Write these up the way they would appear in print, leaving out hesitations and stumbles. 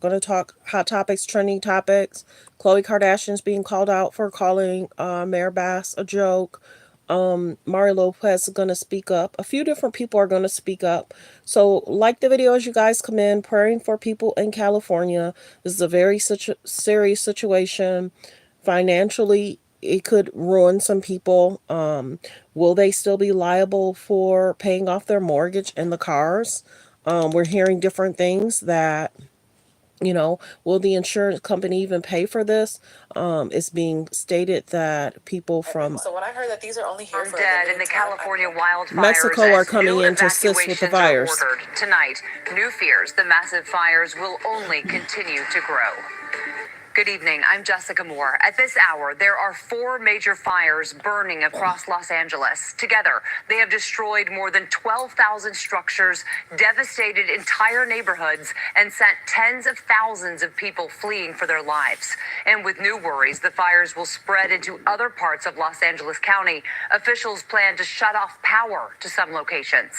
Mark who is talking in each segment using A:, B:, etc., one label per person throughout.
A: Going to talk hot topics, trending topics. Khloe Kardashian's being called out for calling Mayor Bass a joke. Mario Lopez is going to speak up. A few different people are going to speak up. So, like the video as you guys come in, praying for people in California. This is a very serious situation. Financially, it could ruin some people. Will they still be liable for paying off their mortgage and the cars? We're hearing different things that, will the insurance company even pay for this? It's being stated that people from
B: So when I heard that these are only here for
C: dead in the California wildfires,
A: Mexico are coming
C: new
A: in to assist with the
C: evacuations are
A: fires.
C: ordered tonight. New fears the massive fires will only continue to grow. Good evening. I'm Jessica Moore. At this hour, there are 4 major fires burning across Los Angeles. Together, they have destroyed more than 12,000 structures, devastated entire neighborhoods, and sent tens of thousands of people fleeing for their lives. And with new worries, the fires will spread into other parts of Los Angeles County. Officials plan to shut off power to some locations.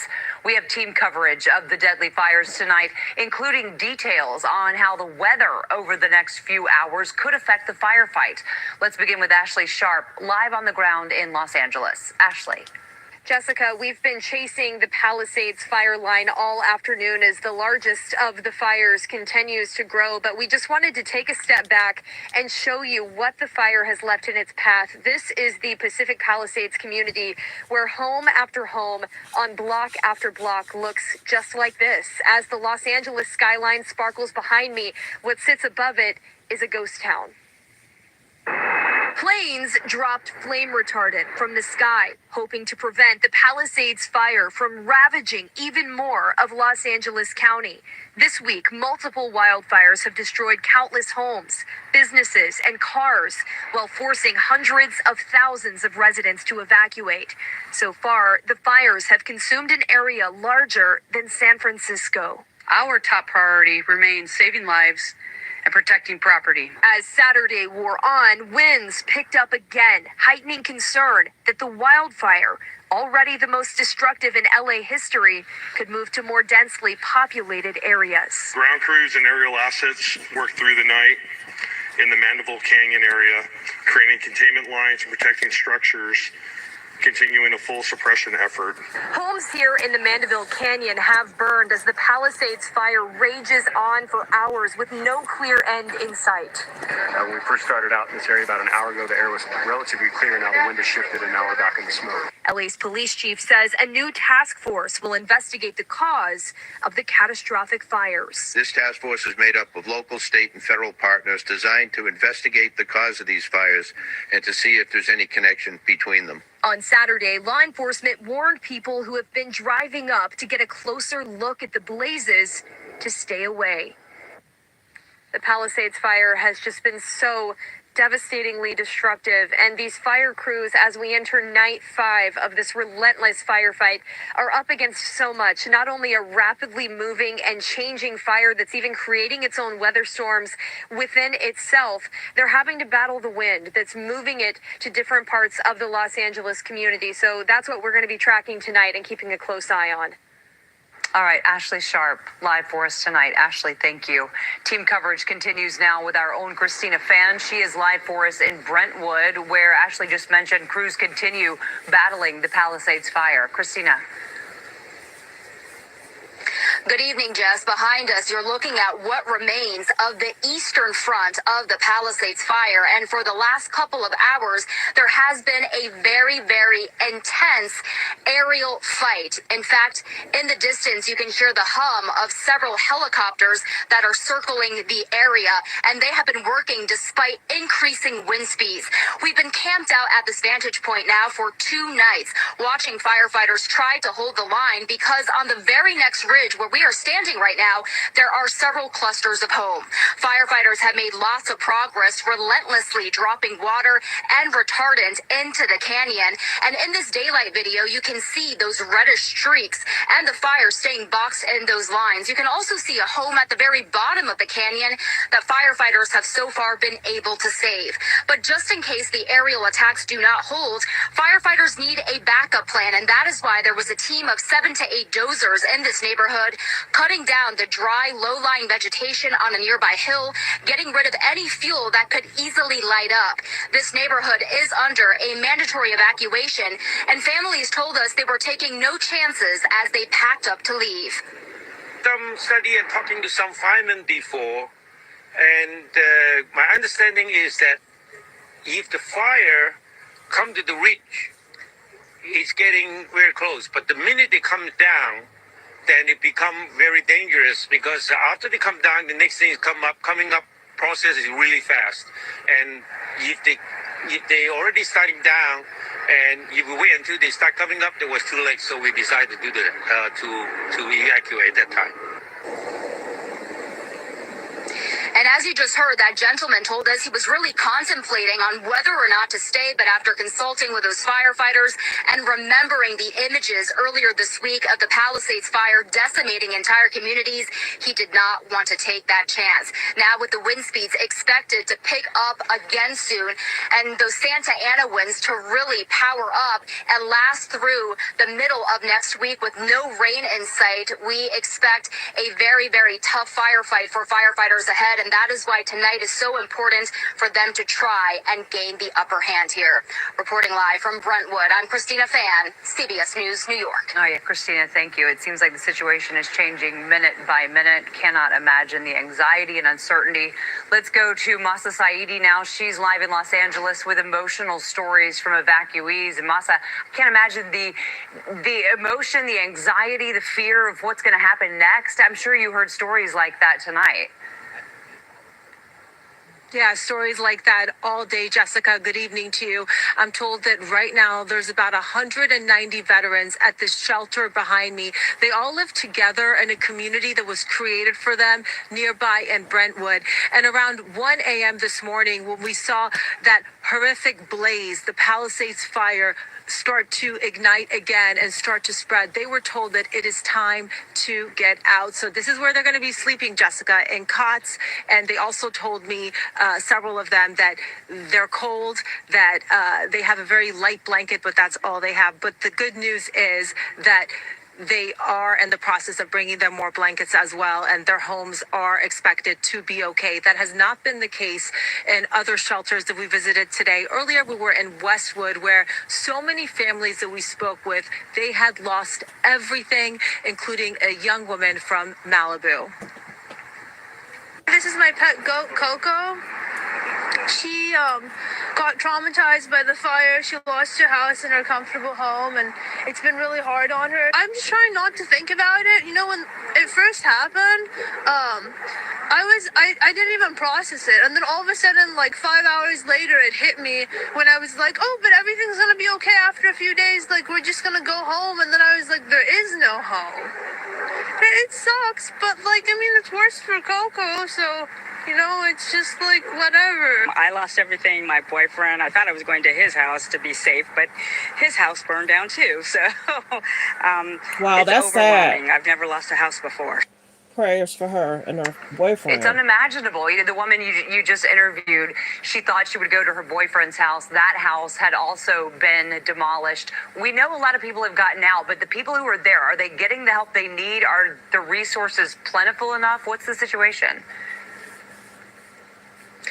C: We have team coverage of the deadly fires tonight, including details on how the weather over the next few hours could affect the firefight. Let's begin with Ashley Sharp, live on the ground in Los Angeles. Ashley.
D: Jessica, we've been chasing the Palisades fire line all afternoon as the largest of the fires continues to grow, but we just wanted to take a step back and show you what the fire has left in its path. This is the Pacific Palisades community where home after home on block after block looks just like this. As the Los Angeles skyline sparkles behind me, what sits above it is a ghost town. Planes dropped flame retardant from the sky, hoping to prevent the Palisades fire from ravaging even more of Los Angeles County. This week, multiple wildfires have destroyed countless homes, businesses, and cars, while forcing hundreds of thousands of residents to evacuate. So far, the fires have consumed an area larger than San Francisco.
E: Our top priority remains saving lives and protecting property.
D: As Saturday wore on, winds picked up again, heightening concern that the wildfire, already the most destructive in LA history, could move to more densely populated areas.
F: Ground crews and aerial assets worked through the night in the Mandeville Canyon area, creating containment lines and protecting structures, continuing a full suppression effort.
D: Homes here in the Mandeville Canyon have burned as the Palisades fire rages on for hours with no clear end in sight.
G: When we first started out in this area about an hour ago, the air was relatively clear. Now the wind has shifted and now we're back in the smoke.
D: LA's police chief says a new task force will investigate the cause of the catastrophic fires.
H: This task force is made up of local, state, and federal partners designed to investigate the cause of these fires and to see if there's any connection between them.
D: On Saturday, law enforcement warned people who have been driving up to get a closer look at the blazes to stay away. The Palisades fire has just been so devastatingly destructive, and these fire crews, as we enter night 5 of this relentless firefight, are up against so much. Not only a rapidly moving and changing fire that's even creating its own weather storms within itself, they're having to battle the wind that's moving it to different parts of the Los Angeles community. So that's what we're going to be tracking tonight and keeping a close eye on.
C: All right, Ashley Sharp, live for us tonight. Ashley, thank you. Team coverage continues now with our own Christina Fan. She is live for us in Brentwood, where Ashley just mentioned crews continue battling the Palisades fire. Christina.
I: Good evening, Jess. Behind us, you're looking at what remains of the eastern front of the Palisades fire. And for the last couple of hours, there has been a very, very intense aerial fight. In fact, in the distance, you can hear the hum of several helicopters that are circling the area, and they have been working despite increasing wind speeds. We've been camped out at this vantage point now for 2 nights, watching firefighters try to hold the line, because on the very next ridge where we are standing right now, there are several clusters of home. Firefighters have made lots of progress, relentlessly dropping water and retardant into the canyon. And in this daylight video, you can see those reddish streaks and the fire staying boxed in those lines. You can also see a home at the very bottom of the canyon that firefighters have so far been able to save. But just in case the aerial attacks do not hold, firefighters need a backup plan, and that is why there was a team of 7 to 8 dozers in this neighborhood cutting down the dry, low-lying vegetation on a nearby hill, getting rid of any fuel that could easily light up. This neighborhood is under a mandatory evacuation, and families told us they were taking no chances as they packed up to leave.
B: Some study and talking to some firemen before, and my understanding is that if the fire come to the ridge, it's getting very close. But the minute they come down, then it become very dangerous, because after they come down, the next thing is coming up process is really fast. And if they already starting down, and if we wait until they start coming up, it was too late. So we decided to do to evacuate that time.
I: And as you just heard, that gentleman told us he was really contemplating on whether or not to stay, but after consulting with those firefighters and remembering the images earlier this week of the Palisades fire decimating entire communities, he did not want to take that chance. Now, with the wind speeds expected to pick up again soon, and those Santa Ana winds to really power up and last through the middle of next week with no rain in sight, we expect a very, very tough firefight for firefighters ahead. And that is why tonight is so important for them to try and gain the upper hand here. Reporting live from Brentwood, I'm Christina Fan, CBS News, New York.
C: Oh yeah, Christina, thank you. It seems like the situation is changing minute by minute. Cannot imagine the anxiety and uncertainty. Let's go to Masa Saidi now. She's live in Los Angeles with emotional stories from evacuees. And Masa, I can't imagine the emotion, the anxiety, the fear of what's going to happen next. I'm sure you heard stories like that tonight.
J: Yeah, stories like that all day, Jessica. Good evening to you. I'm told that right now there's about 190 veterans at this shelter behind me. They all live together in a community that was created for them nearby in Brentwood. And around 1 a.m. this morning, when we saw that horrific blaze, the Palisades fire, start to ignite again and start to spread, they were told that it is time to get out. So this is where they're going to be sleeping, Jessica, in cots. And they also told me, several of them, that they're cold, that they have a very light blanket, but that's all they have. But the good news is that they are in the process of bringing them more blankets as well, and their homes are expected to be okay. That has not been the case in other shelters that we visited today. Earlier, we were in Westwood, where so many families that we spoke with, they had lost everything, including a young woman from Malibu.
K: This is my pet goat, Coco. She got traumatized by the fire. She lost her house and her comfortable home, and it's been really hard on her. I'm just trying not to think about it. You know, when it first happened, I didn't even process it, and then all of a sudden, like 5 hours later, it hit me when I was like, oh, but everything's gonna be okay after a few days. Like, we're just gonna go home, and then I was like, there is no home. It sucks, but like, I mean, it's worse for Coco, so. You know, it's just like whatever.
L: I lost everything. My boyfriend, I thought I was going to his house to be safe, but his house burned down too. So,
A: wow,
L: it's
A: that's sad.
L: I've never lost a house before.
A: Prayers for her and her boyfriend.
C: It's unimaginable. You know, the woman you just interviewed, she thought she would go to her boyfriend's house. That house had also been demolished. We know a lot of people have gotten out, but the people who are there, are they getting the help they need? Are the resources plentiful enough? What's the situation?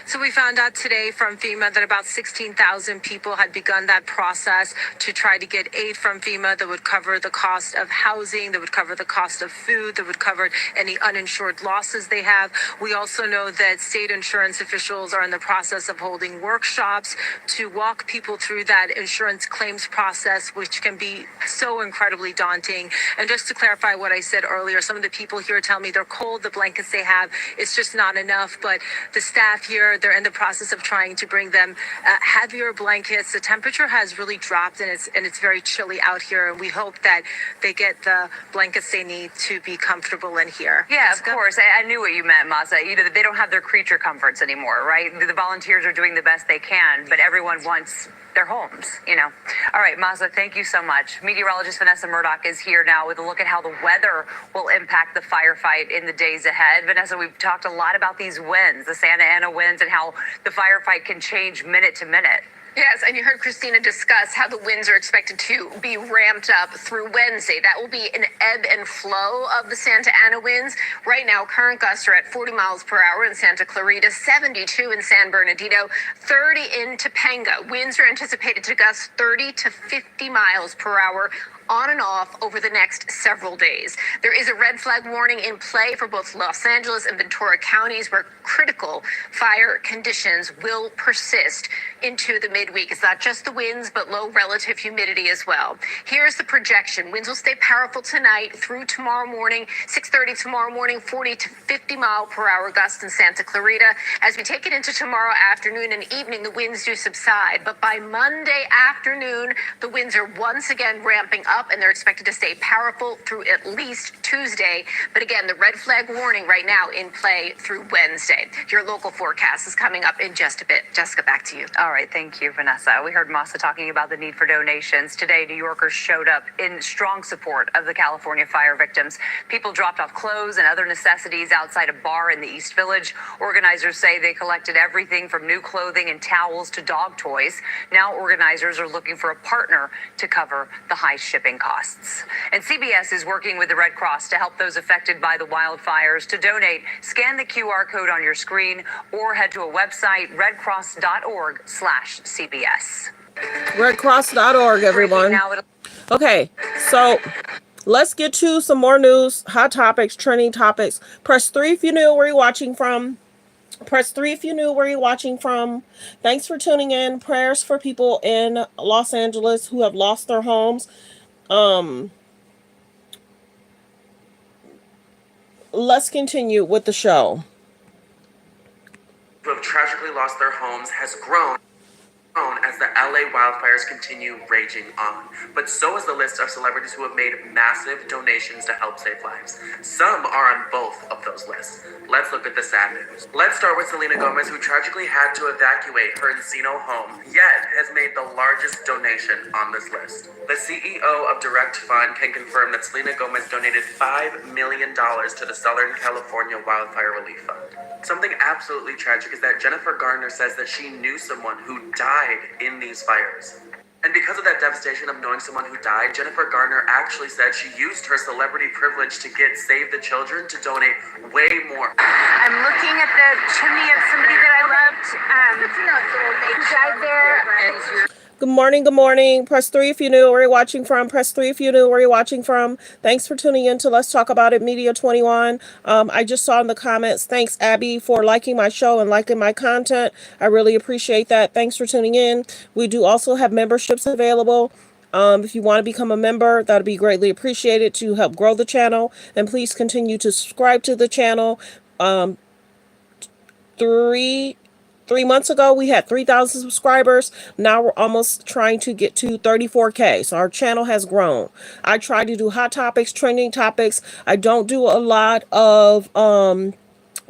J: So we found out today from FEMA that about 16,000 people had begun that process to try to get aid from FEMA that would cover the cost of housing, that would cover the cost of food, that would cover any uninsured losses they have. We also know that state insurance officials are in the process of holding workshops to walk people through that insurance claims process, which can be so incredibly daunting. And just to clarify what I said earlier, some of the people here tell me they're cold, the blankets they have, it's just not enough. But the staff here, they're in the process of trying to bring them heavier blankets. The temperature has really dropped, and it's very chilly out here. And we hope that they get the blankets they need to be comfortable in here.
C: Yeah,
J: Jessica?
C: of course. I knew what you meant, Masa. You know, they don't have their creature comforts anymore, right? The volunteers are doing the best they can, but everyone wants their homes, you know. All right, Masa, thank you so much. Meteorologist Vanessa Murdoch is here now with a look at how the weather will impact the firefight in the days ahead. Vanessa, we've talked a lot about these winds, the Santa Ana winds, and how the firefight can change minute to minute.
D: Yes, and you heard Christina discuss how the winds are expected to be ramped up through Wednesday. That will be an ebb and flow of the Santa Ana winds. Right now, current gusts are at 40 miles per hour in Santa Clarita, 72 in San Bernardino, 30 in Topanga. Winds are anticipated to gust 30 to 50 miles per hour on and off over the next several days. There is a red flag warning in play for both Los Angeles and Ventura counties, where critical fire conditions will persist into the midweek. It's not just the winds, but low relative humidity as well. Here's the projection. Winds will stay powerful tonight through tomorrow morning, 6:30 tomorrow morning, 40 to 50 mile per hour gusts in Santa Clarita. As we take it into tomorrow afternoon and evening, the winds do subside. But by Monday afternoon, the winds are once again ramping up, and they're expected to stay powerful through at least Tuesday. But again, the red flag warning right now in play through Wednesday. Your local forecast is coming up in just a bit. Jessica, back to you.
C: All right, thank you, Vanessa. We heard Masa talking about the need for donations. Today, New Yorkers showed up in strong support of the California fire victims. People dropped off clothes and other necessities outside a bar in the East Village. Organizers say they collected everything from new clothing and towels to dog toys. Now organizers are looking for a partner to cover the high shipping costs. And CBS is working with the Red Cross to help those affected by the wildfires. To donate, scan the QR code on your screen or head to a website, redcross.org/CBS.
A: Redcross.org, everyone. Okay, so let's get to some more news, hot topics, trending topics. Press 3 if you knew where you're watching from. Press 3 if you knew where you're watching from. Thanks for tuning in. Prayers for people in Los Angeles who have lost their homes. Let's continue with the show.
M: Who have tragically lost their homes has grown as the LA wildfires continue raging on. But so is the list of celebrities who have made massive donations to help save lives. Some are on both of those lists. Let's look at the sad news. Let's start with Selena Gomez, who tragically had to evacuate her Encino home, yet has made the largest donation on this list. The CEO of Direct Fund can confirm that Selena Gomez donated $5 million to the Southern California Wildfire Relief Fund. Something absolutely tragic is that Jennifer Garner says that she knew someone who died in these fires. And because of that devastation of knowing someone who died, Jennifer Garner actually said she used her celebrity privilege to get Save the Children to donate way more.
N: I'm looking at the chimney of somebody that I loved who died there.
A: Good morning, good morning. Press 3 if you knew where you're watching from. Press 3 if you knew where you're watching from. Thanks for tuning in to Let's Talk About It Media 21. I just saw in the comments, thanks, Abby, for liking my show and liking my content. I really appreciate that. Thanks for tuning in. We do also have memberships available. If you want to become a member, that would be greatly appreciated to help grow the channel. And please continue to subscribe to the channel. 3 months ago, we had 3,000 subscribers. Now we're almost trying to get to 34K. So our channel has grown. I try to do hot topics, trending topics. I don't do a lot of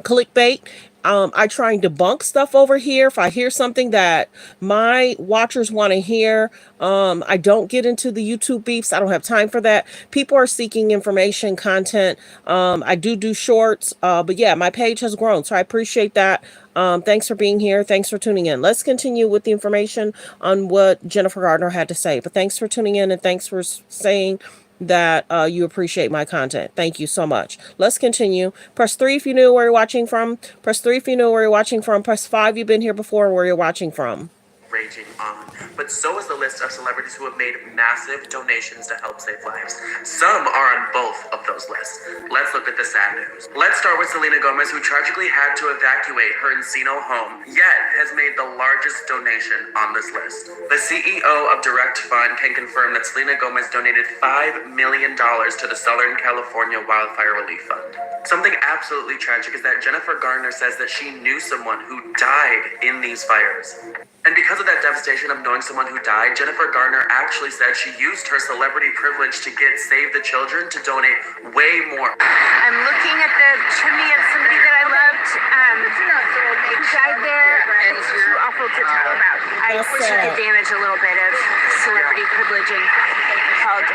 A: clickbait. I try and debunk stuff over here. If I hear something that my watchers want to hear, I don't get into the YouTube beefs. I don't have time for that. People are seeking information, content. I do shorts. But yeah, my page has grown. So I appreciate that. Thanks for being here. Thanks for tuning in. Let's continue with the information on what Jennifer Gardner had to say. But thanks for tuning in and thanks for saying that you appreciate my content. Thank you so much. Let's continue. Press 3 if you knew where you're watching from. Press 3 if you know where you're watching from. Press 5 you've been here before where you're watching from.
M: Raging on. But so is the list of celebrities who have made massive donations to help save lives. Some are on both of those lists. Let's look at the sad news. Let's start with Selena Gomez, who tragically had to evacuate her Encino home, yet has made the largest donation on this list. The CEO of Direct Fund can confirm that Selena Gomez donated $5 million to the Southern California Wildfire Relief Fund. Something absolutely tragic is that Jennifer Garner says that she knew someone who died in these fires. And because of that devastation of knowing someone who died, Jennifer Garner actually said she used her celebrity privilege to get Save the Children to donate way more.
N: I'm looking at the chimney of somebody that I loved who died there. It's too awful to talk about. I wish I could damage a little bit of celebrity privilege and called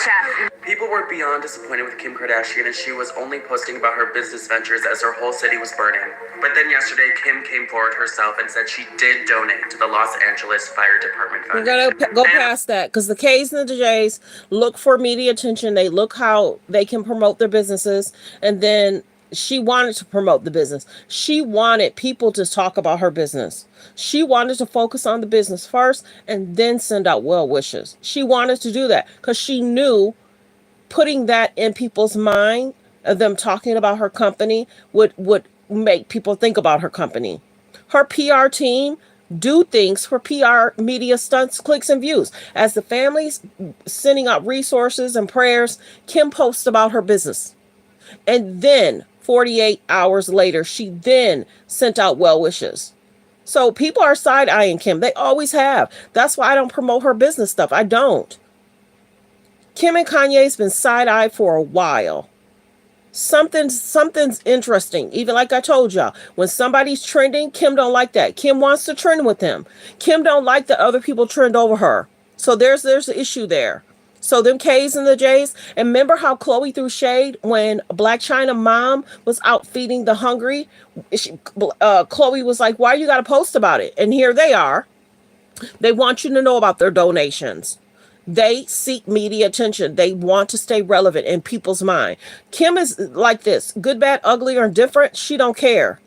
N: Chef.
M: People were beyond disappointed with Kim Kardashian as she was only posting about her business ventures as her whole city was burning. But then yesterday, Kim came forward herself and said she did donate to the Los Angeles Fire Department Foundation.
A: We're gonna go past that because the K's and the J's look for media attention. They look how they can promote their businesses, and then she wanted to promote the business. She wanted people to talk about her business. She wanted to focus on the business first and then send out well wishes. She wanted to do that because she knew putting that in people's mind of them talking about her company would make people think about her company. Her PR team do things for PR media stunts, clicks, and views. As the family's sending out resources and prayers, Kim posts about her business. And then 48 hours later, she then sent out well wishes. So people are side-eyeing Kim. They always have. That's why I don't promote her business stuff. I don't. Kim and Kanye's been side-eyed for a while. Something's interesting. Even like I told y'all, when somebody's trending, Kim don't like that. Kim wants to trend with them. Kim don't like that other people trend over her. So there's an issue there. So them K's and the J's. And remember how Khloe threw shade when Black China mom was out feeding the hungry? Khloe was like, why you got to post about it? And here they are. They want you to know about their donations. They seek media attention. They want to stay relevant in people's mind. Kim is like this. Good, bad, ugly, or indifferent. She don't care.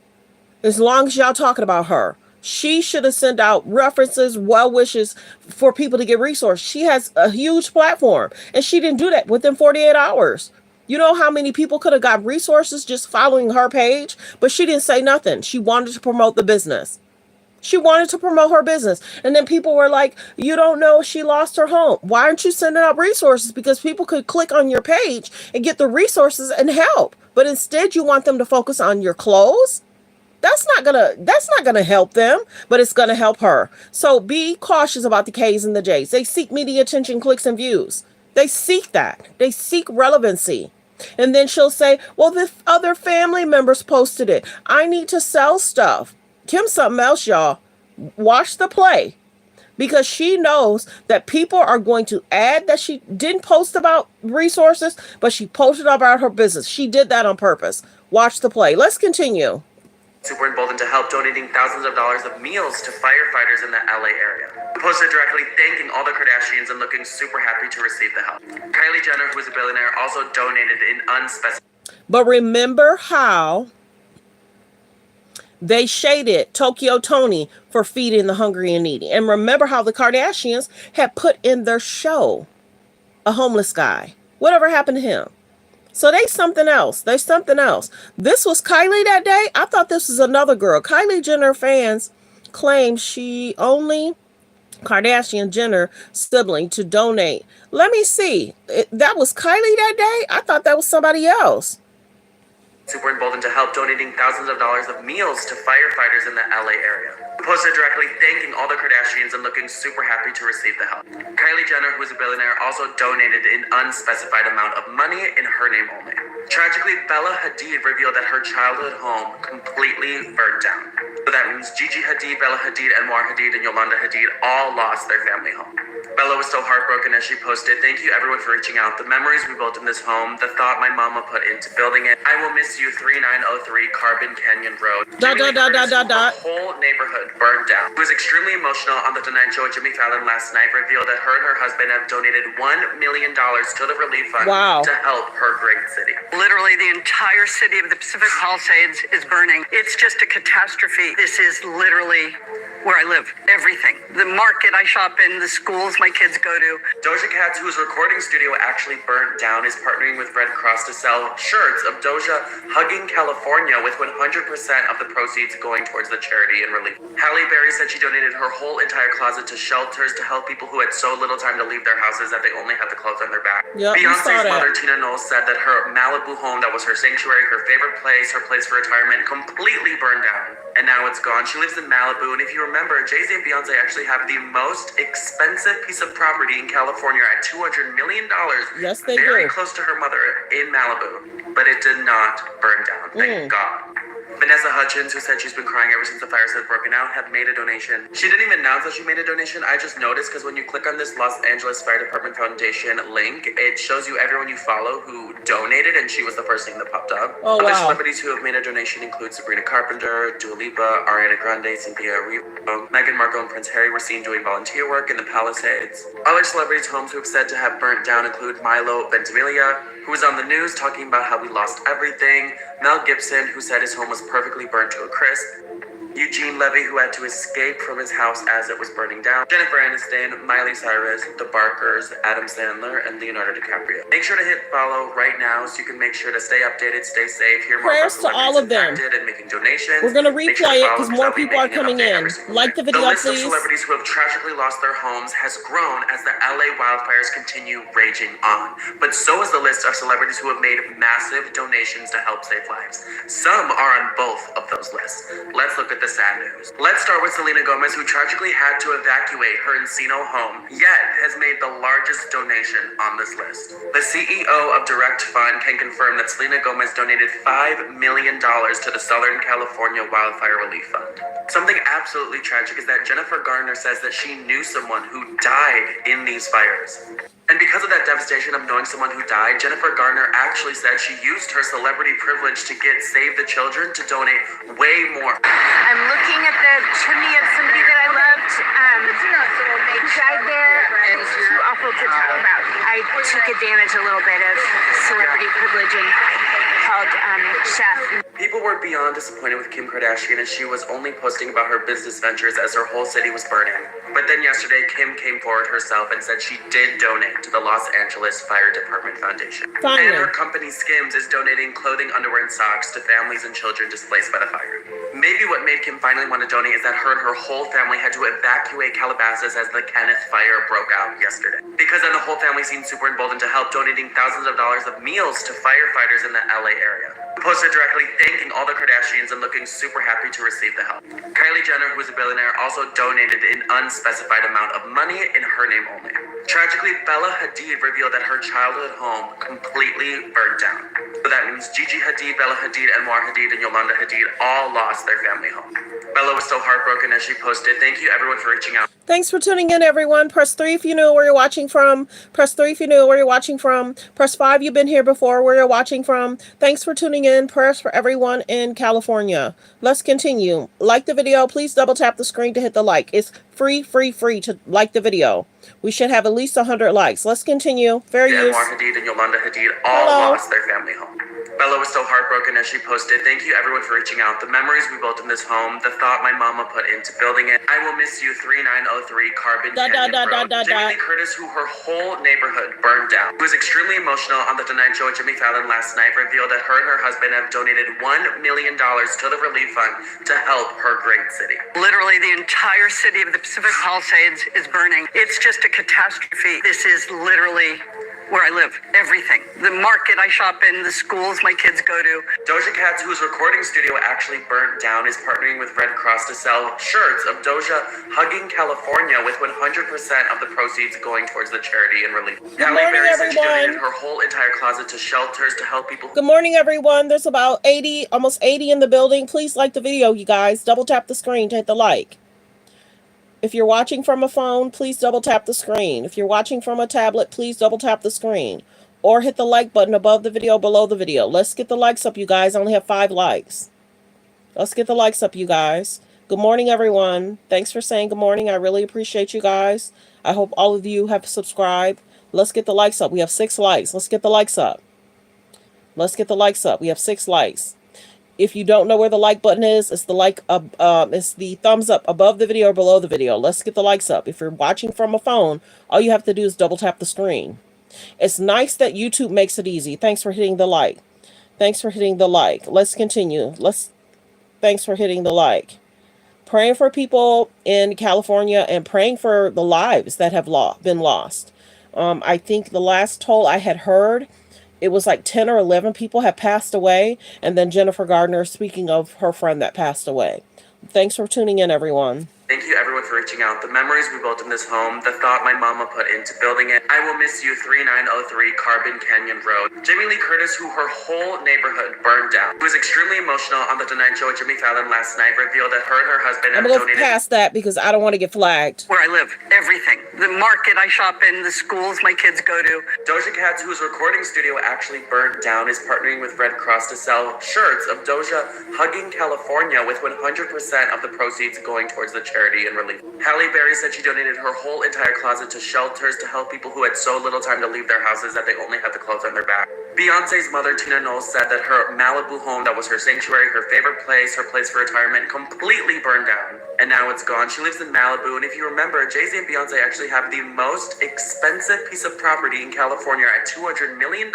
A: As long as y'all talking about her. She should have sent out references, well wishes for people to get resources. She has a huge platform. And she didn't do that within 48 hours. You know how many people could have got resources just following her page? But she didn't say nothing. She wanted to promote the business. She wanted to promote her business. And then people were like, you don't know she lost her home. Why aren't you sending out resources? Because people could click on your page and get the resources and help. But instead you want them to focus on your clothes. That's not gonna help them, but it's gonna help her. So be cautious about the K's and the J's. They seek media attention, clicks, and views. They seek that. They seek relevancy. And then she'll say, well, the other family members posted it. I need to sell stuff. Kim's something else, y'all. Watch the play. Because she knows that people are going to add that she didn't post about resources, but she posted about her business. She did that on purpose. Watch the play. Let's continue.
M: Super emboldened to help, donating thousands of dollars of meals to firefighters in the LA area. Posted directly thanking all the Kardashians and looking super happy to receive the help. Kylie Jenner, who is a billionaire, also donated in unspecified.
A: But remember how they shaded Tokyo Tony for feeding the hungry and needy. And remember how the Kardashians had put in their show a homeless guy. Whatever happened to him? So they something else. They something else. This was Kylie that day. I thought this was another girl. Kylie Jenner fans claim she only Kardashian Jenner sibling to donate. Let me see. That was Kylie that day? I thought that was somebody else.
M: Super emboldened to help, donating thousands of dollars of meals to firefighters in the LA area. Posted directly thanking all the Kardashians and looking super happy to receive the help. Kylie Jenner, who is a billionaire, also donated an unspecified amount of money in her name only. Tragically, Bella Hadid revealed that her childhood home completely burned down. So that means Gigi Hadid, Bella Hadid, Anwar Hadid, and Yolanda Hadid all lost their family home. Bella was so heartbroken as she posted, "Thank you everyone for reaching out. The memories we built in this home, the thought my mama put into building it. I will miss you, 3903 Carbon Canyon Road." The whole neighborhood burned down. She was extremely emotional on the Tonight Show with Jimmy Fallon last night, revealed that her and her husband have donated $1 million to the relief fund to help her great city.
L: Literally, the entire city of the Pacific Palisades is burning. It's just a catastrophe. This is literally where I live. Everything. The market I shop in, the schools my kids go to.
M: Doja Cat, whose recording studio actually burnt down, is partnering with Red Cross to sell shirts of Doja hugging California, with 100% of the proceeds going towards the charity and relief. Halle Berry said she donated her whole entire closet to shelters to help people who had so little time to leave their houses that they only had the clothes on their back. Beyonce's mother, Tina Knowles, said that her Malibu home that was her sanctuary, her favorite place, her place for retirement, completely burned down. And now it's gone. She lives in Malibu, and if you remember, Jay-Z and Beyonce actually have the most expensive piece of property in California at $200 million.
A: Yes, they
M: very
A: do.
M: close to her mother in Malibu, but it did not burn down. Thank God. Vanessa Hutchins, who said she's been crying ever since the fires had broken out, had made a donation. She didn't even announce that she made a donation. I just noticed because when you click on this Los Angeles Fire Department Foundation link, it shows you everyone you follow who donated, and she was the first thing that popped up.
A: Oh,
M: Other
A: wow.
M: celebrities who have made a donation include Sabrina Carpenter, Dua Lipa, Ariana Grande, Cynthia Erivo, Meghan Markle, and Prince Harry were seen doing volunteer work in the Palisades. Other celebrities' homes who have said to have burnt down include Milo Ventimiglia, who was on the news talking about how we lost everything, Mel Gibson, who said his home was perfectly burnt to a crisp, Eugene Levy, who had to escape from his house as it was burning down, Jennifer Aniston, Miley Cyrus, The Barkers, Adam Sandler, and Leonardo DiCaprio. Make sure to hit follow right now so you can make sure to stay updated, stay safe, hear more
A: Prayers
M: about
A: to all of them.
M: impacted and making donations.
A: We're going to
M: Make sure
A: replay it
M: follow
A: because more
M: I'll be
A: people are
M: making an
A: coming
M: update
A: in.
M: every single
A: Like
M: day.
A: the video,
M: The list
A: please.
M: of celebrities who have tragically lost their homes has grown as the LA wildfires continue raging on. But so is the list of celebrities who have made massive donations to help save lives. Some are on both of those lists. Let's look at the sad news. Let's start with Selena Gomez, who tragically had to evacuate her Encino home, yet has made the largest donation on this list. The CEO of Direct Fund can confirm that Selena Gomez donated $5 million to the Southern California Wildfire Relief Fund. Something absolutely tragic is that Jennifer Garner says that she knew someone who died in these fires. And because of that devastation of knowing someone who died, Jennifer Garner actually said she used her celebrity privilege to get Save the Children to donate way more.
N: I'm looking at the chimney of somebody that I loved who died there. It's too awful to talk about. I took advantage a little bit of celebrity privilege and called Chef.
M: People were beyond disappointed with Kim Kardashian as she was only posting about her business ventures as her whole city was burning. But then yesterday, Kim came forward herself and said she did donate to the Los Angeles Fire Department Foundation.
A: Finally.
M: And her company, Skims, is donating clothing, underwear, and socks to families and children displaced by the fire. Maybe what made Kim finally want to donate is that her and her whole family had to evacuate Calabasas as the Kenneth fire broke out yesterday. Because then the whole family seemed super emboldened to help, donating thousands of dollars of meals to firefighters in the LA area. Posted directly thanking all the Kardashians and looking super happy to receive the help. Kylie Jenner, who is a billionaire, also donated an unspecified amount of money in her name only. Tragically, Bella Hadid revealed that her childhood home completely burned down. So that means Gigi Hadid, Bella Hadid, Anwar Hadid, and Yolanda Hadid all lost their family home. Bella was so heartbroken as she posted, "Thank you everyone for reaching out."
A: Thanks for tuning in, everyone. Press 3 if you know where you're watching from. Press 3 if you know where you're watching from. Press 5 you've been here before, where you're watching from. Thanks for tuning in. Prayers for everyone in California. Let's continue. Like the video. Please double tap the screen to hit the like. It's free to like the video. We should have at least 100 likes. Let's continue. Fair use.
M: Anwar Hadid and Yolanda Hadid all lost their family home. Bella was so heartbroken as she posted, "Thank you everyone for reaching out. The memories we built in this home, the thought my mama put into building it. I will miss you, 3903 Carbon Canyon Road." Jamie Lee Curtis, who her whole neighborhood burned down, who was extremely emotional on the Tonight Show with Jimmy Fallon last night, revealed that her and her husband have donated $1 million to the relief fund to help her great city.
L: Literally, the entire city of the Pacific Palisades is burning. It's just a catastrophe. This is literally where I live. Everything. The market I shop in, the schools my kids go to.
M: Doja Cat's, whose recording studio actually burnt down, is partnering with Red Cross to sell shirts of Doja hugging California, with 100% of the proceeds going towards the charity and relief.
A: Good morning,
M: said she donated
A: everyone.
M: her whole entire closet to shelters to help people.
A: Good morning, everyone. There's about 80, almost 80 in the building. Please like the video, you guys. Double tap the screen to hit the like. If you're watching from a phone, please double tap the screen. If you're watching from a tablet, please double tap the screen. Or hit the like button above the video, below the video. Let's get the likes up, you guys. I only have 5 likes. Let's get the likes up, you guys. Good morning, everyone. Thanks for saying good morning. I really appreciate you guys. I hope all of you have subscribed. Let's get the likes up. We have 6 likes. Let's get the likes up. Let's get the likes up. We have 6 likes. If you don't know where the like button is, it's the it's the thumbs up above the video or below the video. Let's get the likes up. If you're watching from a phone, all you have to do is double tap the screen. It's nice that YouTube makes it easy. Thanks for hitting the like. Thanks for hitting the like. Let's continue. Thanks for hitting the like. Praying for people in California and praying for the lives that have been lost. I think the last toll I had heard, it was like 10 or 11 people have passed away. And then Jennifer Gardner speaking of her friend that passed away. Thanks for tuning in, everyone.
M: Thank you everyone for reaching out. The memories we built in this home, the thought my mama put into building it. I will miss you, 3903 Carbon Canyon Road. Jamie Lee Curtis, who her whole neighborhood burned down, who was extremely emotional on The Tonight Show with Jimmy Fallon last night, revealed that her and her husband
A: I'm
M: have
A: going to
M: donated.
A: pass that because I don't want to get flagged.
L: Where I live, everything. The market I shop in, the schools my kids go to.
M: Doja Cat's, whose recording studio actually burned down, is partnering with Red Cross to sell shirts of Doja hugging California, with 100% of the proceeds going towards the charity and relief. Halle Berry said she donated her whole entire closet to shelters to help people who had so little time to leave their houses that they only had the clothes on their back. Beyonce's mother, Tina Knowles, said that her Malibu home that was her sanctuary, her favorite place, her place for retirement, completely burned down. And now it's gone. She lives in Malibu, and if you remember, Jay-Z and Beyonce actually have the most expensive piece of property in California at $200 million,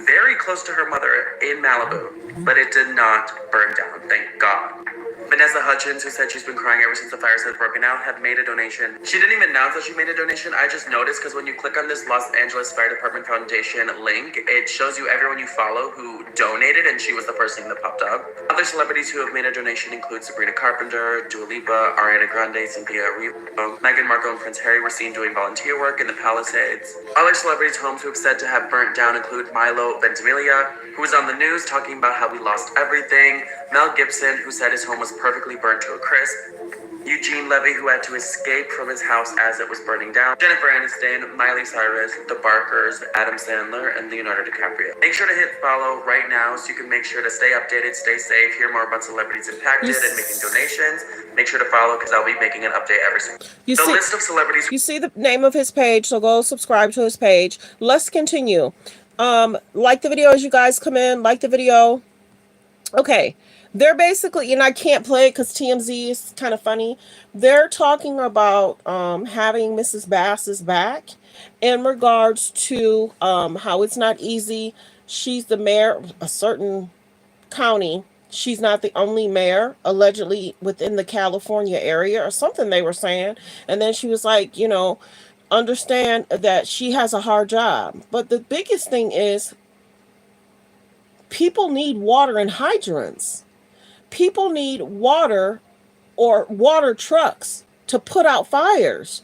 M: very close to her mother in Malibu. But it did not burn down, thank God. Vanessa Hudgens, who said she's been crying ever since the fires had broken out, had made a donation. She didn't even announce that she made a donation. I just noticed because when you click on this Los Angeles Fire Department Foundation link, it shows you everyone you follow who donated, and she was the first thing that popped up. Other celebrities who have made a donation include Sabrina Carpenter, Dua Lipa, Ariana Grande, Cynthia Erivo, Meghan Markle and Prince Harry were seen doing volunteer work in the Palisades. Other celebrities' homes who have said to have burnt down include Milo Ventimiglia, who was on the news talking about how we lost everything, Mel Gibson, who said his home was perfectly burnt to a crisp, Eugene Levy, who had to escape from his house as it was burning down, Jennifer Aniston, Miley Cyrus, The Barkers, Adam Sandler, and Leonardo DiCaprio. Make sure to hit follow right now so you can make sure to stay updated, stay safe, hear more about celebrities impacted and making donations. Make sure to follow because I'll be making an update every single day. The list of celebrities.
A: You see the name of his page, so go subscribe to his page. Let's continue. Like the video as you guys come in, like the video. Okay. They're basically, and I can't play it because TMZ is kind of funny. They're talking about having Mrs. Bass's back in regards to how it's not easy. She's the mayor of a certain county. She's not the only mayor, allegedly, within the California area or something they were saying. And then she was like, you know, understand that she has a hard job. But the biggest thing is people need water and hydrants. People need water or water trucks to put out fires.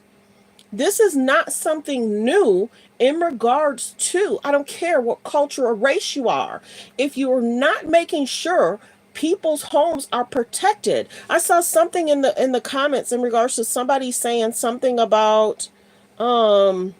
A: This is not something new in regards to, I don't care what culture or race you are. If you're not making sure people's homes are protected. I saw something in the comments in regards to somebody saying something about the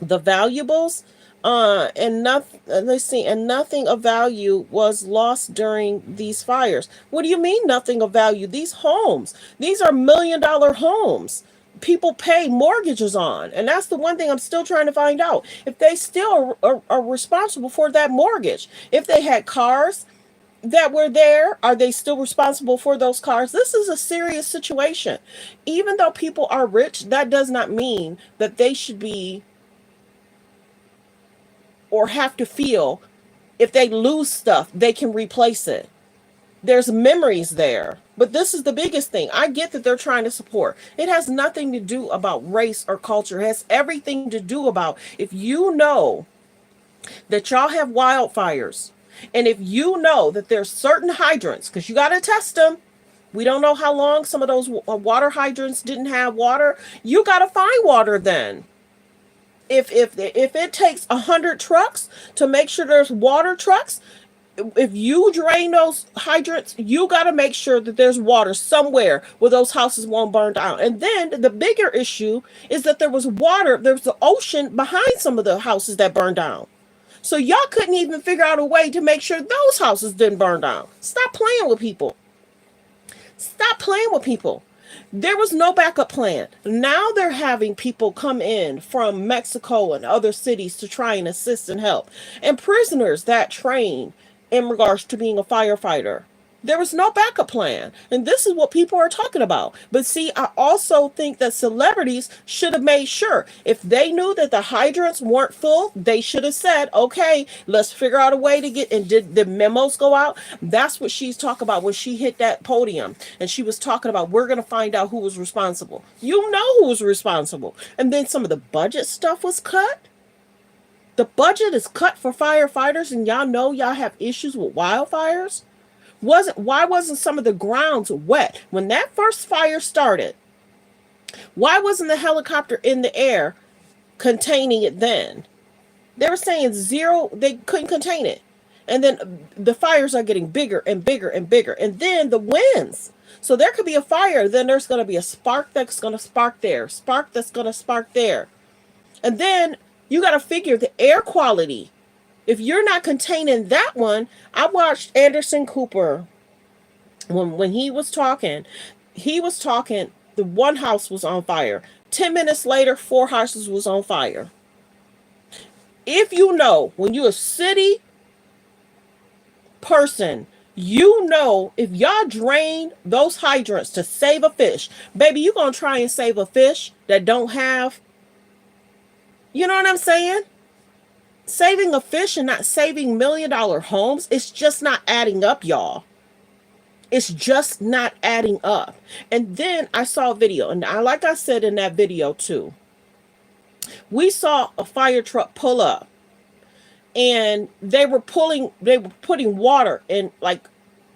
A: valuables. And nothing, let's see, and nothing of value was lost during these fires. What do you mean nothing of value? These homes, these are $1 million homes. People pay mortgages on. And that's the one thing I'm still trying to find out. If they still are responsible for that mortgage. If they had cars that were there, are they still responsible for those cars? This is a serious situation. Even though people are rich, that does not mean that they should be or have to feel if they lose stuff, they can replace it. There's memories there. But this is the biggest thing. I get that they're trying to support. It has nothing to do about race or culture. It has everything to do about if you know that y'all have wildfires, and if you know that there's certain hydrants, because you got to test them. We don't know how long some of those water hydrants didn't have water. You got to find water then. If it takes 100 trucks to make sure there's water trucks, if you drain those hydrants, you got to make sure that there's water somewhere where those houses won't burn down. And then the bigger issue is that there was water, there's the ocean behind some of the houses that burned down. So y'all couldn't even figure out a way to make sure those houses didn't burn down. Stop playing with people. Stop playing with people. There was no backup plan. Now they're having people come in from Mexico and other cities to try and assist and help. And prisoners that train in regards to being a firefighter. There was no backup plan. And this is what people are talking about. But see, I also think that celebrities should have made sure if they knew that the hydrants weren't full, they should have said, okay, let's figure out a way to get, and did the memos go out? That's what she's talking about when she hit that podium. And she was talking about, we're going to find out who was responsible. You know who was responsible. And then some of the budget stuff was cut. The budget is cut for firefighters, and y'all know y'all have issues with wildfires. Why wasn't some of the grounds wet? When that first fire started, Why wasn't the helicopter in the air containing it then? They were saying zero, they couldn't contain it. And then the fires are getting bigger and bigger and bigger. And then the winds. So there could be a fire, then there's going to be a spark that's going to spark there, spark that's going to spark there. And then you got to figure the air quality. If you're not containing that one, I watched Anderson Cooper when he was talking, the one house was on fire. 10 minutes later, 4 houses was on fire. If you know, when you're a city person, you know if y'all drain those hydrants to save a fish, baby, you gonna try and save a fish that don't have, you know what I'm saying? Saving a fish and not saving $1 million homes, it's just not adding up, y'all. It's just not adding up. And then I saw a video, and like I said in that video too, we saw a fire truck pull up, and they were putting water in like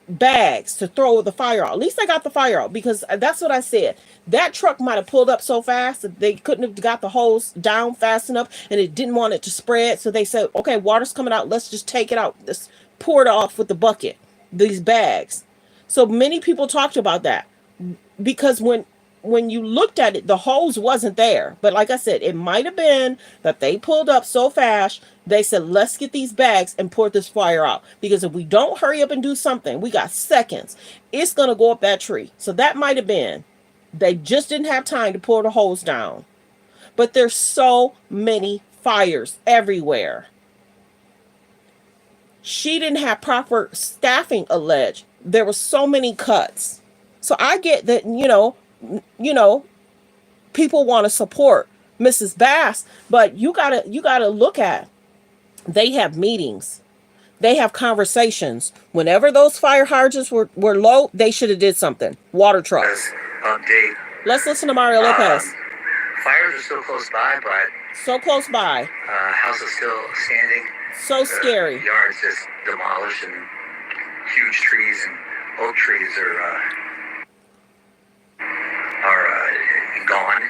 A: bags to throw the fire out. At least they got the fire out, because that's what I said. That truck might have pulled up so fast that they couldn't have got the hose down fast enough, and it didn't want it to spread. So they said, okay, water's coming out. Let's just take it out. Let's pour it off with the bucket, these bags. So many people talked about that, because when you looked at it, the hose wasn't there. But like I said, it might have been that they pulled up so fast, they said, let's get these bags and pour this fire out. Because if we don't hurry up and do something, we got seconds, it's going to go up that tree. So that might have been, they just didn't have time to pour the hose down. But there's so many fires everywhere. She didn't have proper staffing, alleged. There were so many cuts. So I get that, you know, people want to support Mrs. Bass, but you gotta look at, they have meetings, they have conversations. Whenever those fire hydrants were low, they should have did something. Water trucks.
O: Update.
A: Let's listen to Mario Lopez.
O: Fires are still close by, but
A: so close by.
O: House is still standing.
A: So scary.
O: Yards just demolished, and huge trees and oak trees are gone.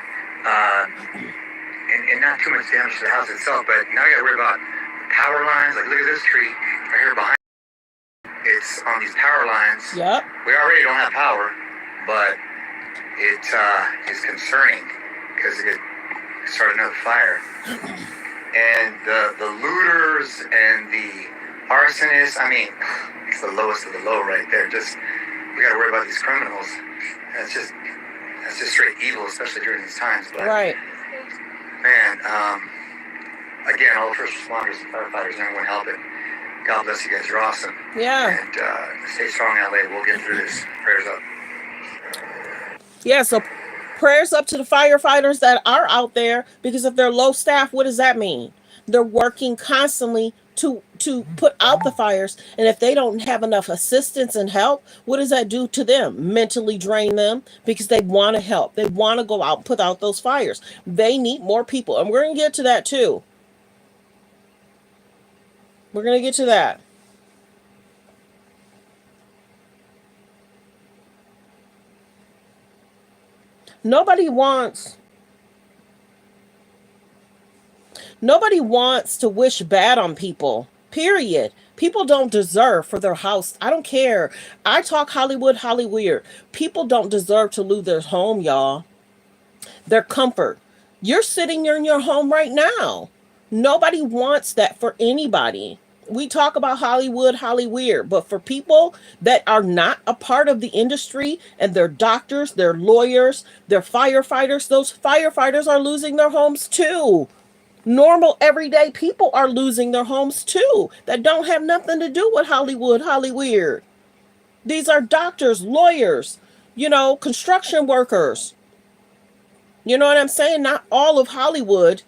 O: And not too much damage to the house itself, but now you gotta worry about power lines. Like, look at this tree right here behind. It's on these power lines.
A: Yep.
O: We already don't have power, but it is concerning because it could start another fire. And the looters and the arsonists, I mean, it's the lowest of the low right there. Just, we gotta worry about these criminals. That's just straight evil, especially during these times. But,
A: right.
O: Man, again, all the first responders and firefighters and everyone helping. God bless you guys. You're awesome.
A: Yeah.
O: And stay strong, LA. We'll get through this. Prayers up.
A: Yeah, so prayers up to the firefighters that are out there, because if they're low staff, what does that mean? They're working constantly to put out the fires, and if they don't have enough assistance and help, what does that do to them? Mentally drain them, because they want to help. They want to go out and put out those fires. They need more people, and we're going to get to that too. We're going to get to that. Nobody wants to wish bad on people, period. People don't deserve for their house. I don't care. I talk Hollywood. People don't deserve to lose their home, y'all. Their comfort. You're sitting in your home right now. Nobody wants that for anybody. We talk about Hollywood, but for people that are not a part of the industry, and they're doctors, they're lawyers, they're firefighters, those firefighters are losing their homes too. Normal, everyday people are losing their homes too, that don't have nothing to do with Hollywood. These are doctors, lawyers, construction workers. You know what I'm saying? Not all of Hollywood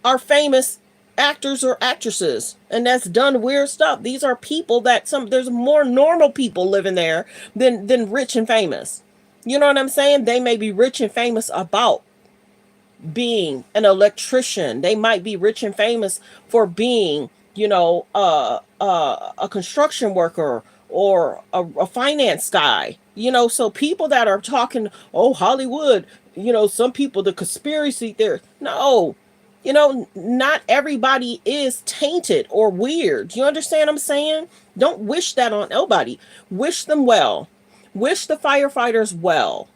A: are famous actors or actresses, and that's done weird stuff. These are people that there's more normal people living there than rich and famous. You know what I'm saying? They may be rich and famous about being an electrician. They might be rich and famous for being, a construction worker or a finance guy, so people that are talking, oh, Hollywood, some people, the conspiracy there. No, not everybody is tainted or weird. You understand what I'm saying? Don't wish that on nobody. Wish them well. Wish the firefighters well,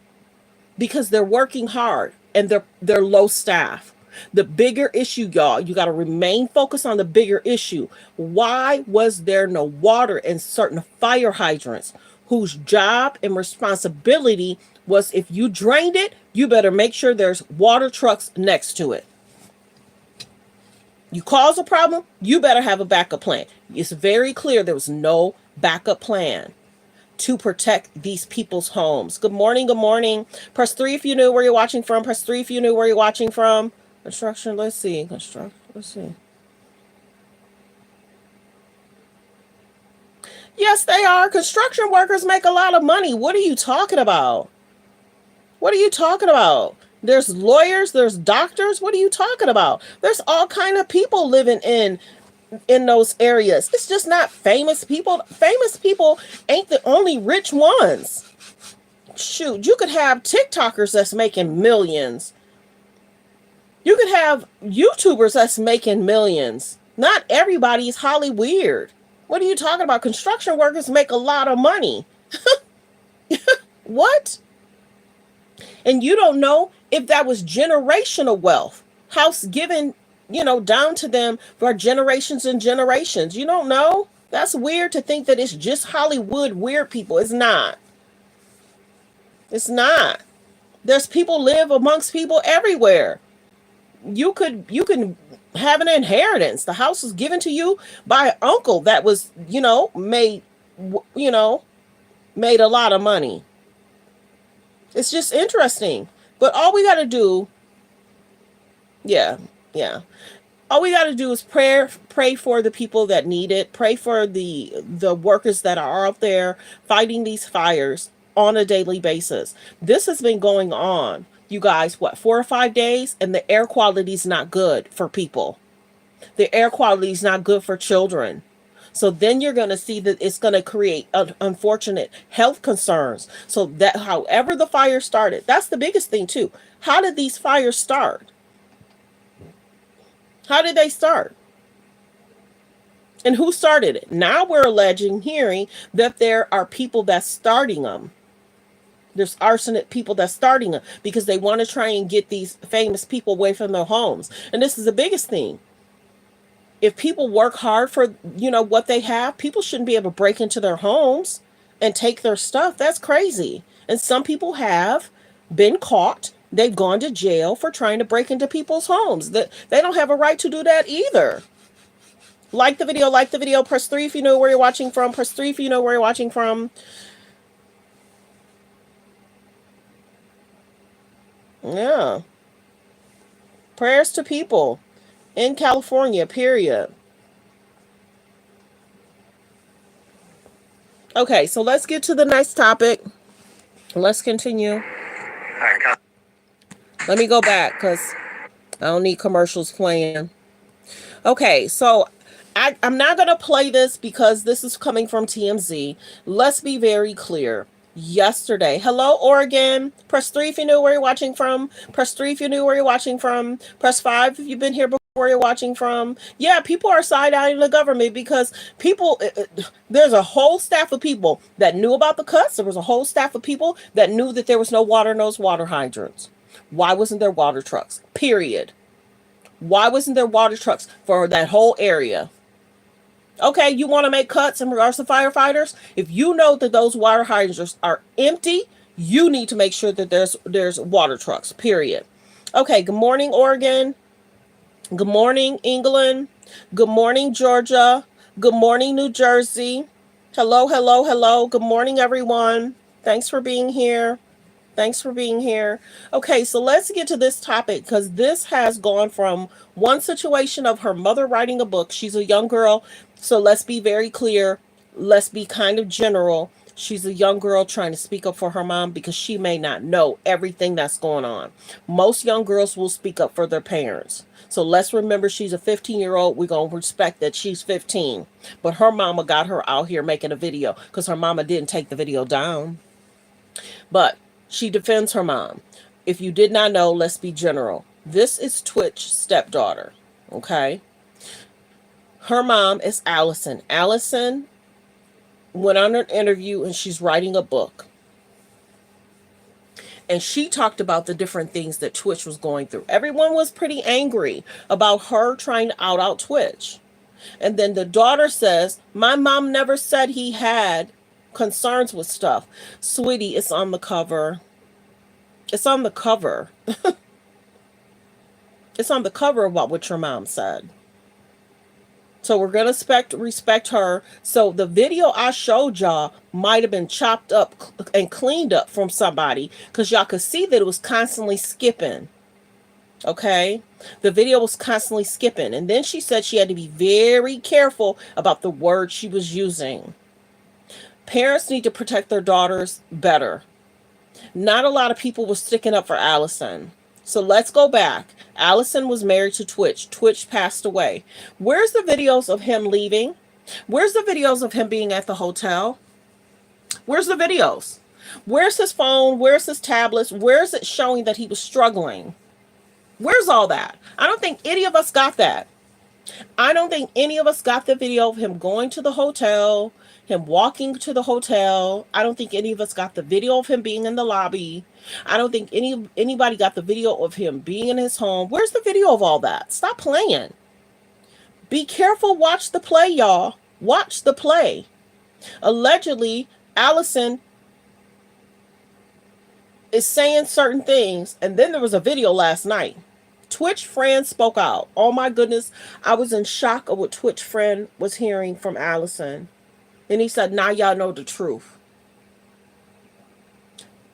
A: because they're working hard and they're low staff. The bigger issue, y'all, you got to remain focused on the bigger issue. Why was there no water in certain fire hydrants whose job and responsibility was, if you drained it, you better make sure there's water trucks next to it. You cause a problem, you better have a backup plan. It's very clear there was no backup plan to protect these people's homes. Good morning, good morning. Press 3 if you knew where you're watching from. Press 3 if you knew where you're watching from. Construction, let's see. Let's see. Yes, they are. Construction workers make a lot of money. What are you talking about? What are you talking about? There's lawyers, there's doctors. What are you talking about? There's all kind of people living in those areas. It's just not famous people. Famous people ain't the only rich ones. Shoot, you could have TikTokers that's making millions. You could have YouTubers that's making millions. Not everybody's Hollywood. What are you talking about? Construction workers make a lot of money. What? And you don't know if that was generational wealth. House given, down to them for generations and generations. You don't know? That's weird to think that it's just Hollywood weird people. It's not. It's not. There's people live amongst people everywhere. You can have an inheritance. The house was given to you by an uncle that was, made a lot of money. It's just interesting. But all we got to do, yeah. All we got to do is pray for the people that need it. Pray for the workers that are out there fighting these fires on a daily basis. This has been going on, you guys, 4 or 5 days, and the air quality is not good for people. The air quality is not good for children. So then you're going to see that it's going to create unfortunate health concerns. So that however the fire started, that's the biggest thing too. How did these fires start? How did they start? And who started it? Now we're hearing that there are people that's starting them. There's arsenic people that's starting them because they want to try and get these famous people away from their homes. And this is the biggest thing. If people work hard for, what they have, people shouldn't be able to break into their homes and take their stuff. That's crazy. And some people have been caught. They've gone to jail for trying to break into people's homes. They don't have a right to do that either. Like the video. Press 3 if you know where you're watching from. Press 3 if you know where you're watching from. Yeah. Prayers to people in California, period. Okay, so let's get to the next topic. Let's continue. Let me go back because I don't need commercials playing. Okay, so I'm not going to play this because this is coming from TMZ. Let's be very clear. Yesterday, hello, Oregon. Press 3 if you know where you're watching from. Press 3 if you knew where you're watching from. Press 5 if you've been here before. Where you're watching from. Yeah, people are side-eyeing the government because there's a whole staff of people that knew about the cuts. There was a whole staff of people that knew that there was no water in those water hydrants. Why wasn't there water trucks? Period. Why wasn't there water trucks for that whole area? Okay, you want to make cuts in regards to firefighters? If you know that those water hydrants are empty, you need to make sure that there's water trucks. Period. Okay, good morning, Oregon. Good morning, England. Good morning, Georgia. Good morning, New Jersey. Hello. Good morning, everyone. Thanks for being here. Okay, so let's get to this topic because this has gone from one situation of her mother writing a book. She's a young girl, so let's be very clear. Let's be kind of general. She's a young girl trying to speak up for her mom because she may not know everything that's going on. Most young girls will speak up for their parents. So let's remember she's a 15-year-old. We're going to respect that she's 15. But her mama got her out here making a video because her mama didn't take the video down. But she defends her mom. If you did not know, let's be general. This is Twitch's stepdaughter. Okay? Her mom is Allison. Allison went on an interview and she's writing a book. And she talked about the different things that Twitch was going through. Everyone was pretty angry about her trying to out Twitch. And then the daughter says, my mom never said he had concerns with stuff. Sweetie, it's on the cover. It's on the cover. It's on the cover about what your mom said. So we're going to respect her. So the video I showed y'all might have been chopped up and cleaned up from somebody because y'all could see that it was constantly skipping. Okay? The video was constantly skipping. And then she said she had to be very careful about the words she was using. Parents need to protect their daughters better. Not a lot of people were sticking up for Allison. So let's go back. Allison was married to Twitch. Twitch passed away. Where's the videos of him leaving? Where's the videos of him being at the hotel? Where's the videos? Where's his phone? Where's his tablets? Where's it showing that he was struggling? Where's all that? I don't think any of us got that. I don't think any of us got the video of him going to the hotel, him walking to the hotel. I don't think any of us got the video of him being in the lobby. I don't think anybody got the video of him being in his home. Where's the video of all that? Stop playing. Be careful. Watch the play, y'all. Watch the play. Allegedly, Allison is saying certain things, and then there was a video last night. Twitch friend spoke out. Oh my goodness, I was in shock of what Twitch friend was hearing from Allison. And he said, now y'all know the truth.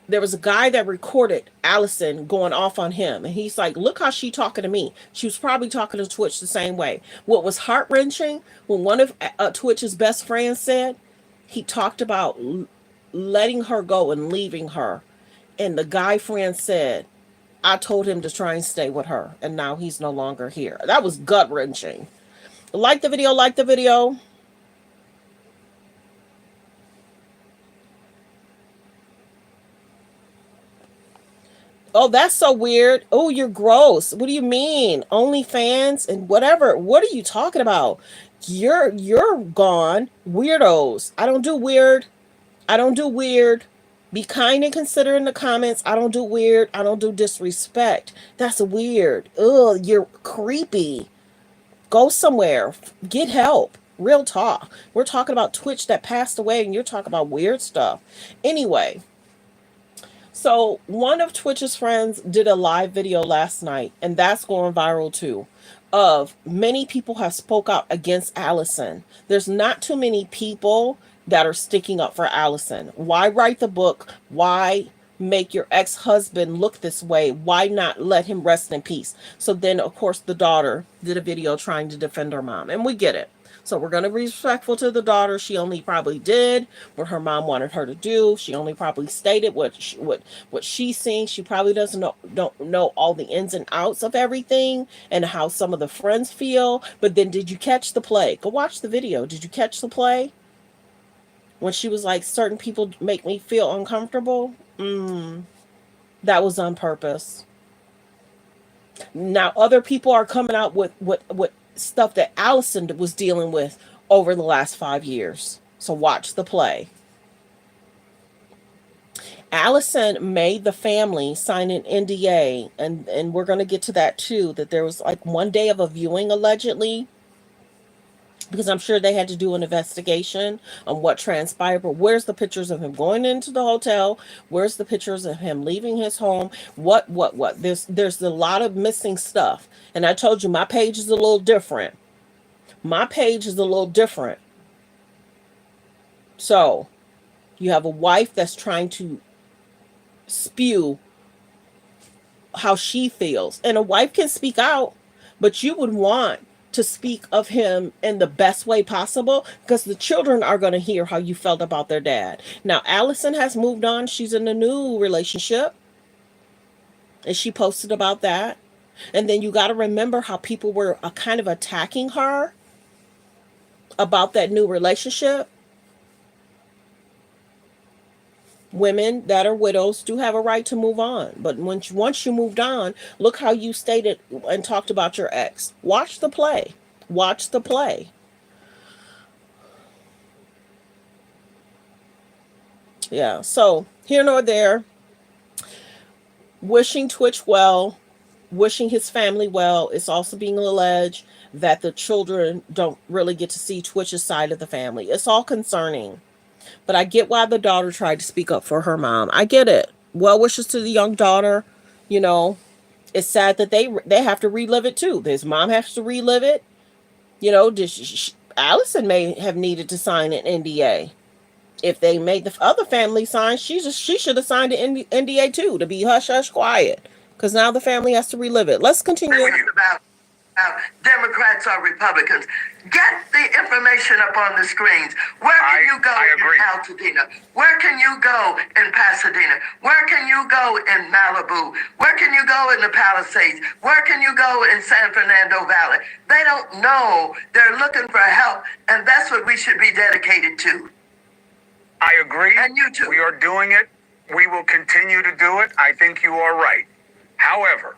A: There was a guy that recorded Allison going off on him. And he's like, look how she talking to me. She was probably talking to Twitch the same way. What was heart-wrenching, when one of Twitch's best friends said, he talked about letting her go and leaving her. And the guy friend said, I told him to try and stay with her. And now he's no longer here. That was gut-wrenching. Like the video, like the video. Oh, that's so weird. Oh, you're gross. What do you mean? OnlyFans and whatever. What are you talking about? You're gone. Weirdos. I don't do weird. I don't do weird. Be kind and considerate in the comments. I don't do weird. I don't do disrespect. That's weird. Ugh, you're creepy. Go somewhere. Get help. Real talk. We're talking about Twitch that passed away and you're talking about weird stuff. Anyway. So one of Twitch's friends did a live video last night, and that's going viral too, of many people have spoke out against Allison. There's not too many people that are sticking up for Allison. Why write the book? Why make your ex-husband look this way? Why not let him rest in peace? So then, of course, the daughter did a video trying to defend her mom, and we get it. So we're going to be respectful to the daughter. She only probably did what her mom wanted her to do. She only probably stated what she's seeing. She probably don't know all the ins and outs of everything and how some of the friends feel. But then did you catch the play? Go watch the video. Did you catch the play? When she was like, certain people make me feel uncomfortable. That was on purpose. Now other people are coming out with stuff that Allison was dealing with over the last 5 years. So watch the play. Allison made the family sign an NDA, and we're going to get to that too, that there was like one day of a viewing allegedly, because I'm sure they had to do an investigation on what transpired. But where's the pictures of him going into the hotel? Where's the pictures of him leaving his home? What? There's a lot of missing stuff. And I told you my page is a little different. My page is a little different. So you have a wife that's trying to spew how she feels. And a wife can speak out, but you would want to speak of him in the best way possible, because the children are going to hear how you felt about their dad. Now, Allison has moved on. She's in a new relationship, and she posted about that. And then you got to remember how people were kind of attacking her about that new relationship. Women that are widows do have a right to move on. But once you moved on, look how you stated and talked about your ex. Watch the play. Watch the play. Yeah, so here nor there. Wishing Twitch well, wishing his family well. It's also being alleged that the children don't really get to see Twitch's side of the family. It's all concerning. But I get why the daughter tried to speak up for her mom. I get it. Well wishes to the young daughter. You know, it's sad that they have to relive it too. His mom has to relive it. You know, Allison may have needed to sign an NDA. If they made the other family sign, she should have signed an NDA too, to be hush hush quiet. Because now the family has to relive it. Let's continue.
P: About Democrats or Republicans. Get the information up on the screens. Where can you go in Altadena? Where can you go in Pasadena? Where can you go in Malibu? Where can you go in the Palisades? Where can you go in San Fernando Valley? They don't know. They're looking for help, and that's what we should be dedicated to.
Q: I agree.
P: And you too.
Q: We are doing it. We will continue to do it. I think you are right. However,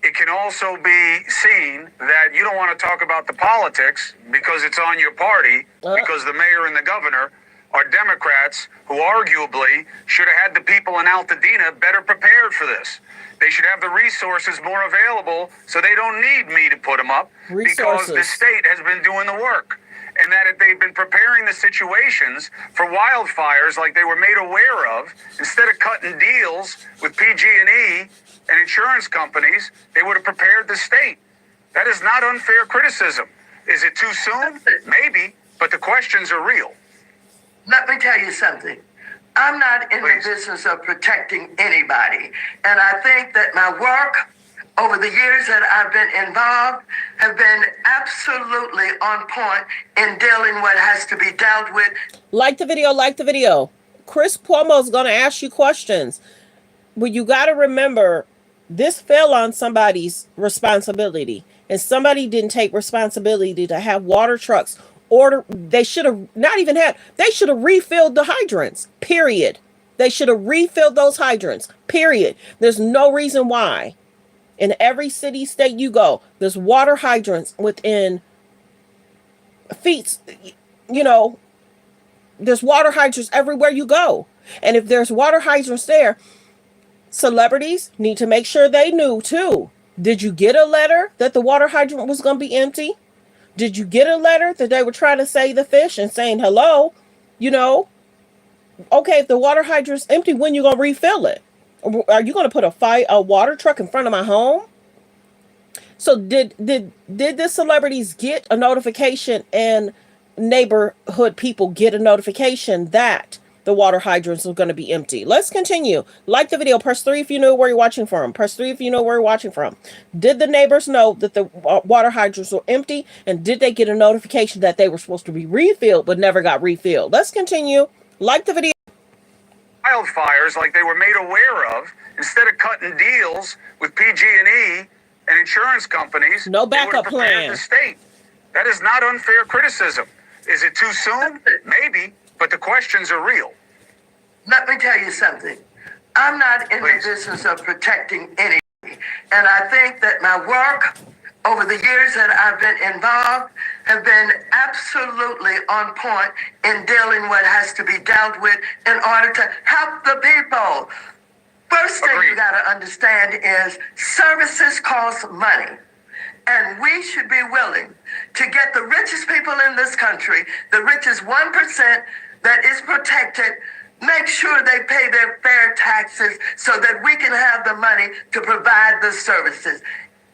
Q: it can also be seen that you don't want to talk about the politics because it's on your party, because the mayor and the governor are Democrats who arguably should have had the people in Altadena better prepared for this. They should have the resources more available so they don't need me to put them up because the state has been doing the work. And that if they've been preparing the situations for wildfires like they were made aware of, instead of cutting deals with PG&E and insurance companies, they would have prepared the state. That is not unfair criticism. Is it too soon? Maybe, but the questions are real.
P: Let me tell you something. I'm not in the business of protecting anybody. And I think that my work over the years that I've been involved have been absolutely on point in dealing what has to be dealt with.
A: Like the video, like the video. Chris Cuomo's going to ask you questions. But you got to remember, this fell on somebody's responsibility. And somebody didn't take responsibility to have water trucks order. They should have not even had, they should have refilled the hydrants, period. They should have refilled those hydrants, period. There's no reason why. In every city, state you go, there's water hydrants within feet. You know, there's water hydrants everywhere you go. And if there's water hydrants there, celebrities need to make sure they knew too. Did you get a letter that the water hydrant was going to be empty? Did you get a letter that they were trying to save the fish and saying, hello, you know, okay, if the water hydrant's empty, when you going to refill it? Are you going to put a water truck in front of my home? So did the celebrities get a notification and neighborhood people get a notification that the water hydrants are going to be empty? Let's continue. Like the video. Press 3 if you know where you're watching from. Press 3 if you know where you're watching from. Did the neighbors know that the water hydrants were empty? And did they get a notification that they were supposed to be refilled but never got refilled? Let's continue. Like the video.
Q: Wildfires like they were made aware of, instead of cutting deals with PG&E and insurance companies,
A: no backup plan.
Q: The state. That is not unfair criticism. Is it too soon? Maybe, but the questions are real.
P: Let me tell you something. I'm not in the business of protecting anybody. And I think that my work over the years that I've been involved have been absolutely on point in dealing what has to be dealt with in order to help the people. First thing you got to understand is services cost money. And we should be willing to get the richest people in this country, the richest 1% that is protected, make sure they pay their fair taxes so that we can have the money to provide the services.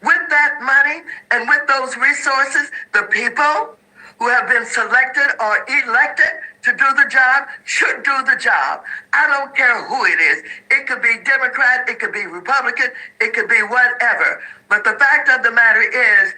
P: With that money and with those resources, the people who have been selected or elected to do the job should do the job. I don't care who it is. It could be Democrat, it could be Republican, it could be whatever. But the fact of the matter is,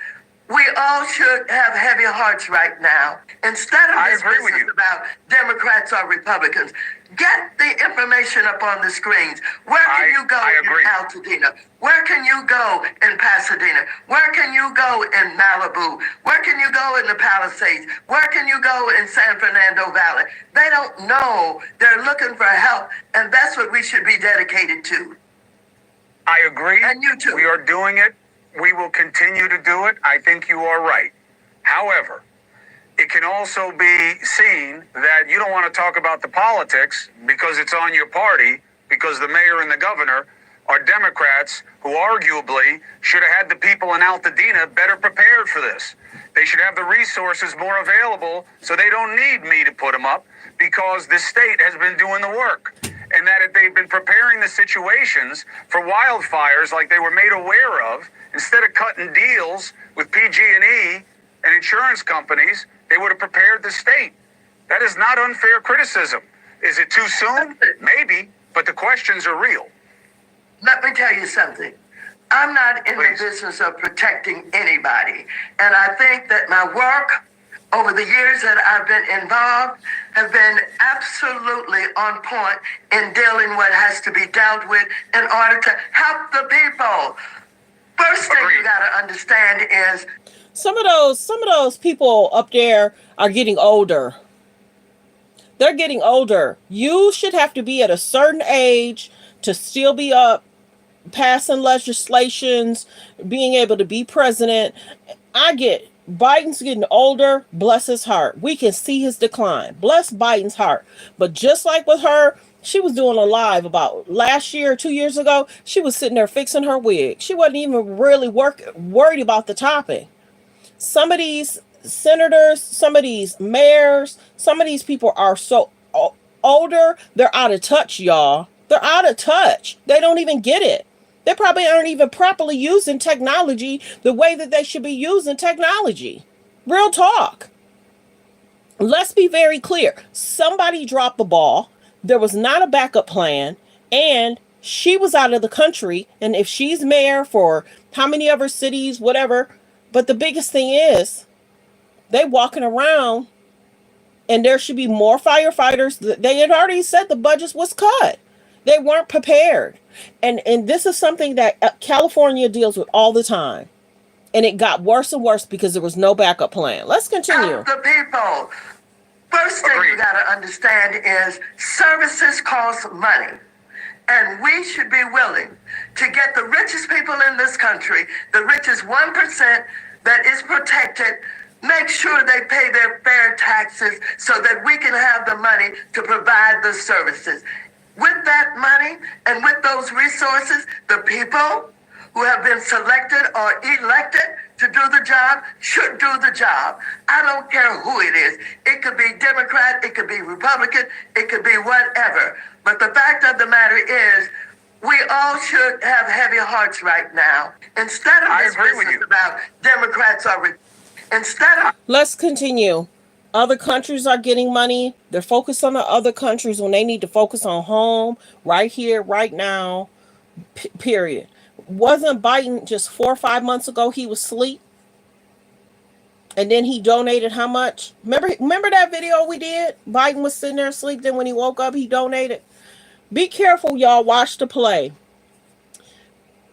P: We all should have heavy hearts right now. Instead of this business about Democrats or Republicans, get the information up on the screens. Where can you go in Altadena? Where can you go in Pasadena? Where can you go in Malibu? Where can you go in the Palisades? Where can you go in San Fernando Valley? They don't know. They're looking for help, and that's what we should be dedicated to.
Q: I agree.
P: And you too.
Q: We are doing it. We will continue to do it. I think you are right. However, it can also be seen that you don't want to talk about the politics because it's on your party, because the mayor and the governor are Democrats who arguably should have had the people in Altadena better prepared for this. They should have the resources more available so they don't need me to put them up because the state has been doing the work. And that if they've been preparing the situations for wildfires like they were made aware of, instead of cutting deals with PG&E and insurance companies, they would have prepared the state. That is not unfair criticism. Is it too soon? Maybe, but the questions are real.
P: Let me tell you something. I'm not in the business of protecting anybody. And I think that my work over the years that I've been involved have been absolutely on point in dealing what has to be dealt with in order to help the people. First thing you got to understand is
A: some of those people up there are getting older. They're getting older. You should have to be at a certain age to still be up passing legislations, being able to be president. I get Biden's getting older, bless his heart. We can see his decline. Bless Biden's heart. But just like with her, she was doing a live about last year or 2 years ago. She was sitting there fixing her wig. She wasn't even really worried about the topic. Some of these senators, some of these mayors, some of these people are so older, they're out of touch, y'all. They're out of touch. They don't even get it. They probably aren't even properly using technology the way that they should be using technology. Real talk. Let's be very clear. Somebody dropped the ball. There was not a backup plan. And she was out of the country. And if she's mayor for how many other cities, whatever. But the biggest thing is they walking around and there should be more firefighters. They had already said the budget was cut. They weren't prepared. And this is something that California deals with all the time. And it got worse and worse because there was no backup plan. Let's continue.
P: The people. First thing you got to understand is services cost money. And we should be willing to get the richest people in this country, the richest 1% that is protected, make sure they pay their fair taxes so that we can have the money to provide the services. With that money and with those resources, the people who have been selected or elected to do the job should do the job. I don't care who it is. It could be Democrat, it could be Republican, it could be whatever. But the fact of the matter is, we all should have heavy hearts right now. Instead of this business about Democrats or
A: Let's continue. Other countries are getting money. They're focused on the other countries when they need to focus on home, right here, right now, period. Wasn't Biden just 4 or 5 months ago, he was asleep? And then he donated how much? Remember that video we did? Biden was sitting there asleep. Then when he woke up, he donated. Be careful, y'all. Watch the play.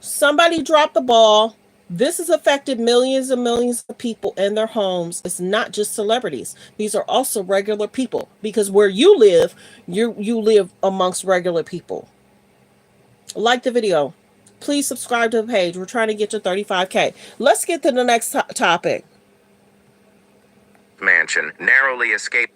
A: Somebody dropped the ball. This has affected millions and millions of people in their homes. It's not just celebrities. These are also regular people. Because where you live, you live amongst regular people. Like the video. Please subscribe to the page. We're trying to get to 35K. Let's get to the next topic.
R: Mansion narrowly escaped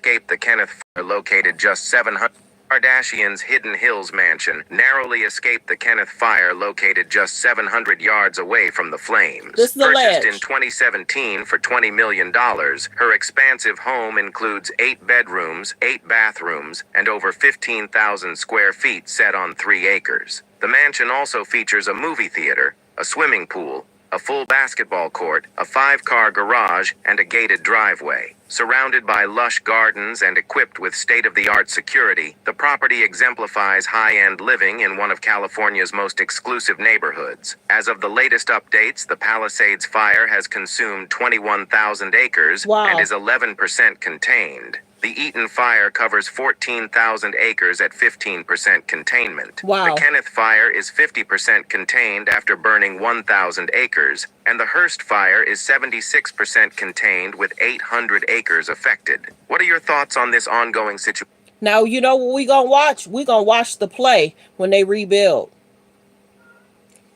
R: the Kenneth fire located just 700. Kardashian's Hidden Hills mansion narrowly escaped the Kenneth fire located just 700 yards away from the flames. Purchased in 2017 for $20 million, her expansive home includes 8 bedrooms, 8 bathrooms, and over 15,000 square feet set on 3 acres. The mansion also features a movie theater, a swimming pool, a full basketball court, a 5-car garage, and a gated driveway. Surrounded by lush gardens and equipped with state-of-the-art security, the property exemplifies high-end living in one of California's most exclusive neighborhoods. As of the latest updates, the Palisades fire has consumed 21,000 acres and is 11% contained. The Eaton fire covers 14,000 acres at 15% containment. The Kenneth fire is 50% contained after burning 1,000 acres, and the Hearst fire is 76% contained with 800 acres affected. What are your thoughts on this ongoing situation?
A: Now, you know what we gonna watch? We gonna watch the play when they rebuild.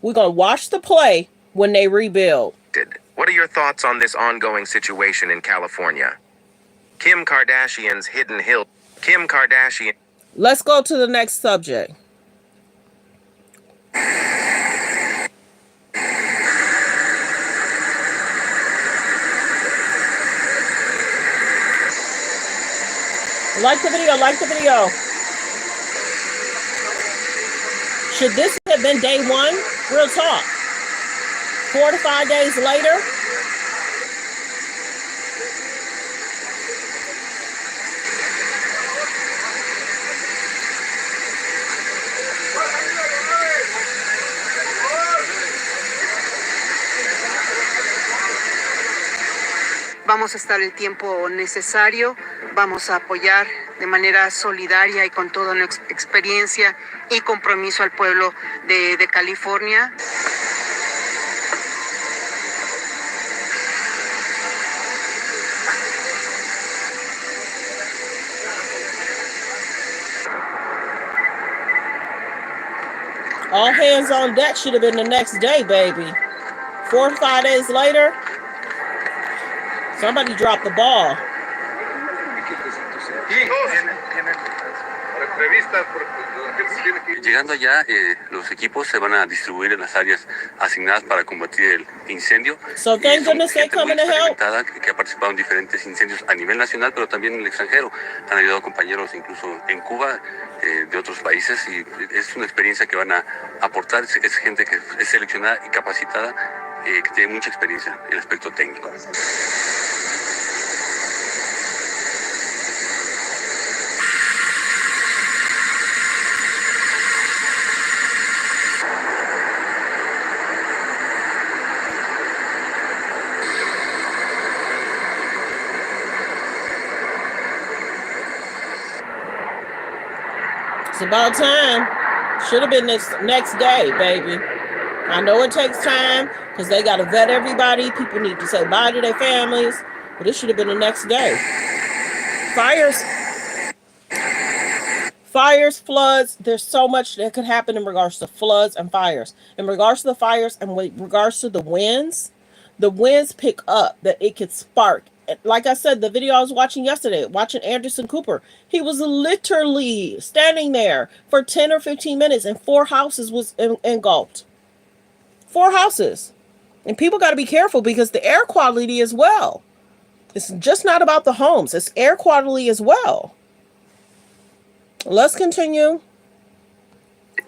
A: We're gonna watch the play when they rebuild.
R: What are your thoughts on this ongoing situation in California? Kim Kardashian's hidden hill. Kim Kardashian.
A: Let's go to the next subject. Like the video, like the video. Should this have been day one? Real talk. 4 to 5 days later.
S: Vamos a estar el tiempo necesario, vamos a apoyar de manera solidaria y con toda nuestra experiencia y compromiso al pueblo de California.
A: All hands on deck should have been the next day, baby. 4 to 5 days later, somebody dropped the ball.
T: Llegando allá, los equipos se van a distribuir en las áreas asignadas para combatir el incendio.
A: So thank goodness they coming to help.
T: Que ha participado en diferentes incendios a nivel nacional, pero también en el extranjero. Han ayudado compañeros incluso en Cuba, de otros países, y es una experiencia que van a aportar. Es gente que es seleccionada y capacitada, que tiene mucha experiencia en el aspecto técnico.
A: It's about time. Should have been this next day, baby. I know it takes time because they got to vet everybody. People need to say bye to their families. But it should have been the next day. Fires, floods. There's so much that could happen in regards to floods and fires. In regards to the fires and with regards to the winds pick up that it could spark. Like I said, the video I was watching yesterday, watching Anderson Cooper, he was literally standing there for 10 or 15 minutes and 4 houses was engulfed. 4 houses. And people got to be careful because the air quality as well. It's just not about the homes. It's air quality as well. Let's continue.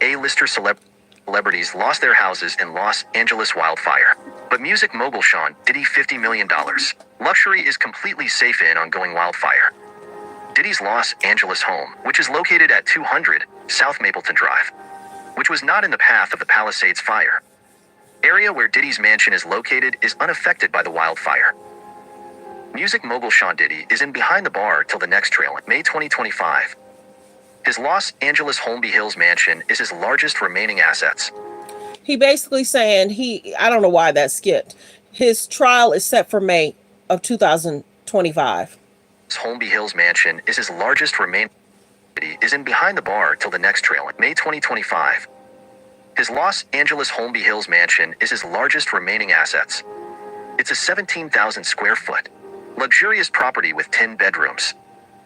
U: A-lister celebrities lost their houses in Los Angeles wildfire. But music mogul Sean Diddy $50 million. Luxury is completely safe in ongoing wildfire. Diddy's Los Angeles home, which is located at 200 South Mapleton Drive, which was not in the path of the Palisades fire. Area where Diddy's mansion is located is unaffected by the wildfire. Music mogul Sean Diddy is in behind the bar till the next trial in May 2025. His Los Angeles Holmby Hills mansion is his largest remaining assets.
A: He basically saying I don't know why that skipped. His trial is set for May of 2025.
U: His Holmby Hills mansion is his largest remaining. He is in behind the bar till the next trial in May 2025. His Los Angeles Holmby Hills mansion is his largest remaining assets. It's a 17,000 square foot, luxurious property with 10 bedrooms.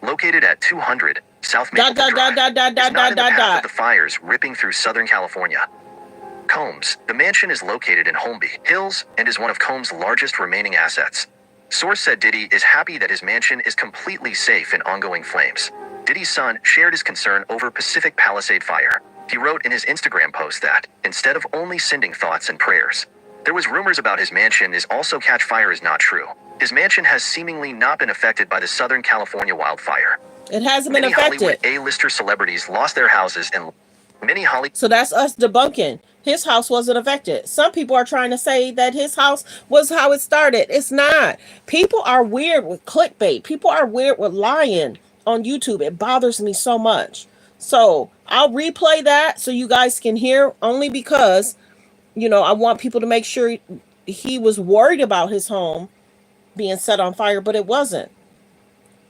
U: Located at 200 South Mapleton Drive, is not in the path of the fires ripping through Southern California. Combs, the mansion is located in Holmby Hills and is one of Combs' largest remaining assets. Source said Diddy is happy that his mansion is completely safe in ongoing flames. Diddy's son shared his concern over Pacific Palisade fire. He wrote in his Instagram post that, instead of only sending thoughts and prayers, There was rumors about his mansion is also catch fire is not true. His mansion has seemingly not been affected by the Southern California wildfire.
A: It hasn't been
U: Many
A: affected.
U: Hollywood A-lister celebrities lost their houses and many Hollywood.
A: So that's us debunking. His house wasn't affected. Some people are trying to say that his house was how it started. It's not. People are weird with clickbait. People are weird with lying on YouTube. It bothers me so much. So I'll replay that so you guys can hear, only because, you know, I want people to make sure he was worried about his home being set on fire, but it wasn't.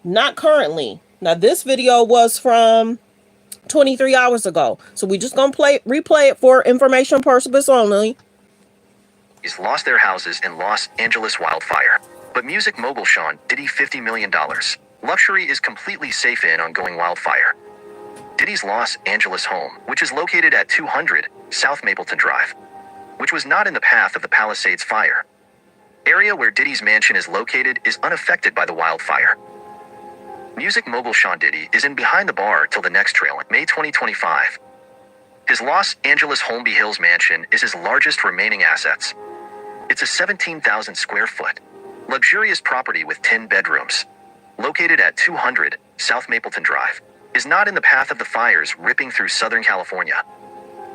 A: Not currently. Now this video was from 23 hours ago. So we just gonna replay it for information purposes only.
U: He's lost their houses in Los Angeles wildfire. But music mogul Sean Diddy $50 million. Luxury is completely safe in ongoing wildfire. Diddy's Los Angeles home, which is located at 200 South Mapleton Drive, which was not in the path of the Palisades fire. Area where Diddy's mansion is located is unaffected by the wildfire. Music mogul Sean Diddy is in behind the bar till the next trial in May 2025. His Los Angeles Holmby Hills mansion is his largest remaining assets. It's a 17,000 square foot, luxurious property with 10 bedrooms. Located at 200 South Mapleton Drive, is not in the path of the fires ripping through Southern California.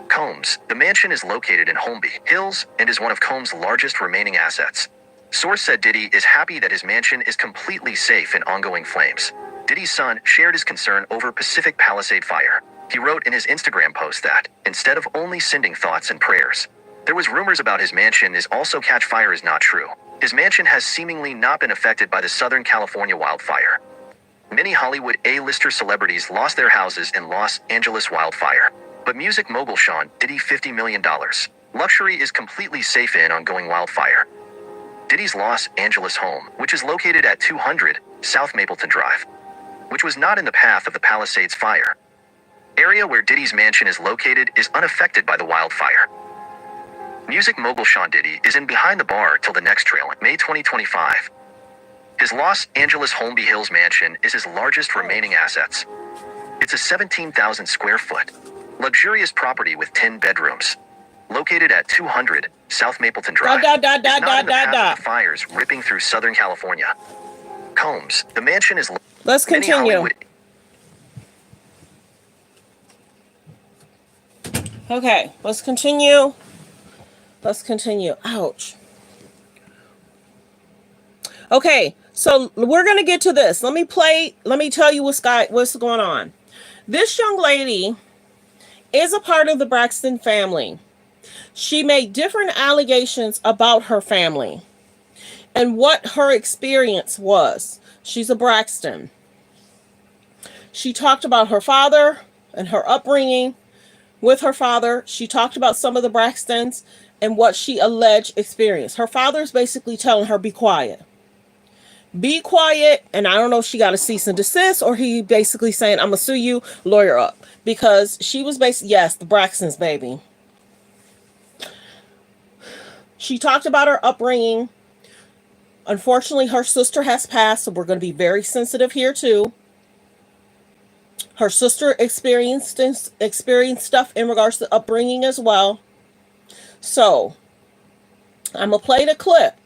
U: Combs, the mansion is located in Holmby Hills and is one of Combs' largest remaining assets. Source said Diddy is happy that his mansion is completely safe in ongoing flames. Diddy's son shared his concern over Pacific Palisade fire. He wrote in his Instagram post that, instead of only sending thoughts and prayers, there was rumors about his mansion is also catch fire is not true. His mansion has seemingly not been affected by the Southern California wildfire. Many Hollywood A-lister celebrities lost their houses in Los Angeles wildfire. But music mogul Sean Diddy $50 million. Luxury is completely safe in ongoing wildfire. Diddy's Los Angeles home, which is located at 200 South Mapleton Drive, which was not in the path of the Palisades fire. Area where Diddy's mansion is located is unaffected by the wildfire. Music mogul Sean Diddy is in behind the bar till the next trial in May 2025. His Los Angeles Holmby Hills mansion is his largest remaining assets. It's a 17,000 square foot, luxurious property with 10 bedrooms. Located at 200 South Mapleton Drive, is not in the path of the fires ripping through Southern California. Combs, the mansion is...
A: Let's continue. Okay, let's continue. Let's continue. Ouch. Okay, so we're going to get to this. Let me tell you what's going on. This young lady is a part of the Braxton family. She made different allegations about her family and what her experience was. She's a Braxton. She talked about her father and her upbringing with her father. She talked about some of the Braxtons and what she alleged experienced. Her father's basically telling her, be quiet. Be quiet. And I don't know if she got a cease and desist or he basically saying, I'm going to sue you, lawyer up. Because she was basically, yes, the Braxtons, baby. She talked about her upbringing. Unfortunately, her sister has passed, so we're going to be very sensitive here too. Her sister experienced stuff in regards to upbringing as well. So, I'm going to play the clip.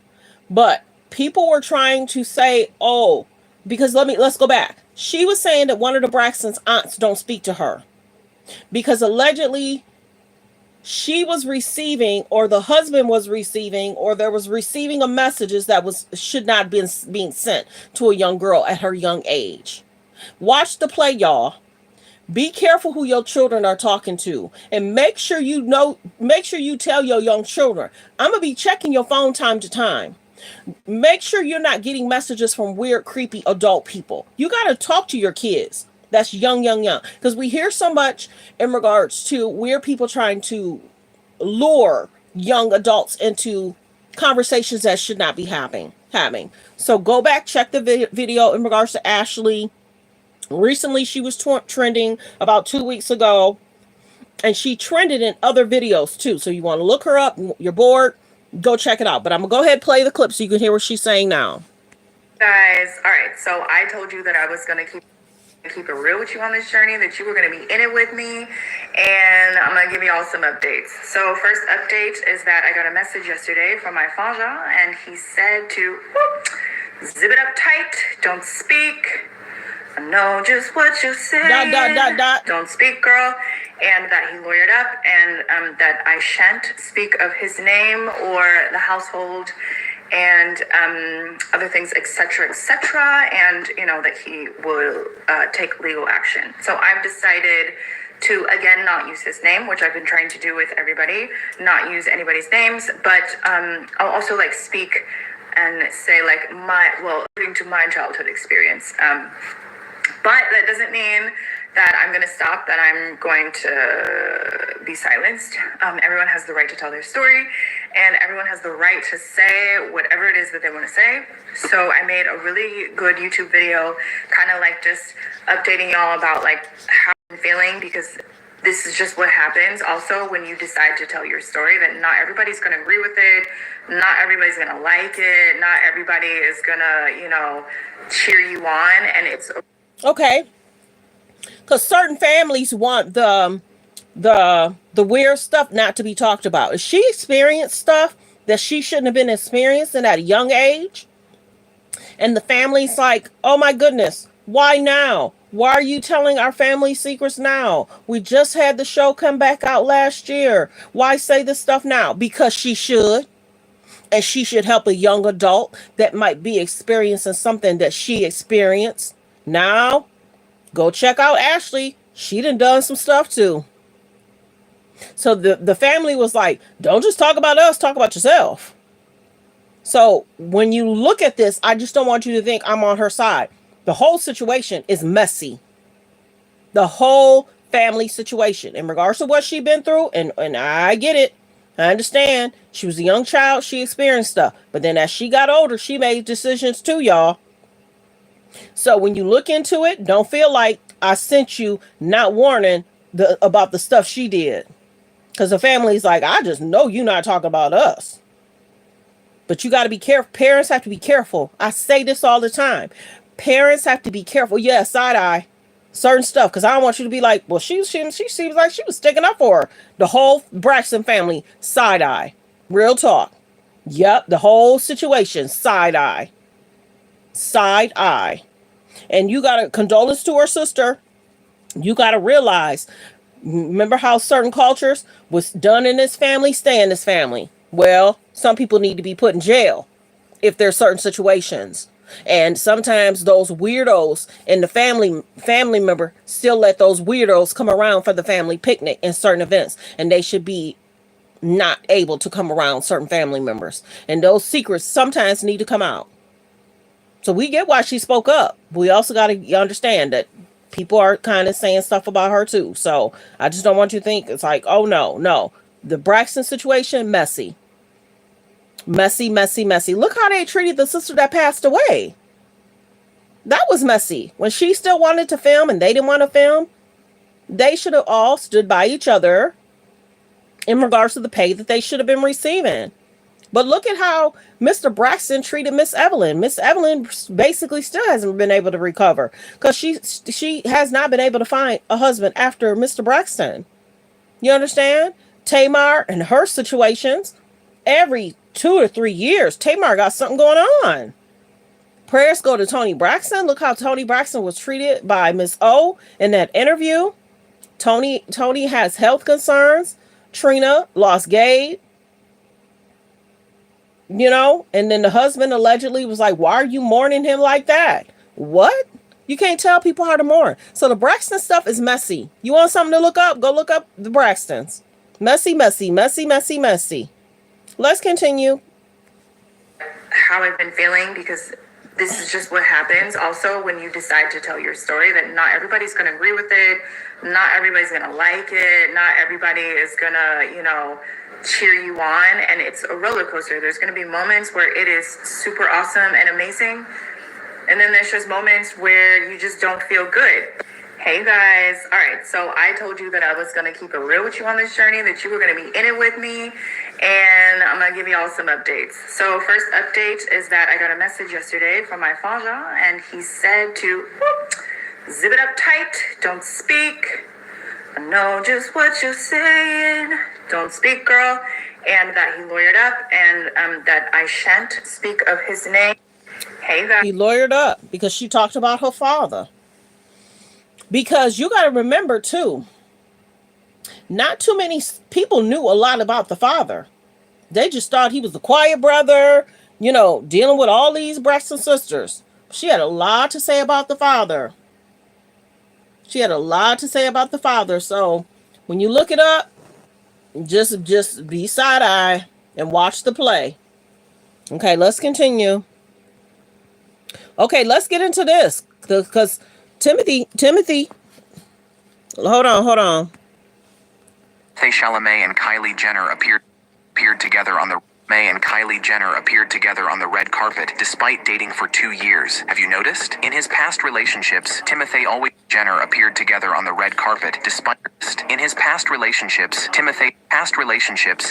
A: But people were trying to say, oh, because let's go back. She was saying that one of the Braxton's aunts don't speak to her. Because allegedly, she was receiving, or the husband was receiving, or there was receiving of messages that should not be being sent to a young girl at her young age. Watch the play, y'all. Be careful who your children are talking to, and make sure you tell your young children, I'm going to be checking your phone time to time. Make sure you're not getting messages from weird, creepy adult people. You got to talk to your kids. That's young. Because we hear so much in regards to weird people trying to lure young adults into conversations that should not be having. So go back, check the video in regards to Ashley. Recently, she was trending about 2 weeks ago. And she trended in other videos too. So you want to look her up. You're bored. Go check it out. But I'm going to go ahead and play the clip so you can hear what she's saying now.
E: Guys, all right. So I told you that I was going to keep
C: keep it real with you on this journey, that you were going to be in it with me, and I'm going to give you all some updates. So first update is that I got a message yesterday from my Faja, and he said to zip it up tight, don't speak. I know just what you're saying. Don't speak, girl. And that he lawyered up, and that I shan't speak of his name or the household and other things, etc., etc., and that he will take legal action. So I've decided to again not use his name, which I've been trying to do with everybody, not use anybody's names, but I'll also speak and say according to my childhood experience. But that doesn't mean that I'm going to stop, that I'm going to be silenced. Everyone has the right to tell their story, and everyone has the right to say whatever it is that they want to say. So I made a really good YouTube video, kind of just updating y'all about how I'm feeling, because this is just what happens also when you decide to tell your story, that not everybody's going to agree with it, not everybody's going to like it, not everybody is going to, cheer you on, and it's
A: okay. Because certain families want the weird stuff not to be talked about. If she experienced stuff that she shouldn't have been experiencing at a young age, and the family's like, oh my goodness, why now? Why are you telling our family secrets now? We just had the show come back out last year. Why say this stuff now? Because she should. And she should help a young adult that might be experiencing something that she experienced. Now, go check out Ashley. She done some stuff too. So the family was like, don't just talk about us, talk about yourself. So when you look at this, I just don't want you to think I'm on her side. The whole situation is messy. The whole family situation in regards to what she's been through. And I get it. I understand. She was a young child. She experienced stuff. But then as she got older, she made decisions too, y'all. So when you look into it, don't feel like I sent you not warning about the stuff she did. Because the family's like, I just know you're not talking about us. But you got to be careful. Parents have to be careful. I say this all the time. Parents have to be careful. Yeah, side eye. Certain stuff. Because I don't want you to be like, well, she seems like she was sticking up for her. The whole Braxton family, side eye. Real talk. Yep, the whole situation, side eye. Side eye. And you got to condolence to her sister. You got to realize, remember how certain cultures was done in this family, stay in this family. Well, some people need to be put in jail if there's certain situations. And sometimes those weirdos in the family member still let those weirdos come around for the family picnic in certain events. And they should be not able to come around certain family members. And those secrets sometimes need to come out. So we get why she spoke up. We also got to understand that people are kind of saying stuff about her too. So I just don't want you to think it's like, oh no. The Braxton situation, messy. Messy. Look how they treated the sister that passed away. That was messy. When she still wanted to film and they didn't want to film, they should have all stood by each other in regards to the pay that they should have been receiving. But look at how Mr. Braxton treated Miss Evelyn. Miss Evelyn basically still hasn't been able to recover because she has not been able to find a husband after Mr. Braxton. You understand? Tamar and her situations, every 2 or 3 years, Tamar got something going on. Prayers go to Tony Braxton. Look how Tony Braxton was treated by Miss O in that interview. Tony has health concerns. Trina lost Gabe. And then the husband allegedly was like, why are you mourning him like that? What? You can't tell people how to mourn. So the Braxton stuff is messy. You want something to look up? Go look up the Braxtons. Messy. Let's continue.
C: How I've been feeling, because this is just what happens also when you decide to tell your story, that not everybody's going to agree with it. Not everybody's going to like it. Not everybody is going to, cheer you on. And it's a roller coaster. There's going to be moments where it is super awesome and amazing. And then there's just moments where you just don't feel good. Hey guys. All right. So I told you that I was going to keep it real with you on this journey, that you were going to be in it with me. And I'm going to give you all some updates. So first update is that I got a message yesterday from my Faja, and he said to
E: Zip it up tight, don't speak. I know just what you're saying. Don't speak, girl. And that he lawyered up, and that I shan't speak of his name. Hey,
A: He lawyered up because she talked about her father. Because you got to remember, too, not too many people knew a lot about the father. They just thought he was the quiet brother, you know, dealing with all these brothers and sisters. She had a lot to say about the father. She had a lot to say about the father. So when you look it up, just be side-eye and watch the play. Okay, let's continue. Okay, let's get into this. Because Timothy, hold on.
R: Timothée Chalamet and Kylie Jenner appeared together on the red carpet despite dating for 2 years. Have you noticed? In his past relationships, Timothy appeared together on the red carpet despite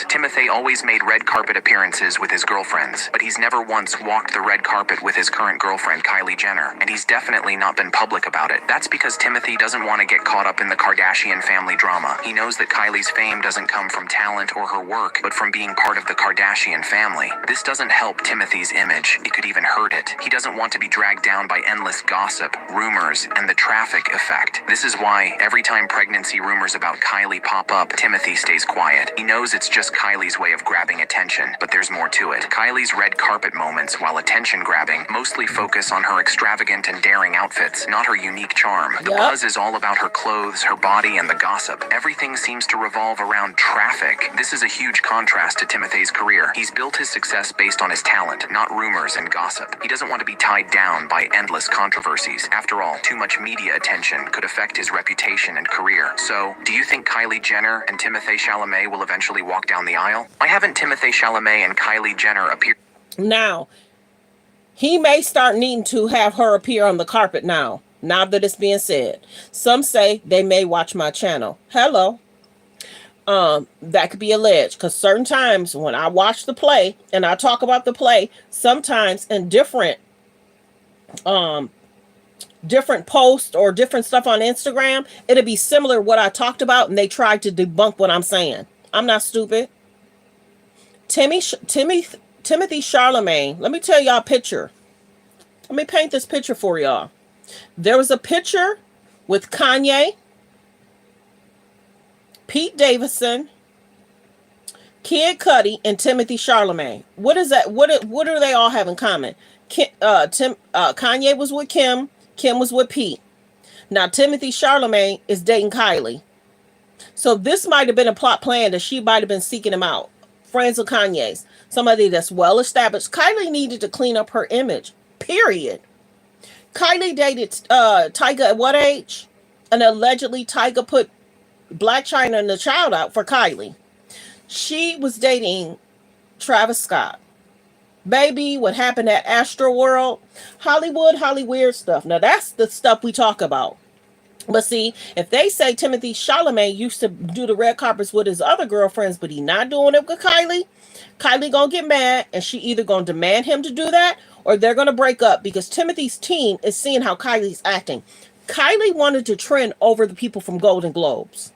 R: Timothy always made red carpet appearances with his girlfriends, but he's never once walked the red carpet with his current girlfriend Kylie Jenner, and he's definitely not been public about it. That's because Timothy doesn't want to get caught up in the Kardashian family drama. He knows that Kylie's fame doesn't come from talent or her work, but from being part of the Kardashian family. This doesn't help Timothy's image. It could even hurt it. He doesn't want to be dragged down by endless gossip, rumors, and the traffic effect. This is why every time pregnancy rumors about Kylie pop up, Timothy stays quiet. He knows it's just Kylie's way of grabbing attention, but there's more to it. Kylie's red carpet moments, while attention grabbing, mostly focus on her extravagant and daring outfits, not her unique charm. The buzz is all about her clothes, her body, and the gossip. Everything seems to revolve around traffic. This is a huge contrast to Timothy's career. He's built his success based on his talent, not rumors and gossip. He doesn't want to be tied down by endless controversies. After all, too much media attention could affect his reputation and career. So, do you think Kylie Jenner and Timothée Chalamet will eventually walk down the aisle? Why haven't Timothée Chalamet and Kylie Jenner appeared?
A: Now, he may start needing to have her appear on the carpet now that it's being said. Some say they may watch my channel. Hello. That could be alleged, because certain times when I watch the play and I talk about the play, sometimes in different posts or different stuff on Instagram, it'll be similar to what I talked about, and they tried to debunk what I'm saying. I'm not stupid. Timothy Chalamet, let me tell y'all a picture. Let me paint this picture for y'all. There was a picture with Kanye, Pete Davidson, Kid Cudi, and Timothée Chalamet. What is that? What do they all have in common? Kanye was with Kim. Kim was with Pete. Now Timothée Chalamet is dating Kylie. So this might have been a plot plan that she might have been seeking him out. Friends of Kanye's. Somebody that's well established. Kylie needed to clean up her image. Period. Kylie dated Tyga at what age? And allegedly Tyga put Black China and the Child out for Kylie. She was dating Travis Scott. Baby, what happened at Astroworld? Hollywood stuff. Now that's the stuff we talk about. But see, if they say Timothée Chalamet used to do the red carpets with his other girlfriends, but he not doing it with Kylie, Kylie gonna get mad, and she either gonna demand him to do that, or they're gonna break up, because Timothy's team is seeing how Kylie's acting. Kylie wanted to trend over the people from Golden Globes.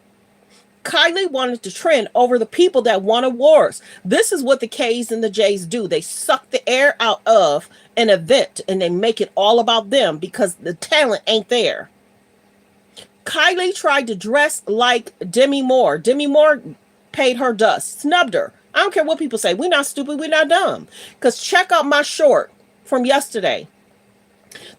A: Kylie wanted to trend over the people that won awards. This is what the K's and the J's do. They suck the air out of an event and they make it all about them because the talent ain't there. Kylie tried to dress like Demi Moore. Demi Moore paid her dust, snubbed her. I don't care what people say. We're not stupid. We're not dumb. Because check out my short from yesterday.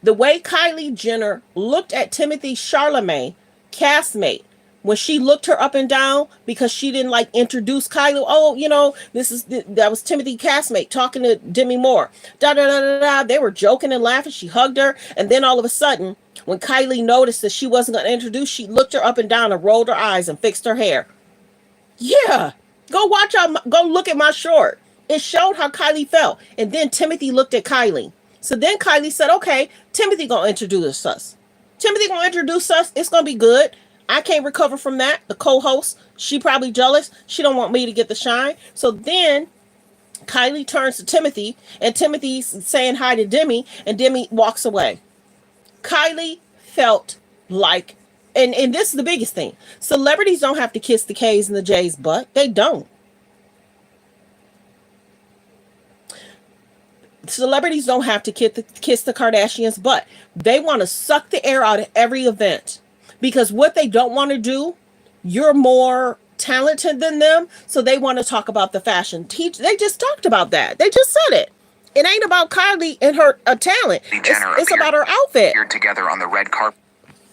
A: The way Kylie Jenner looked at Timothée Chalamet, castmate, when she looked her up and down because she didn't like introduce Kylie. Oh, you know, that was Timothy castmate talking to Demi Moore. They were joking and laughing. She hugged her. And then all of a sudden, when Kylie noticed that she wasn't going to introduce, she looked her up and down and rolled her eyes and fixed her hair. Yeah. Go look at my short. It showed how Kylie felt. And then Timothy looked at Kylie. So then Kylie said, okay, Timothy going to introduce us. Timothy going to introduce us. It's going to be good. I can't recover from that. The co-host, she probably jealous. She don't want me to get the shine. So then Kylie turns to Timothy, and Timothy's saying hi to Demi, and Demi walks away. Kylie felt Like, and this is the biggest thing. Celebrities don't have to kiss the K's and the J's butt. They don't. Celebrities don't have to kiss the Kardashians' butt. They want to suck the air out of every event. Because what they don't want to do, you're more talented than them, so they want to talk about the fashion. They just talked about that. They just said it. It ain't about Kylie and her talent. It's about her outfit.
U: Appeared together on the red carpet.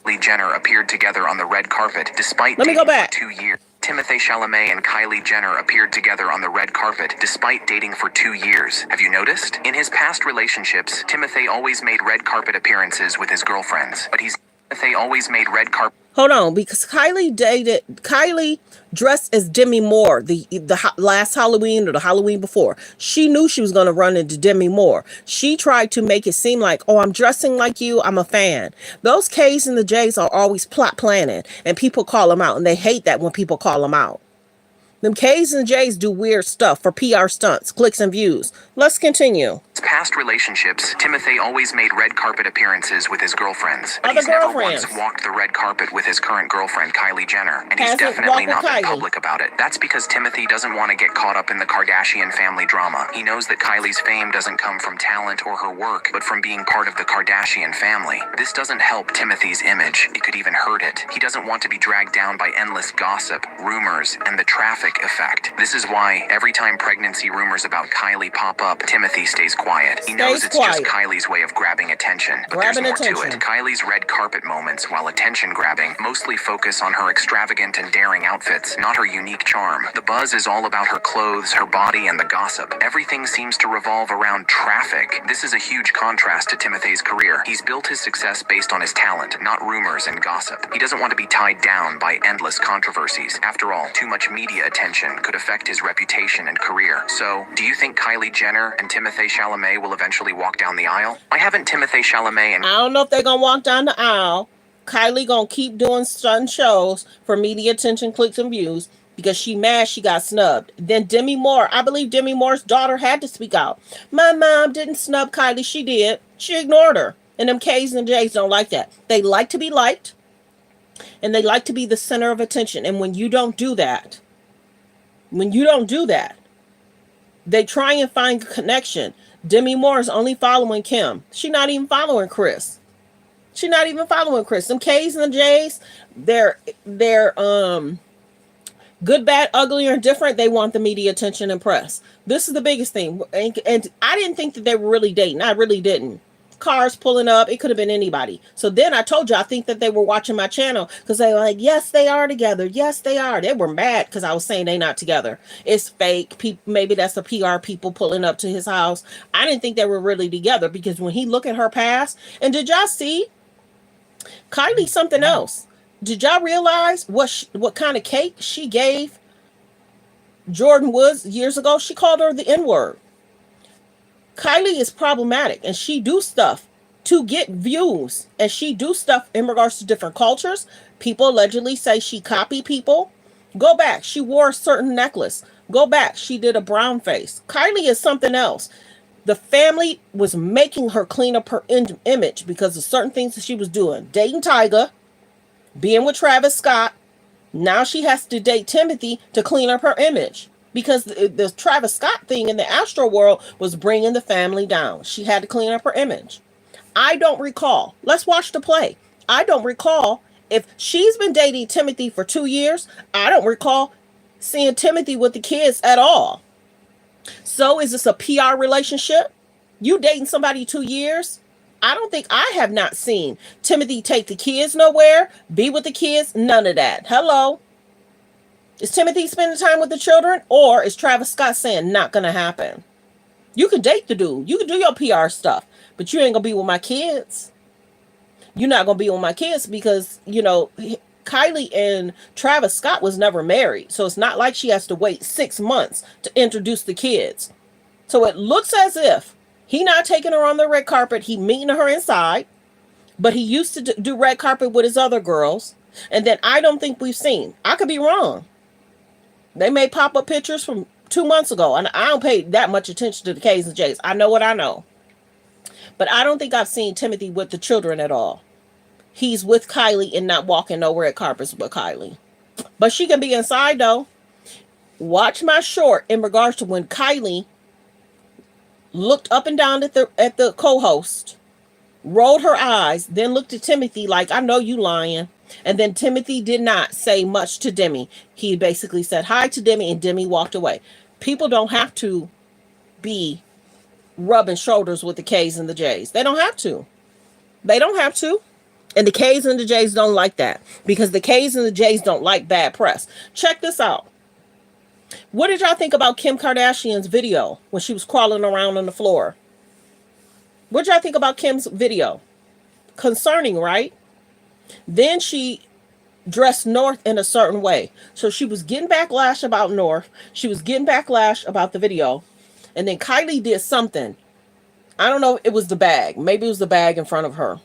U: Kylie Jenner appeared together on the red carpet despite
A: Let me go
U: dating
A: back.
U: for 2 years. Timothée Chalamet and Kylie Jenner appeared together on the red carpet despite dating for 2 years. Have you noticed? In his past relationships, Timothée always made red carpet appearances with his girlfriends, but Timothée always made red carpet.
A: Hold on, because Kylie dressed as Demi Moore the last Halloween or the Halloween before. She knew she was going to run into Demi Moore. She tried to make it seem like, oh, I'm dressing like you, I'm a fan. Those K's and the J's are always plot planning, and people call them out, and they hate that when people call them out. Them K's and J's do weird stuff for PR stunts, clicks and views. Let's continue.
U: Past relationships, Timothée always made red carpet appearances with his girlfriends, but
A: Other
U: he's never
A: girlfriends.
U: once walked the red carpet with his current girlfriend, Kylie Jenner, and he's
A: Hasn't
U: definitely
A: walked with
U: not been
A: Kylie.
U: public about it. That's because Timothy doesn't want to get caught up in the Kardashian family drama. He knows that Kylie's fame doesn't come from talent or her work, but from being part of the Kardashian family. This doesn't help Timothy's image. It could even hurt it. He doesn't want to be dragged down by endless gossip, rumors, and the traffic effect. This is why every time pregnancy rumors about Kylie pop up, Timothy stays quiet. He knows it's just Kylie's way of grabbing attention, but there's more to it. Kylie's red carpet moments, while attention grabbing, mostly focus on her extravagant and daring outfits, not her unique charm. The buzz is all about her clothes, her body, and the gossip. Everything seems to revolve around traffic. This is a huge contrast to Timothy's career. He's built his success based on his talent, not rumors and gossip. He doesn't want to be tied down by endless controversies. After all, too much media attention could affect his reputation and career. So, do you think Kylie Jenner and Timothée Chalamet will eventually walk down the aisle? Why haven't Timothée Chalamet and
A: I don't know if they're gonna walk down the aisle. Kylie gonna keep doing stunt shows for media attention, clicks, and views because she mad she got snubbed. Then Demi Moore, I believe Demi Moore's daughter had to speak out. My mom didn't snub Kylie, she did. She ignored her. And them K's and J's don't like that. They like to be liked, and they like to be the center of attention. And when you don't do that, they try and find a connection. Demi Moore is only following Kim. She's not even following Chris. Them K's and the J's, they're good, bad, ugly, or different. They want the media attention and press. This is the biggest thing. And I didn't think that they were really dating. I really didn't. Cars pulling up, it could have been anybody. So then I told you I think that they were watching my channel because they were like, yes, they are together. Yes, they are. They were mad because I was saying they not together. It's fake. Maybe that's the PR people pulling up to his house. I didn't think they were really together because when he look at her past, and did y'all see Kylie something else? Did y'all realize what kind of cake she gave Jordan Woods years ago? She called her the N-word. Kylie is problematic, and she do stuff to get views, and she do stuff in regards to different cultures. People allegedly say she copied people. Go back. She wore a certain necklace. Go back. She did a brown face. Kylie is something else. The family was making her clean up her image because of certain things that she was doing. Dating Tyga, being with Travis Scott. Now she has to date Timothy to clean up her image. Because the Travis Scott thing in the Astro world was bringing the family down. She had to clean up her image. I don't recall. Let's watch the play. I don't recall if she's been dating Timothy for 2 years. I don't recall seeing Timothy with the kids at all. So is this a PR relationship? You dating somebody 2 years? I don't think I have not seen Timothy take the kids nowhere, be with the kids, none of that. Hello. Is Timothy spending time with the children, or is Travis Scott saying not gonna happen? You can date the dude. You can do your PR stuff, but you ain't gonna be with my kids. You're not gonna be with my kids because, Kylie and Travis Scott was never married. So it's not like she has to wait 6 months to introduce the kids. So it looks as if he not taking her on the red carpet. He meeting her inside, but he used to do red carpet with his other girls. And then I don't think we've seen. I could be wrong. They may pop up pictures from 2 months ago, and I don't pay that much attention to the K's and J's. I know what I know. But I don't think I've seen Timothy with the children at all. he's with Kylie and not walking nowhere at carpets with Kylie. But she can be inside though. Watch my short in regards to when Kylie looked up and down at the co-host, rolled her eyes, then looked at Timothy like, I know you lying. And then Timothy did not say much to Demi. He basically said hi to Demi and Demi walked away. People don't have to be rubbing shoulders with the K's and the J's. They don't have to. They don't have to. And the K's and the J's don't like that, because the K's and the J's don't like bad press. Check this out. What did y'all think about Kim Kardashian's video when she was crawling around on the floor? What did y'all think about Kim's video? Concerning, right? Then she dressed North in a certain way. So she was getting backlash about North. She was getting backlash about the video. And then Kylie did something. I don't know if it was the bag. Maybe it was the bag in front of her.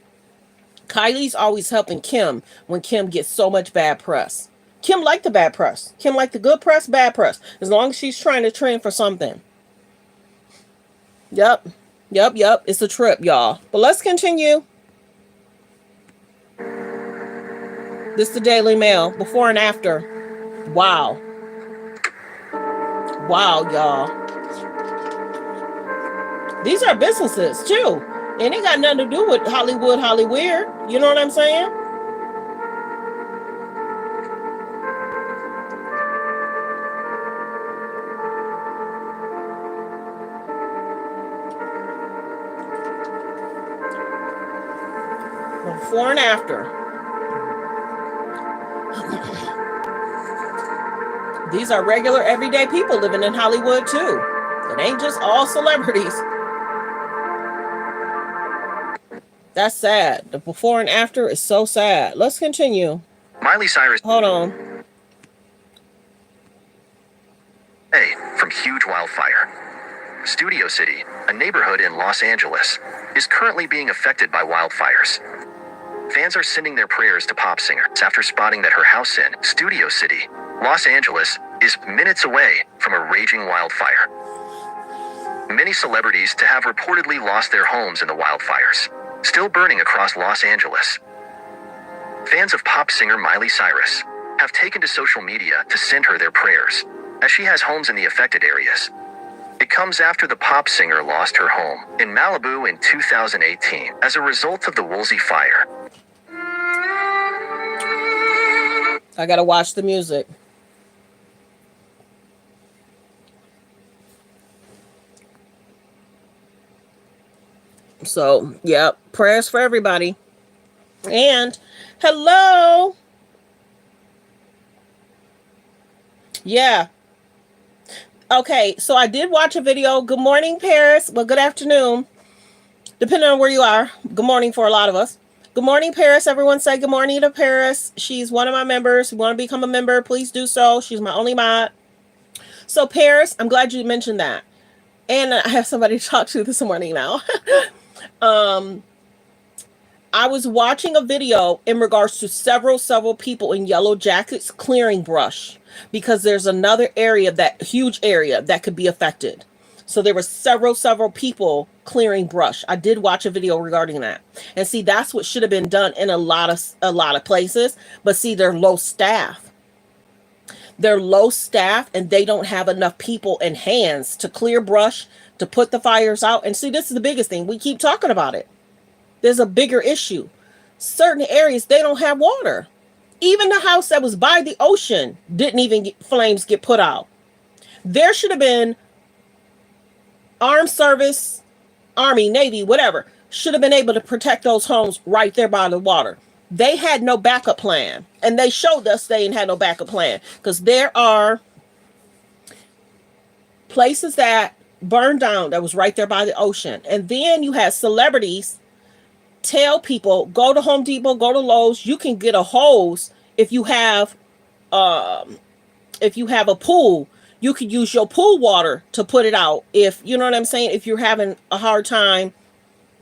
A: Kylie's always helping Kim when Kim gets so much bad press. Kim liked the bad press. Kim liked the good press, bad press. As long as she's trying to trend for something. Yep. It's a trip, y'all. But let's continue. This is the Daily Mail. Before and after. Wow. Wow, y'all. These are businesses, too. And it got nothing to do with Hollywood. You know what I'm saying? Before and after. These are regular, everyday people living in Hollywood, too. It ain't just all celebrities. That's sad. The before and after is so sad. Let's continue.
U: Miley Cyrus.
A: Hold on.
U: Hey, from huge wildfire. Studio City, a neighborhood in Los Angeles, is currently being affected by wildfires. Fans are sending their prayers to pop singers after spotting that her house in Studio City, Los Angeles, is minutes away from a raging wildfire. Many celebrities to have reportedly lost their homes in the wildfires, still burning across Los Angeles. Fans of pop singer Miley Cyrus have taken to social media to send her their prayers, as she has homes in the affected areas. It comes after the pop singer lost her home in Malibu in 2018 as a result of the Woolsey fire.
A: I gotta watch the music. So, yep, prayers for everybody. And hello. Yeah. Okay, so I did watch a video. Good morning, Paris. Well, good afternoon, depending on where you are. Good morning for a lot of us. Good morning, Paris. Everyone say good morning to Paris. She's one of my members. If you want to become a member, please do so. She's my only mod. So, Paris, I'm glad you mentioned that. And I have somebody to talk to this morning now. I was watching a video in regards to several people in yellow jackets clearing brush, because there's another area, that huge area that could be affected. So there were several people clearing brush. I did watch a video regarding that. And see, that's what should have been done in a lot of places. But see, they're low staff. They're low staff and they don't have enough people and hands to clear brush, to put the fires out. And see, this is the biggest thing. We keep talking about it. There's a bigger issue. Certain areas, they don't have water. Even the house that was by the ocean didn't even get flames get put out. There should have been armed service, Army, Navy, whatever, should have been able to protect those homes right there by the water. They had no backup plan. And they showed us they didn't have no backup plan. Because there are places that burned down that was right there by the ocean. And then you had celebrities tell people, go to Home Depot, go to Lowe's, you can get a hose. If you have a pool, you could use your pool water to put it out. If you know what I'm saying, if you're having a hard time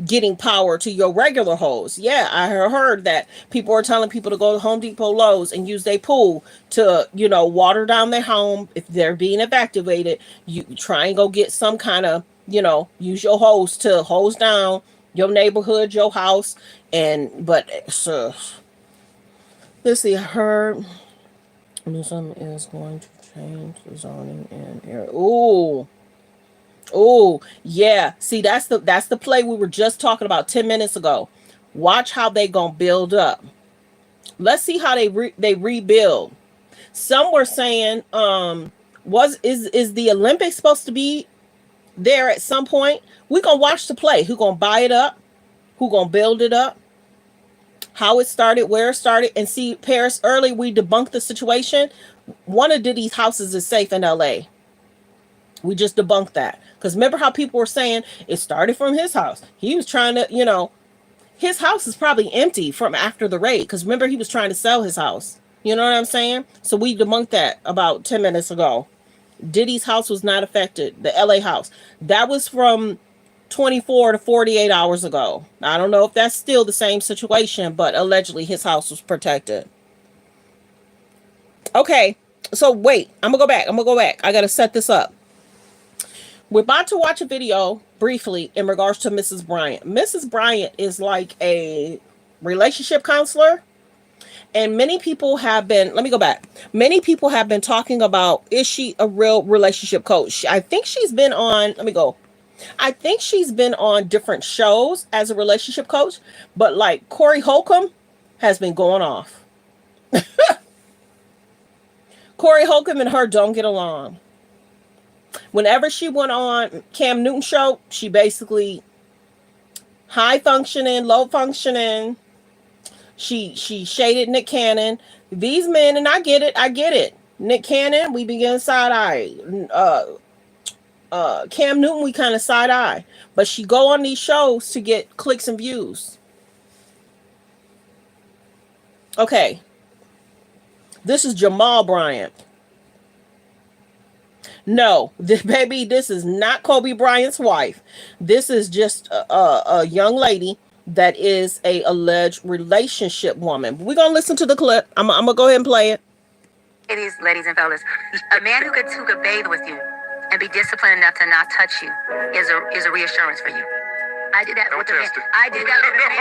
A: getting power to your regular hose. Yeah, I heard that people are telling people to go to Home Depot, Lowe's and use their pool to, water down their home. If they're being evacuated, you try and go get some kind of, use your hose to hose down Your neighborhood, your house, but so let's see. Her museum is going to change the zoning and area. Ooh. Oh, yeah. See, that's the play we were just talking about 10 minutes ago. Watch how they gonna build up. Let's see how they rebuild. Some were saying, is the Olympics supposed to be there at some point? We gonna watch the play. Who gonna buy it up? Who gonna build it up? How it started, where it started, and see, Paris, early we debunked the situation. One of Diddy's houses is safe in LA. We just debunked that. Because remember how people were saying it started from his house. He was trying to, his house is probably empty from after the raid. Because remember, he was trying to sell his house. You know what I'm saying? So we debunked that about 10 minutes ago. Diddy's house was not affected. The LA house. That was from 24 to 48 hours ago. I don't know if that's still the same situation, but allegedly his house was protected. Okay. So wait, I'm going to go back. I got to set this up. We're about to watch a video briefly in regards to Mrs. Bryant. Mrs. Bryant is like a relationship counselor. And many people have been, let me go back. Many people have been talking about, is she a real relationship coach? I think she's been on, I think she's been on different shows as a relationship coach. But like Corey Holcomb has been going off. Corey Holcomb and her don't get along. Whenever she went on Cam Newton show, she basically high functioning, low functioning. She shaded Nick Cannon. These men, and I get it. Nick Cannon, we begin side eye. Cam Newton, we kind of side eye. But she go on these shows to get clicks and views. Okay. This is Jamal Bryant. No, baby, this is not Kobe Bryant's wife. This is just a young lady that is a alleged relationship woman. We're going to listen to the clip. I'm going to go ahead and play it.
F: Ladies and fellas, a man who could bathe with you and be disciplined enough to not touch you is a reassurance for you. I did that with the man. I did that with the man.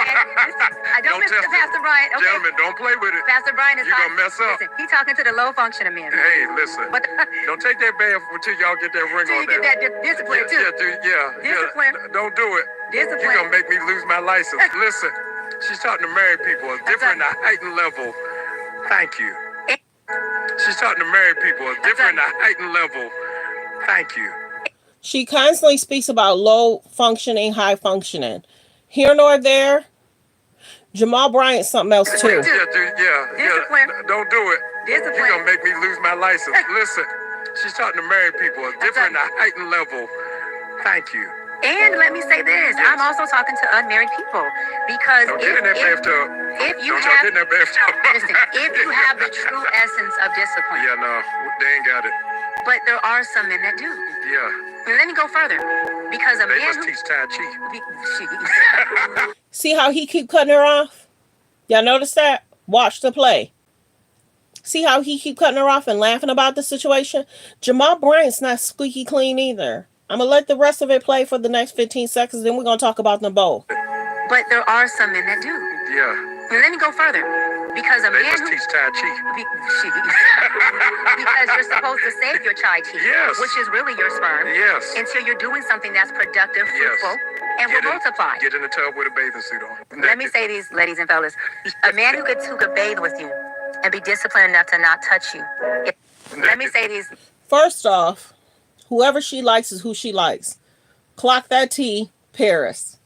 F: I don't miss Pastor Bryant. Okay.
V: Gentlemen, don't play with it.
F: Pastor Bryant is
V: You're going to mess up.
F: Listen, he's talking to the low functioning men.
V: Hey, listen. Don't take that bath until y'all get that ring on
F: there. Until you get that discipline, too.
V: Discipline. Don't do it.
F: Discipline.
V: You're going to make me lose my license. Listen, she's talking to married people. A different, heightened level. Thank you. She's talking to married people. A different, heightened level. Thank you.
A: She constantly speaks about low functioning, high functioning. Here nor there, Jamal Bryant's something else too.
V: Discipline. Don't do it.
F: Discipline.
V: You're going to make me lose my license. Listen, she's talking to married people. A different, heightened level. Thank you.
F: And let me say this, I'm also talking to unmarried people because
V: don't get in that bathtub.
F: If you
V: get in that bathtub.
F: Listen, if you have the true essence of discipline.
V: Yeah, no, they ain't got it.
F: But there are some men that do.
V: Yeah.
F: And let me go further. Because
V: they must teach Tai Chi.
A: See how he keep cutting her off? Y'all notice that? Watch the play. See how he keep cutting her off and laughing about the situation? Jamal Bryant's not squeaky clean either. I'm going to let the rest of it play for the next 15 seconds, then we're going to talk about them both.
F: But there are some men that do.
V: Yeah.
F: And let me go further. Because
V: they must teach Tai Chi.
F: Because you're supposed to save your Tai Chi, which is really your sperm, until you're doing something that's productive, fruitful, and will multiply.
V: Get in the tub with a bathing suit on.
F: Let me say these, ladies and fellas. A man who could bathe with you and be disciplined enough to not touch you. Let me say these. First
A: off, whoever she likes is who she likes. Clock that T, Paris.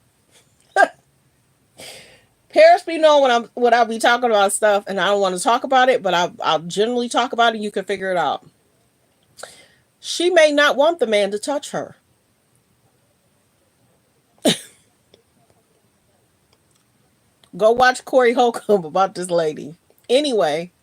A: Paris be knowing when I'll be talking about stuff and I don't want to talk about it, but I'll generally talk about it. You can figure it out. She may not want the man to touch her. Go watch Corey Holcomb about this lady. Anyway,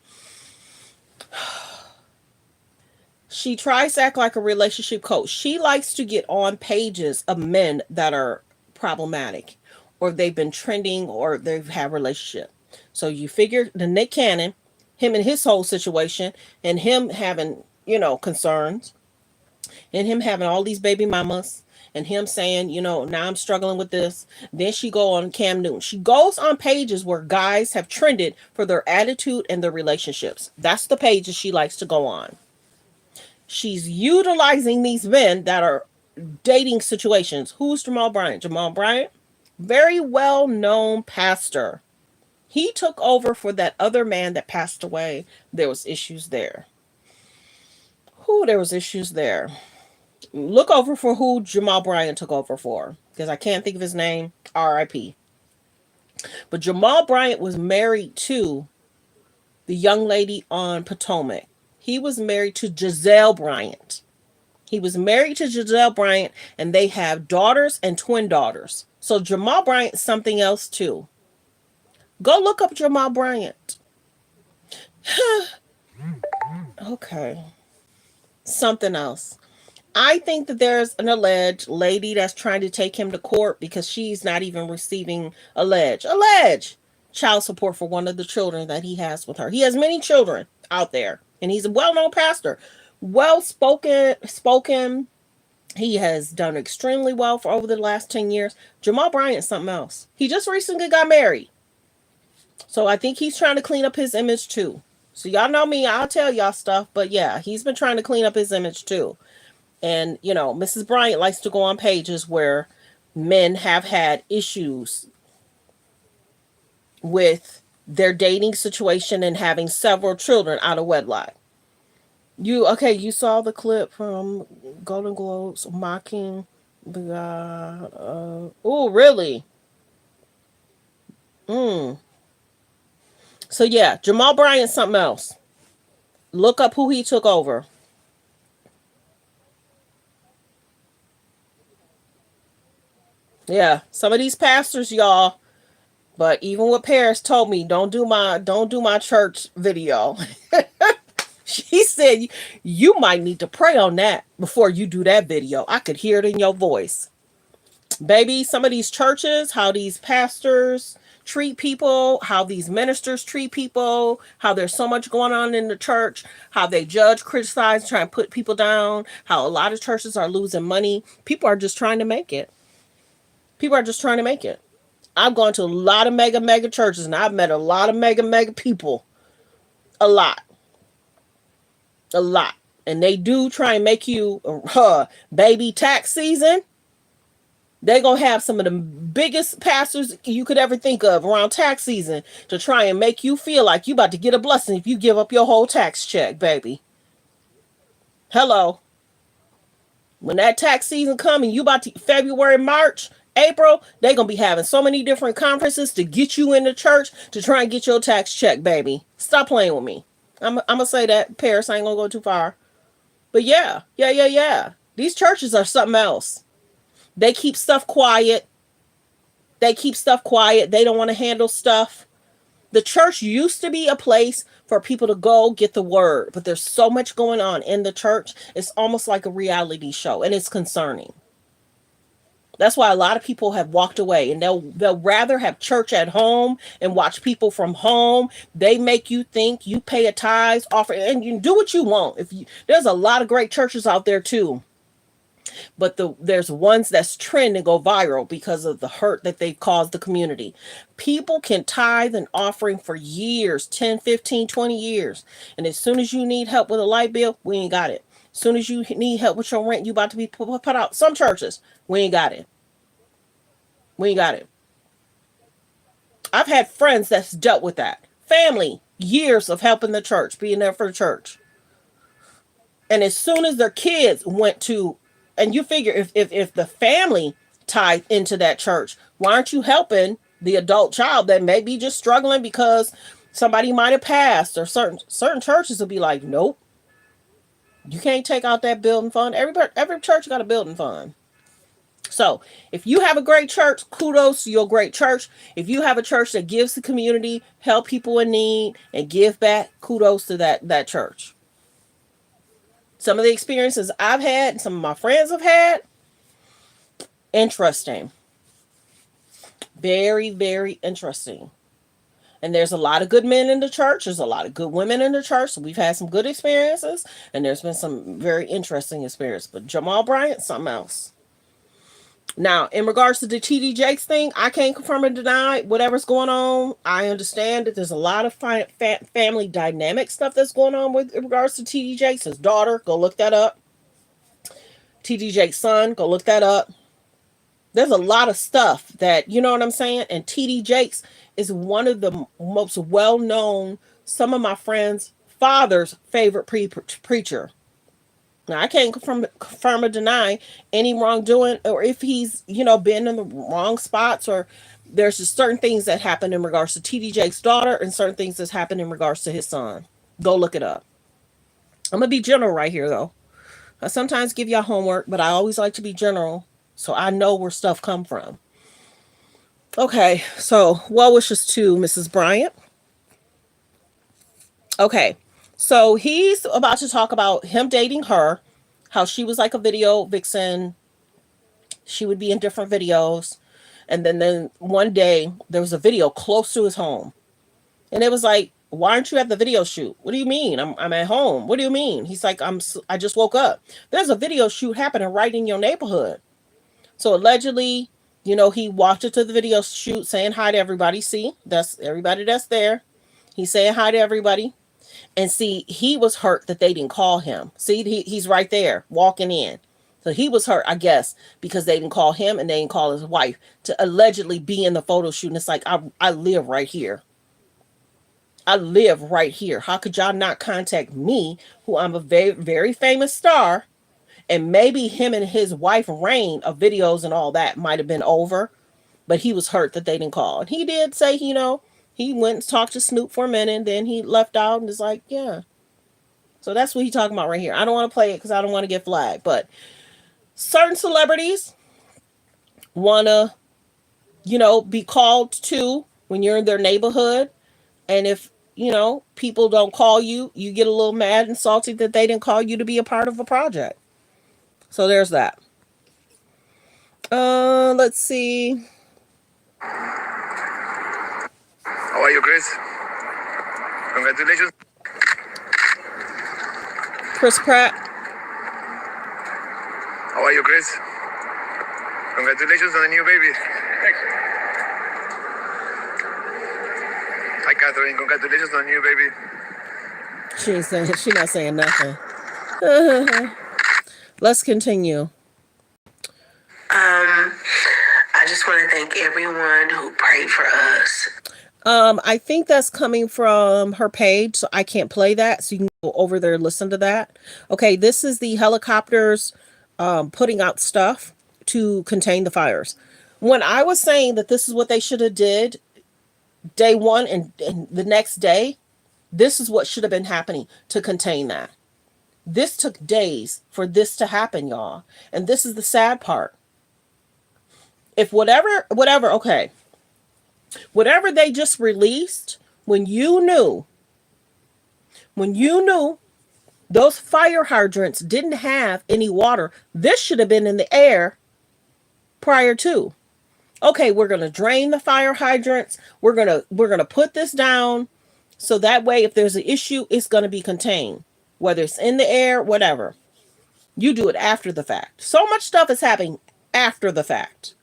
A: she tries to act like a relationship coach. She likes to get on pages of men that are problematic, or they've been trending, or they've had a relationship. So you figure the Nick Cannon, him and his whole situation, and him having, concerns. and him having all these baby mamas, and him saying, now I'm struggling with this. Then she go on Cam Newton. She goes on pages where guys have trended for their attitude and their relationships. That's the pages she likes to go on. She's utilizing these men that are dating situations. Who's Jamal Bryant? Jamal Bryant, very well known pastor. He took over for that other man that passed away. There was issues there. There was issues there. Look over for who Jamal Bryant took over for, because I can't think of his name. R.I.P. But Jamal Bryant was married to the young lady on Potomac. He was married to Giselle Bryant. He was married to Giselle Bryant, and they have daughters and twin daughters. So Jamal Bryant is something else too. Go look up Jamal Bryant. Okay. Something else. I think that there's an alleged lady that's trying to take him to court because she's not even receiving alleged child support for one of the children that he has with her. He has many children out there, and he's a well-known pastor, spoken. He has done extremely well for over the last 10 years. Jamal Bryant is something else. He just recently got married. So I think he's trying to clean up his image too. So y'all know me, I'll tell y'all stuff, but yeah, he's been trying to clean up his image too. And, Mrs. Bryant likes to go on pages where men have had issues with their dating situation and having several children out of wedlock. You saw the clip from Golden Globes mocking the guy. Oh, really? So yeah, Jamal Bryant's something else. Look up who he took over. Yeah, some of these pastors, y'all. But even what Paris told me, don't do my church video. She said you might need to pray on that before you do that video. I could hear it in your voice. Baby, some of these churches, how these pastors treat people, how these ministers treat people, how there's so much going on in the church, how they judge, criticize, try and put people down, how a lot of churches are losing money. People are just trying to make it. I've gone to a lot of mega churches, and I've met a lot of mega people. A lot. And they do try and make you, baby, tax season. They're going to have some of the biggest pastors you could ever think of around tax season to try and make you feel like you about to get a blessing if you give up your whole tax check, baby. Hello. When that tax season coming, you about to February, March, April, they're going to be having so many different conferences to get you in the church to try and get your tax check, baby. Stop playing with me. I'm going to say that. Paris, I ain't going to go too far. But yeah. These churches are something else. They keep stuff quiet. They don't want to handle stuff. The church used to be a place for people to go get the word. But there's so much going on in the church. It's almost like a reality show. And it's concerning. That's why a lot of people have walked away, and they'll rather have church at home and watch people from home. They make you think, you pay a tithe, offer, and you do what you want. There's a lot of great churches out there too, but there's ones that's trend and go viral because of the hurt that they've caused the community. People can tithe an offering for years, 10, 15, 20 years, and as soon as you need help with a light bill, we ain't got it. As soon as you need help with your rent, you about to be put out. Some churches, we ain't got it. I've had friends that's dealt with that. Family, years of helping the church, being there for the church. And as soon as their kids went to, and you figure if the family tied into that church, why aren't you helping the adult child that may be just struggling because somebody might have passed, or certain churches will be like, nope. You can't take out that building fund. Every church got a building fund. So if you have a great church, kudos to your great church. If you have a church that gives the community, help people in need, and give back, kudos to that church. Some of the experiences I've had and some of my friends have had, interesting. Very, very interesting. And there's a lot of good men in the church. There's a lot of good women in the church. So we've had some good experiences, and there's been some very interesting experiences. But Jamal Bryant, something else. Now, in regards to the TD Jakes thing, I can't confirm or deny whatever's going on. I understand that there's a lot of family dynamic stuff that's going on with in regards to TD Jakes. His daughter, go look that up. TD Jakes' son, go look that up. There's a lot of stuff that, you know what I'm saying? And TD Jakes is one of the most well-known, some of my friends' father's favorite preacher. Now, I can't confirm or deny any wrongdoing, or if he's, been in the wrong spots, or there's just certain things that happen in regards to TD Jakes' daughter and certain things that's happened in regards to his son. Go look it up. I'm going to be general right here, though. I sometimes give y'all homework, but I always like to be general so I know where stuff come from. Okay, so well wishes to Mrs. Bryant. Okay, so he's about to talk about him dating her, how she was like a video vixen. She would be in different videos. And then one day there was a video close to his home. And it was like, why aren't you at the video shoot? What do you mean? I'm at home. What do you mean? He's like, I just woke up. There's a video shoot happening right in your neighborhood. So allegedly, he walked into the video shoot saying hi to everybody. See, that's everybody that's there. He's saying hi to everybody. And see, he was hurt that they didn't call him. See, he's right there walking in. So he was hurt, I guess, because they didn't call him and they didn't call his wife to allegedly be in the photo shoot. And it's like, I live right here. I live right here. How could y'all not contact me, who I'm a very, very famous star? And maybe him and his wife reign of videos and all that might have been over. But he was hurt that they didn't call. And he did say, he went and talked to Snoop for a minute, and then he left out and is like, yeah. So that's what he's talking about right here. I don't want to play it because I don't want to get flagged. But certain celebrities want to, be called to when you're in their neighborhood. And if, people don't call you, you get a little mad and salty that they didn't call you to be a part of a project. So there's that. Let's see.
V: How are you, Chris? Congratulations.
A: Chris Pratt.
V: How are you, Chris? Congratulations on the new baby. Thanks. Hi, Catherine. Congratulations on the new baby.
A: She's not saying nothing. Let's continue.
G: I just want to thank everyone who prayed for us.
A: I think that's coming from her page, so I can't play that. So you can go over there and listen to that. Okay, this is the helicopters putting out stuff to contain the fires. When I was saying that this is what they should have did day one and the next day, this is what should have been happening to contain that. This took days for this to happen, y'all. And this is the sad part. If whatever, okay. Whatever they just released, when you knew those fire hydrants didn't have any water, this should have been in the air prior to. Okay, we're going to drain the fire hydrants. We're going to put this down so that way if there's an issue, it's going to be contained. Whether it's in the air, whatever. You do it after the fact. So much stuff is happening after the fact.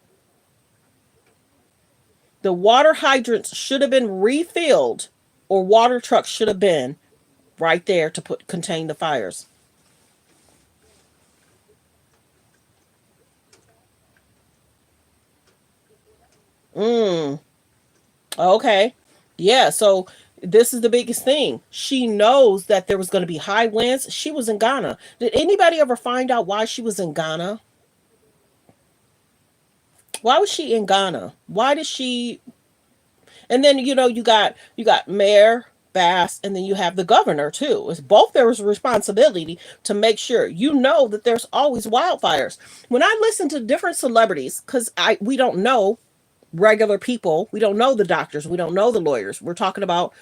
A: The water hydrants should have been refilled, or water trucks should have been right there to contain the fires. Okay. Yeah, so this is the biggest thing. She knows that there was going to be high winds. She was in Ghana. Did anybody ever find out why she was in Ghana? Why was she in Ghana? Why did she? And then, you got Mayor Bass, and then you have the governor too. It's both their responsibility to make sure that there's always wildfires. When I listen to different celebrities, because we don't know regular people, we don't know the doctors, we don't know the lawyers. We're talking about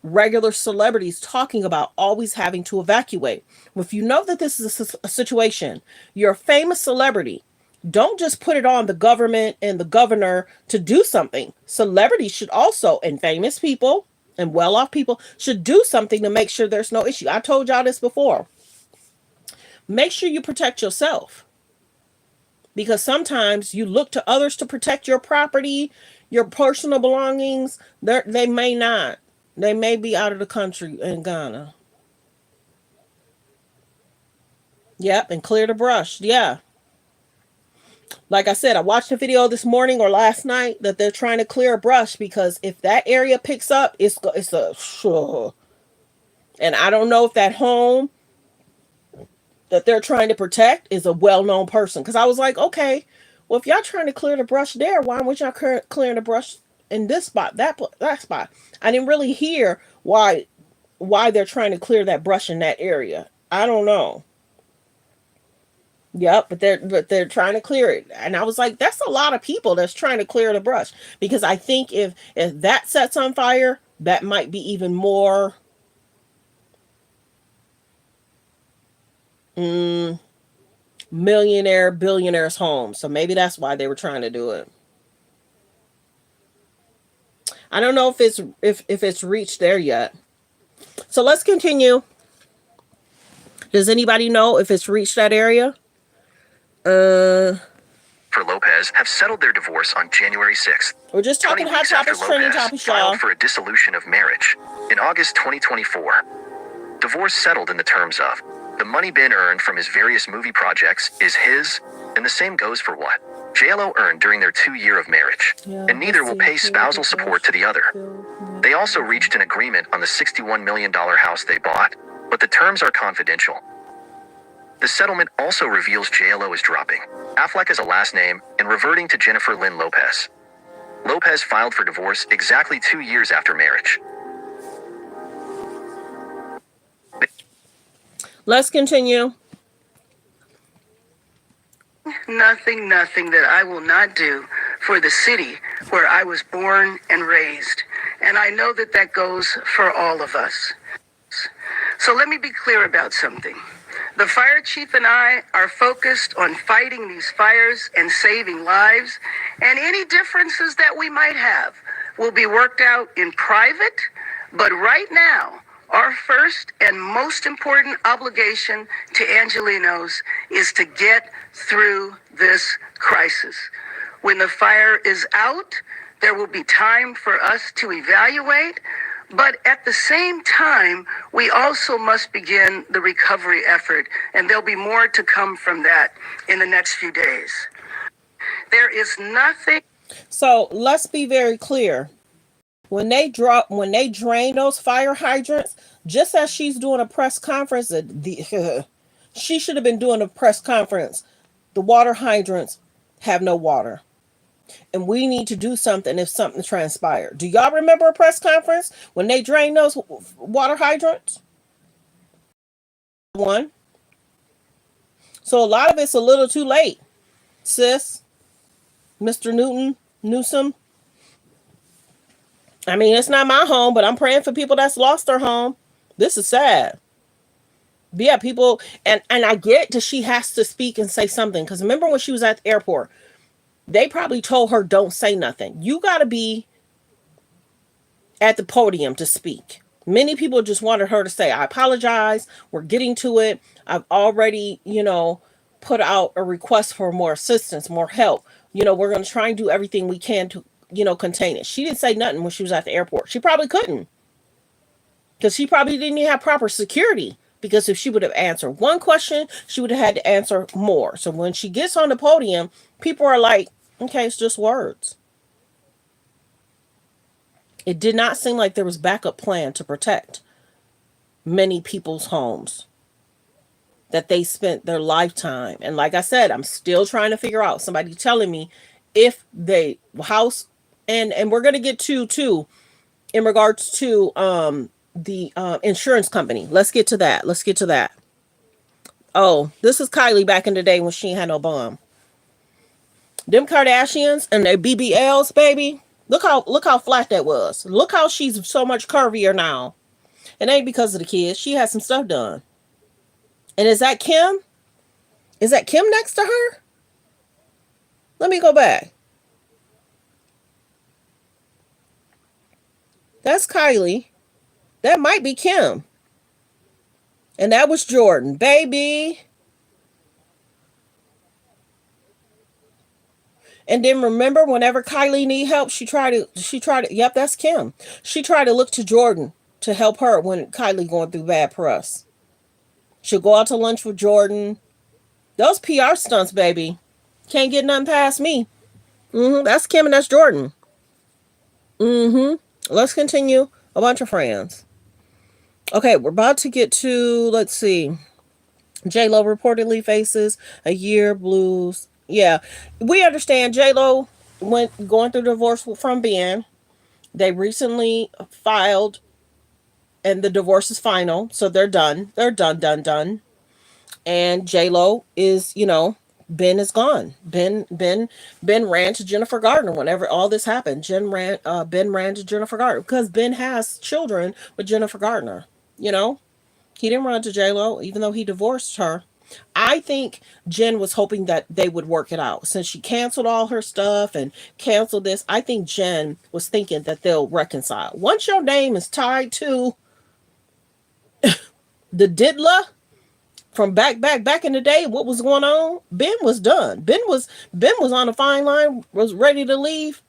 A: regular celebrities talking about always having to evacuate. Well, if you know that this is a situation, you're a famous celebrity, Don't just put it on the government and the governor to do something. Celebrities should also, and famous people and well-off people should do something to make sure there's no issue. I told y'all this before. Make sure you protect yourself. Because sometimes you look to others to protect your property, your personal belongings. They may not. They may be out of the country in Ghana. Yep, and clear the brush. Yeah. Like I said, I watched a video this morning or last night that they're trying to clear a brush because if that area picks up, it's a and I don't know if that home that they're trying to protect is a well-known person. Because I was like, okay, well, if y'all trying to clear the brush there, why weren't y'all clearing the brush in this spot, that spot? I didn't really hear why they're trying to clear that brush in that area. I don't know. Yep, but they're trying to clear it, and I was like, that's a lot of people that's trying to clear the brush, because I think if that sets on fire, that might be even more billionaires' homes. So maybe that's why they were trying to do it. I don't know if it's reached there yet. So let's continue. Does anybody know if it's reached that area?
U: For Lopez have settled their divorce on January 6th.
A: We're just talking hot topics, trending topics, y'all.
U: Filed for a dissolution of marriage in August 2024. Divorce settled in the terms of the money Ben earned from his various movie projects is his, and the same goes for what JLo earned during their 2 year of marriage, and neither will pay spousal support to the other. They also reached an agreement on the $61 million house they bought, but the terms are confidential. The settlement also reveals JLo is dropping Affleck as a last name and reverting to Jennifer Lynn Lopez. Lopez filed for divorce exactly 2 years after marriage.
A: Let's continue.
P: Nothing that I will not do for the city where I was born and raised. And I know that goes for all of us. So let me be clear about something. The fire chief and I are focused on fighting these fires and saving lives, and any differences that we might have will be worked out in private. But right now, our first and most important obligation to Angelenos is to get through this crisis. When the fire is out, there will be time for us to evaluate, but at the same time, we also must begin the recovery effort, and there'll be more to come from that in the next few days. There is nothing.
A: So let's be very clear. When they drain those fire hydrants, just as she's doing a press conference, she should have been doing a press conference. The water hydrants have no water. And we need to do something if something transpired. Do y'all remember a press conference when they drained those water hydrants? One. So a lot of it's a little too late, sis. Mr. Newsom. I mean, it's not my home, but I'm praying for people that's lost their home. This is sad. But yeah, people, and I get that she has to speak and say something. Because remember when she was at the airport, they probably told her, don't say nothing. You got to be at the podium to speak. Many people just wanted her to say, I apologize. We're getting to it. I've already, put out a request for more assistance, more help. We're going to try and do everything we can to, contain it. She didn't say nothing when she was at the airport. She probably couldn't. Because she probably didn't even have proper security. Because if she would have answered one question, she would have had to answer more. So when she gets on the podium, people are like, okay, it's just words. It did not seem like there was backup plan to protect many people's homes that they spent their lifetime. And like I said, I'm still trying to figure out, somebody telling me if they house, and we're going to get to too, in regards to the insurance company. Let's get to that. Oh, this is Kylie back in the day when she ain't had no bum. Them Kardashians and their BBLs, baby. Look how flat that was. Look how she's so much curvier now. It ain't because of the kids. She had some stuff done. And is that Kim? Is that Kim next to her? Let me go back. That's Kylie. That might be Kim. And that was Jordan. Baby. And then remember, whenever Kylie need help, yep, that's Kim. She tried to look to Jordan to help her when Kylie going through bad press. She'll go out to lunch with Jordan. Those PR stunts, baby. Can't get nothing past me. That's Kim and that's Jordan. Let's continue. A bunch of friends. Okay, we're about to get to, let's see. J-Lo reportedly faces a year blues. Yeah, we understand J-Lo went going through divorce from Ben. They recently filed and the divorce is final. So they're done. They're done. And J-Lo is, Ben is gone. Ben ran to Jennifer Gardner whenever all this happened. Ben ran to Jennifer Gardner because Ben has children with Jennifer Gardner. He didn't run to J-Lo even though he divorced her. I think Jen was hoping that they would work it out since she canceled all her stuff and canceled this. I think Jen was thinking that they'll reconcile. Once your name is tied to the diddler from back in the day, what was going on? Ben was done. Ben was on a fine line, was ready to leave.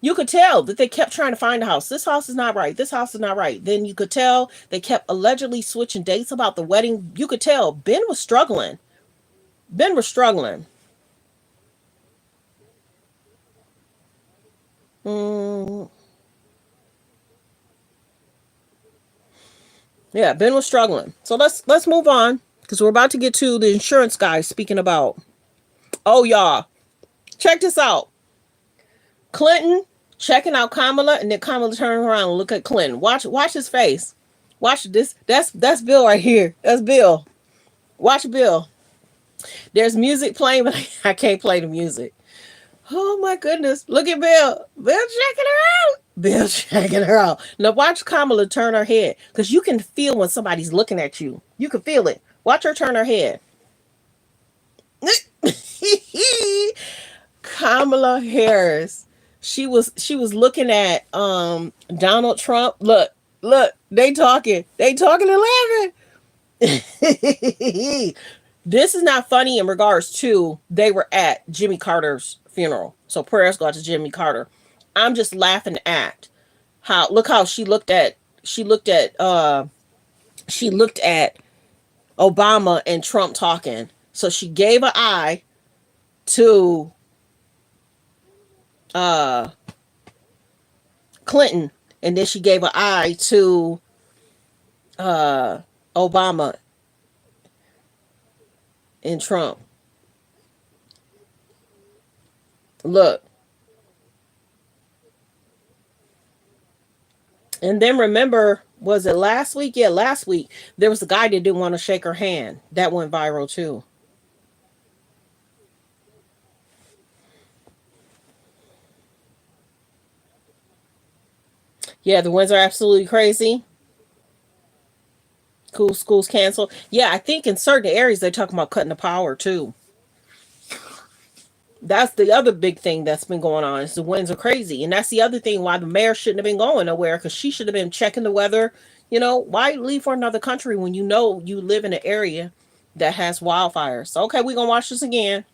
A: You could tell that they kept trying to find a house. This house is not right. This house is not right. Then you could tell they kept allegedly switching dates about the wedding. You could tell Ben was struggling. Yeah, Ben was struggling. So let's move on because we're about to get to the insurance guy speaking about. Oh, y'all, check this out. Clinton checking out Kamala, and then Kamala turning around and look at Clinton. Watch his face. Watch this. That's Bill right here. That's Bill. Watch Bill. There's music playing, but I can't play the music. Oh my goodness. Look at Bill. Bill checking her out. Bill checking her out. Now watch Kamala turn her head. Because you can feel when somebody's looking at you. You can feel it. Watch her turn her head. Kamala Harris. She was looking at Donald Trump. Look, they talking and laughing. This is not funny in regards to they were at Jimmy Carter's funeral. So prayers go out to Jimmy Carter. I'm just laughing at how she looked at Obama and Trump talking. So she gave an eye to Clinton, and then she gave an eye to Obama and Trump. Look. And then remember, was it last week? Yeah, last week there was a guy that didn't want to shake her hand. That went viral too. Yeah, the winds are absolutely crazy. Cool, schools canceled. Yeah, I think in certain areas they're talking about cutting the power too. That's the other big thing that's been going on is the winds are crazy. And that's the other thing why the mayor shouldn't have been going nowhere because she should have been checking the weather. Why leave for another country when you know you live in an area that has wildfires? So, okay, we're going to watch this again.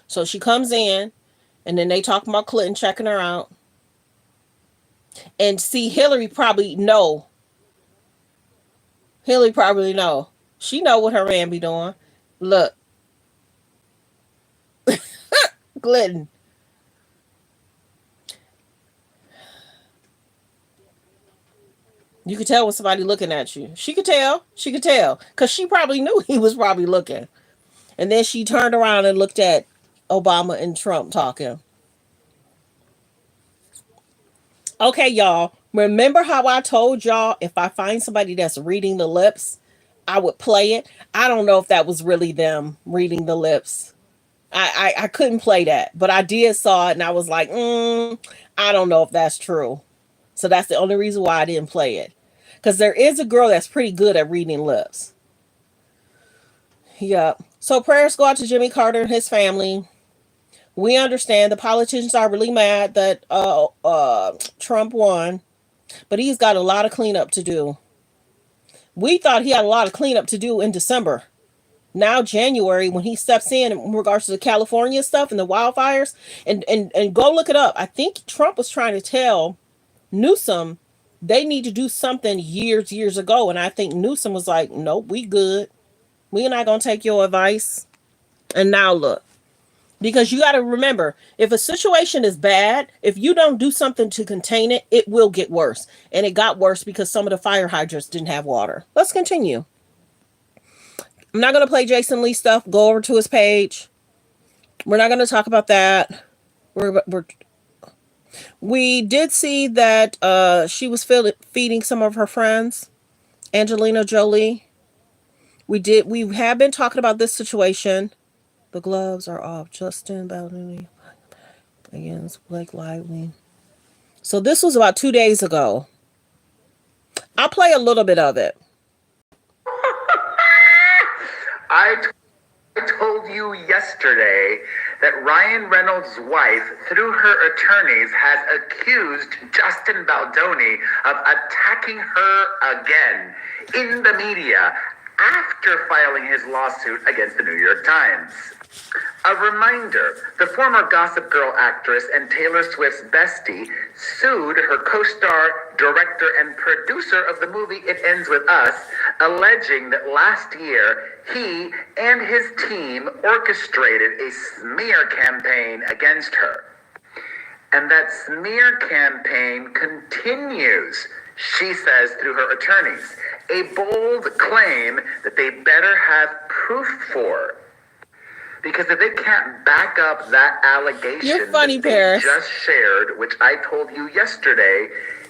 A: So she comes in and then they talk about Clinton checking her out. And see, Hillary probably know. She know what her man be doing. Look. Clinton. You could tell when somebody looking at you. She could tell. Because she probably knew he was probably looking. And then she turned around and looked at Obama and Trump talking. Okay, y'all. Remember how I told y'all if I find somebody that's reading the lips, I would play it? I don't know if that was really them reading the lips. I couldn't play that. But I did saw it and I was like, I don't know if that's true. So that's the only reason why I didn't play it. Because there is a girl that's pretty good at reading lips. Yep. So prayers go out to Jimmy Carter and his family. We understand the politicians are really mad that Trump won, but he's got a lot of cleanup to do. We thought he had a lot of cleanup to do in December. Now January, when he steps in regards to the California stuff and the wildfires, and go look it up. I think Trump was trying to tell Newsom they need to do something years ago, and I think Newsom was like, nope, we good. We're not gonna take your advice. And now look. Because you got to remember, if a situation is bad, if you don't do something to contain it, it will get worse. And it got worse because some of the fire hydrants didn't have water. Let's continue. I'm not going to play Jason Lee stuff. Go over to his page. We're not going to talk about that. We did see that she was feeding some of her friends, Angelina Jolie. We have been talking about this situation. The gloves are off. Justin Baldoni against Blake Lively. So this was about 2 days ago. I'll play a little bit of it.
O: I told you yesterday that Ryan Reynolds' wife, through her attorneys, has accused Justin Baldoni of attacking her again in the media after filing his lawsuit against the New York Times. A reminder, the former Gossip Girl actress and Taylor Swift's bestie sued her co-star, director, and producer of the movie It Ends With Us, alleging that last year he and his team orchestrated a smear campaign against her. And that smear campaign continues, she says through her attorneys, a bold claim that they better have proof for. Because if they can't back up that allegation
A: You're funny,
O: that they
A: Paris.
O: just shared, which I told you yesterday,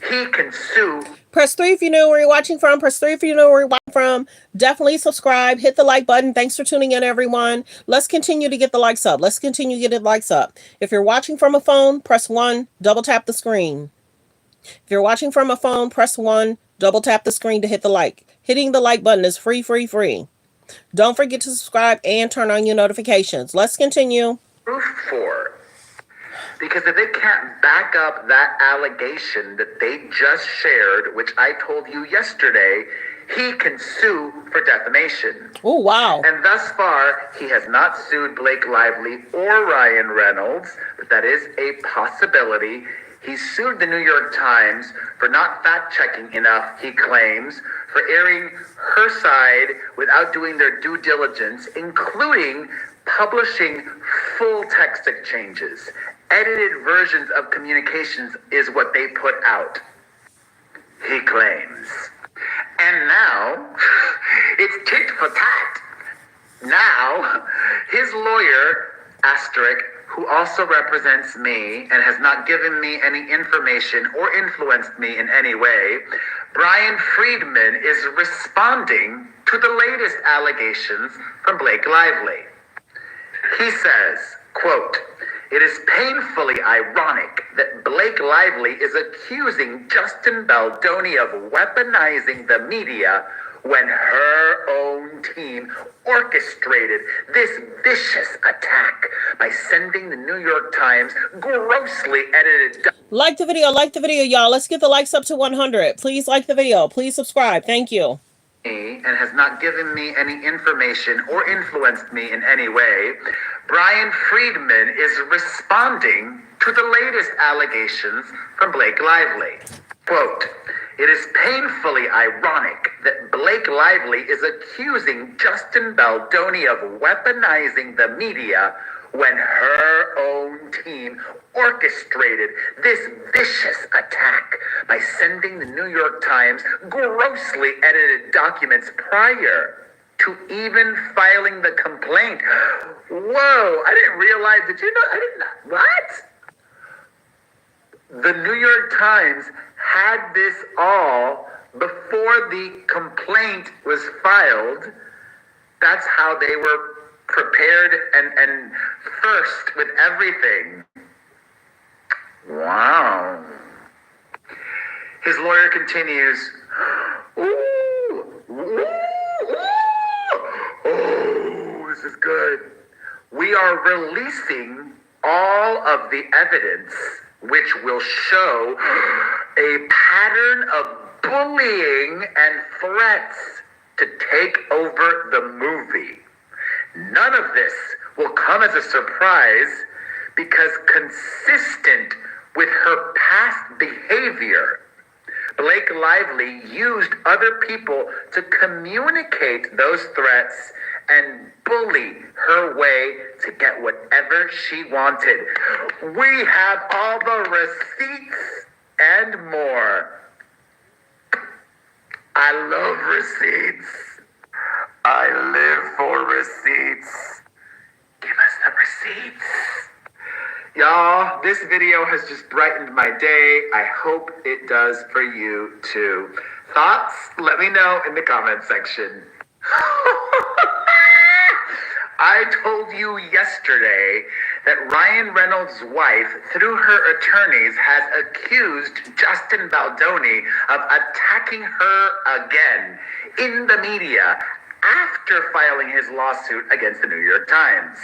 O: he can sue.
A: Press 3 if you know where you're watching from. Press 3 if you know where you're watching from. Definitely subscribe. Hit the like button. Thanks for tuning in, everyone. Let's continue to get the likes up. Let's continue to get the likes up. If you're watching from a phone, press 1. Double tap the screen. If you're watching from a phone, press 1. Double tap the screen to hit the like. Hitting the like button is free. Don't forget to subscribe and turn on your notifications. Let's continue.
O: Proof for. Because if they can't back up that allegation that they just shared, which I told you yesterday, he can sue for defamation.
A: Oh, wow.
O: And thus far, he has not sued Blake Lively or Ryan Reynolds, but that is a possibility. He sued the New York Times for not fact-checking enough, he claims, for airing her side without doing their due diligence, including publishing full text exchanges. Edited versions of communications is what they put out, he claims. And now, it's tit for tat. Now, his lawyer, asterisk, who also represents me and has not given me any information or influenced me in any way, Brian Friedman is responding to the latest allegations from Blake Lively. He says, quote, "It is painfully ironic that Blake Lively is accusing Justin Baldoni of weaponizing the media when her own team orchestrated this vicious attack by sending the New York Times grossly edited..."
A: Like the video, y'all. Let's get the likes up to 100. Please like the video. Please subscribe. Thank you.
O: And has not given me any information or influenced me in any way, Brian Friedman is responding to the latest allegations from Blake Lively. Quote, "It is painfully ironic that Blake Lively is accusing Justin Baldoni of weaponizing the media when her own team orchestrated this vicious attack by sending the New York Times grossly edited documents prior to even filing the complaint." Whoa, I didn't realize, did you know, what? The New York Times had this all before the complaint was filed. That's how they were prepared and first with everything. Wow. His lawyer continues, oh, this is good. "We are releasing
B: all of the evidence which will show a pattern of bullying and threats to take over the movie. None of this will come as a surprise because consistent with her past behavior, Blake Lively used other people to communicate those threats and bully her way to get whatever she wanted. We have all the receipts and more. I love receipts. I live for receipts. Give us the receipts. Y'all, this video has just brightened my day. I hope it does for you too. Thoughts? Let me know in the comment section. I told you yesterday that Ryan Reynolds' wife, through her attorneys, has accused Justin Baldoni of attacking her again in the media after filing his lawsuit against the New York Times.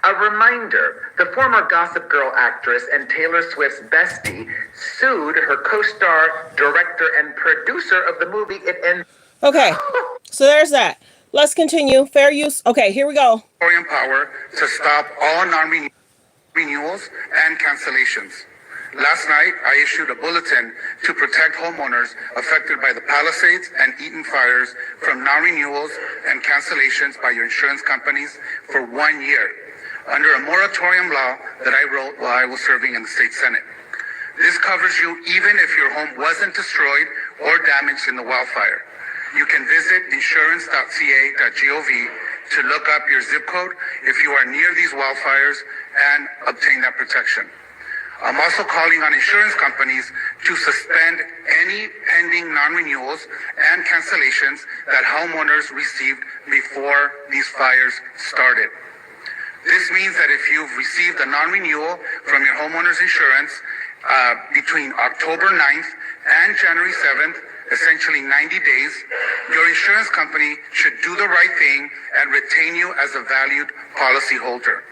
B: A reminder, the former Gossip Girl actress and Taylor Swift's bestie sued her co-star, director, and producer of the movie It Ends.
A: Okay, so there's that. Let's continue. Fair use. Okay, here we go.
Q: Power to stop all non-renewals and cancellations. Last night, I issued a bulletin to protect homeowners affected by the Palisades and Eaton fires from non-renewals and cancellations by your insurance companies for 1 year, under a moratorium law that I wrote while I was serving in the state Senate. This covers you even if your home wasn't destroyed or damaged in the wildfire. You can visit insurance.ca.gov to look up your zip code if you are near these wildfires and obtain that protection. I'm also calling on insurance companies to suspend any pending non-renewals and cancellations that homeowners received before these fires started. This means that if you've received a non-renewal from your homeowner's insurance between October 9th and January 7th, essentially 90 days, your insurance company should do the right thing and retain you as a valued policyholder.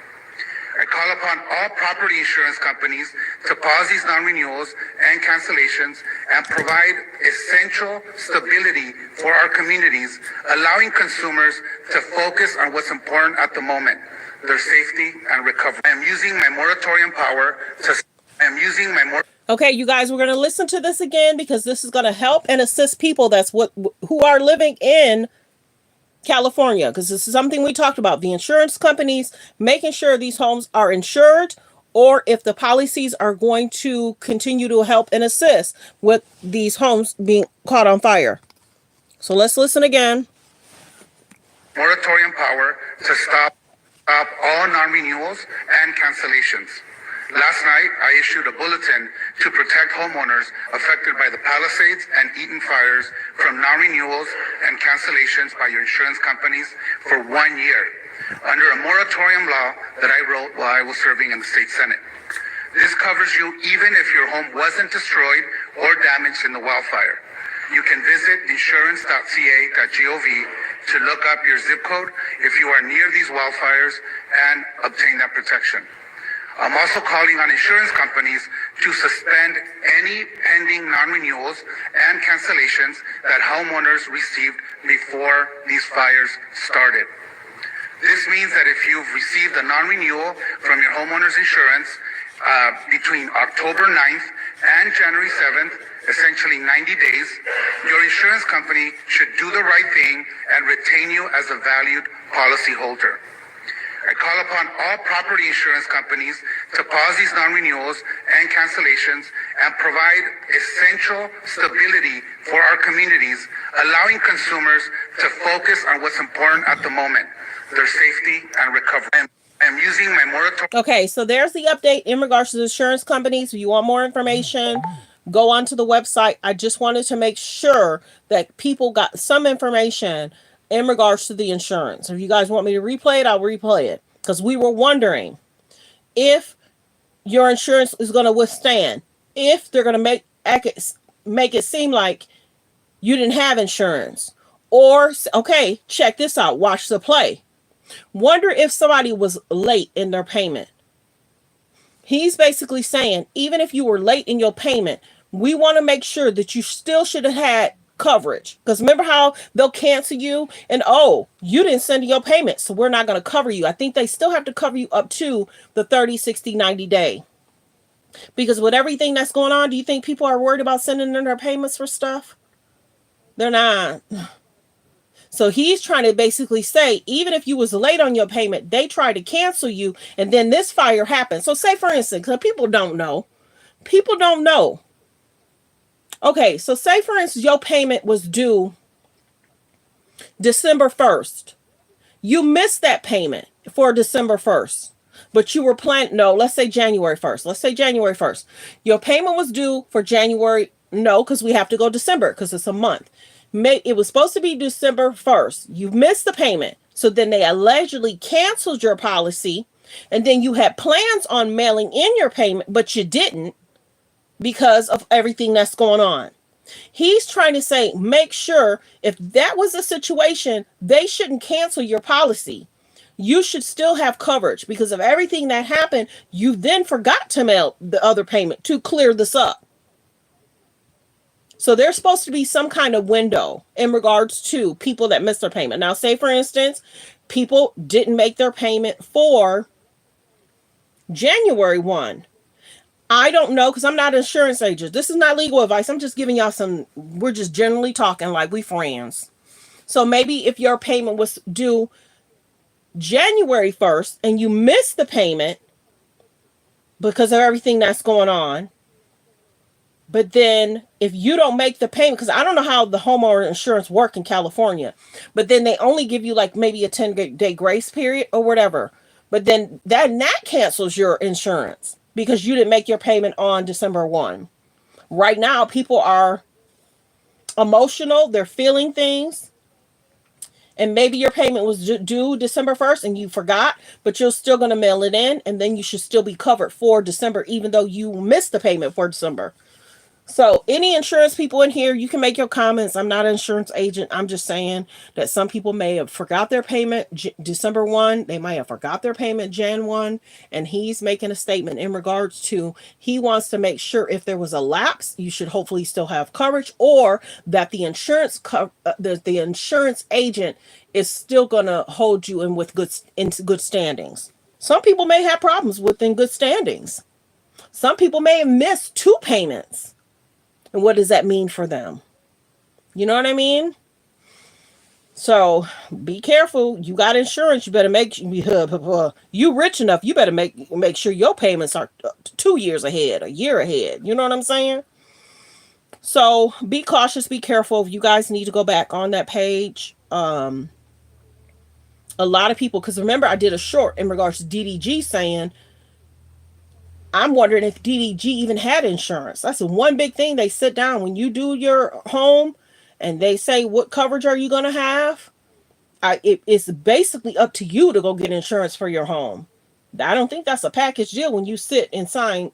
Q: I call upon all property insurance companies to pause these non-renewals and cancellations and provide essential stability for our communities, allowing consumers to focus on what's important at the moment, their safety and recovery. I'm using my moratorium power to...
A: Okay, you guys, we're going to listen to this again because this is going to help and assist people who are living in California, because this is something we talked about. The insurance companies making sure these homes are insured, or if the policies are going to continue to help and assist with these homes being caught on fire. So let's listen again.
Q: Moratorium power to stop all non-renewals and cancellations. Last night, I issued a bulletin to protect homeowners affected by the Palisades and Eaton fires from non-renewals and cancellations by your insurance companies for 1 year, under a moratorium law that I wrote while I was serving in the state Senate. This covers you even if your home wasn't destroyed or damaged in the wildfire. You can visit insurance.ca.gov to look up your zip code if you are near these wildfires and obtain that protection. I'm also calling on insurance companies to suspend any pending non-renewals and cancellations that homeowners received before these fires started. This means that if you've received a non-renewal from your homeowner's insurance between October 9th and January 7th, essentially 90 days, your insurance company should do the right thing and retain you as a valued policyholder. I call upon all property insurance companies to pause these non-renewals and cancellations and provide essential stability for our communities, allowing consumers to focus on what's important at the moment, their safety and recovery. I'm using my moratorium.
A: Okay, so there's the update in regards to the insurance companies. If you want more information, go onto the website. I just wanted to make sure that people got some information in regards to the insurance. If you guys want me to replay it, I'll replay it. Because we were wondering if your insurance is going to withstand, if they're going to make it seem like you didn't have insurance. Or, okay, check this out. Watch the play. Wonder if somebody was late in their payment. He's basically saying, even if you were late in your payment, we want to make sure that you still should have had coverage. Because remember how they'll cancel you and, oh, you didn't send your payment, so we're not going to cover you. I think they still have to cover you up to the 30, 60, 90 day. Because with everything that's going on, do you think people are worried about sending in their payments for stuff? They're not. So he's trying to basically say, even if you was late on your payment, they tried to cancel you, and then this fire happened. So say, for instance, because people don't know. People don't know. Okay, so say, for instance, your payment was due December 1st. You missed that payment for December 1st. But you were planning, no, let's say January 1st. Let's say January 1st. Your payment was due for January, no, because we have to go December, because it's a month. It was supposed to be December 1st. You missed the payment. So then they allegedly canceled your policy. And then you had plans on mailing in your payment, but you didn't because of everything that's going on. He's trying to say, make sure if that was a situation, they shouldn't cancel your policy. You should still have coverage because of everything that happened. You then forgot to mail the other payment to clear this up. So there's supposed to be some kind of window in regards to people that missed their payment. Now, say, for instance, people didn't make their payment for January 1. I don't know, because I'm not an insurance agent. This is not legal advice. I'm just giving y'all some, we're just generally talking like we friends. So maybe if your payment was due January 1st and you missed the payment because of everything that's going on, but then if you don't make the payment, because I don't know how the homeowner insurance work in California, but then they only give you like maybe a 10-day grace period or whatever. But then that cancels your insurance because you didn't make your payment on December 1. Right now, people are emotional. They're feeling things. And maybe your payment was due December 1st and you forgot, but you're still going to mail it in. And then you should still be covered for December, even though you missed the payment for December. So any insurance people in here, you can make your comments. I'm not an insurance agent. I'm just saying that some people may have forgot their payment December 1. They might have forgot their payment Jan 1. And he's making a statement in regards to, he wants to make sure if there was a lapse, you should hopefully still have coverage, or that the insurance the insurance agent is still going to hold you in with good standings. Some people may have problems within good standings. Some people may have missed 2 payments. And what does that mean for them? You know what I mean? So be careful. You got insurance. You better make you rich enough. You better make sure your payments are 2 years ahead, a year ahead. You know what I'm saying? So be cautious. Be careful. If you guys need to go back on that page. A lot of people, because remember I did a short in regards to DDG saying, I'm wondering if DDG even had insurance. That's the one big thing. They sit down when you do your home and they say, what coverage are you going to have? It's basically up to you to go get insurance for your home. I don't think that's a package deal when you sit and sign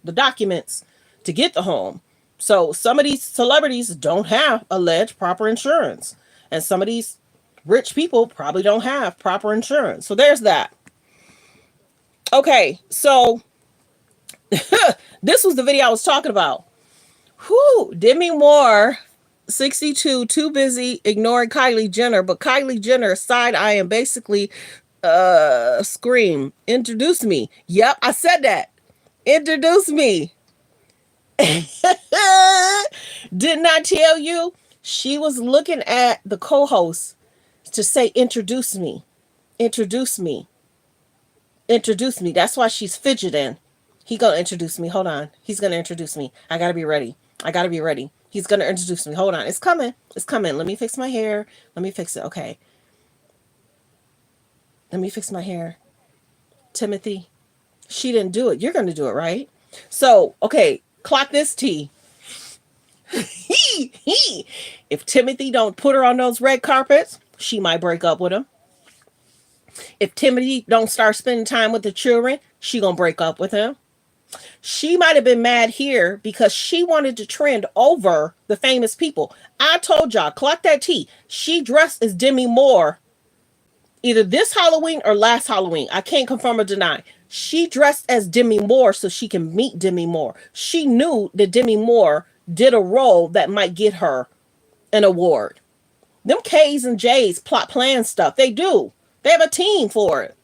A: the documents to get the home. So some of these celebrities don't have alleged proper insurance. And some of these rich people probably don't have proper insurance. So there's that. Okay, so this was the video I was talking about. Demi Moore, 62, too busy ignoring Kylie Jenner, but Kylie Jenner side-eyeing basically scream, introduce me. Yep, I said that. Introduce me. Didn't I tell you? She was looking at the co-host to say, introduce me. Introduce me. Introduce me. That's why she's fidgeting. He gonna introduce me. Hold on. He's gonna introduce me. I gotta be ready. I gotta be ready. He's gonna introduce me. Hold on. It's coming. It's coming. Let me fix my hair. Let me fix it. Okay. Let me fix my hair. Timothy. She didn't do it. You're gonna do it, right? So, okay. Clock this T. If Timothy don't put her on those red carpets, she might break up with him. If Timothy don't start spending time with the children, she gonna break up with him. She might have been mad here because she wanted to trend over the famous people. I told y'all, clock that T. She dressed as Demi Moore either this Halloween or last Halloween. I can't confirm or deny. She dressed as Demi Moore so she can meet Demi Moore. She knew that Demi Moore did a role that might get her an award. Them K's and J's plot plan stuff. They do. They have a team for it.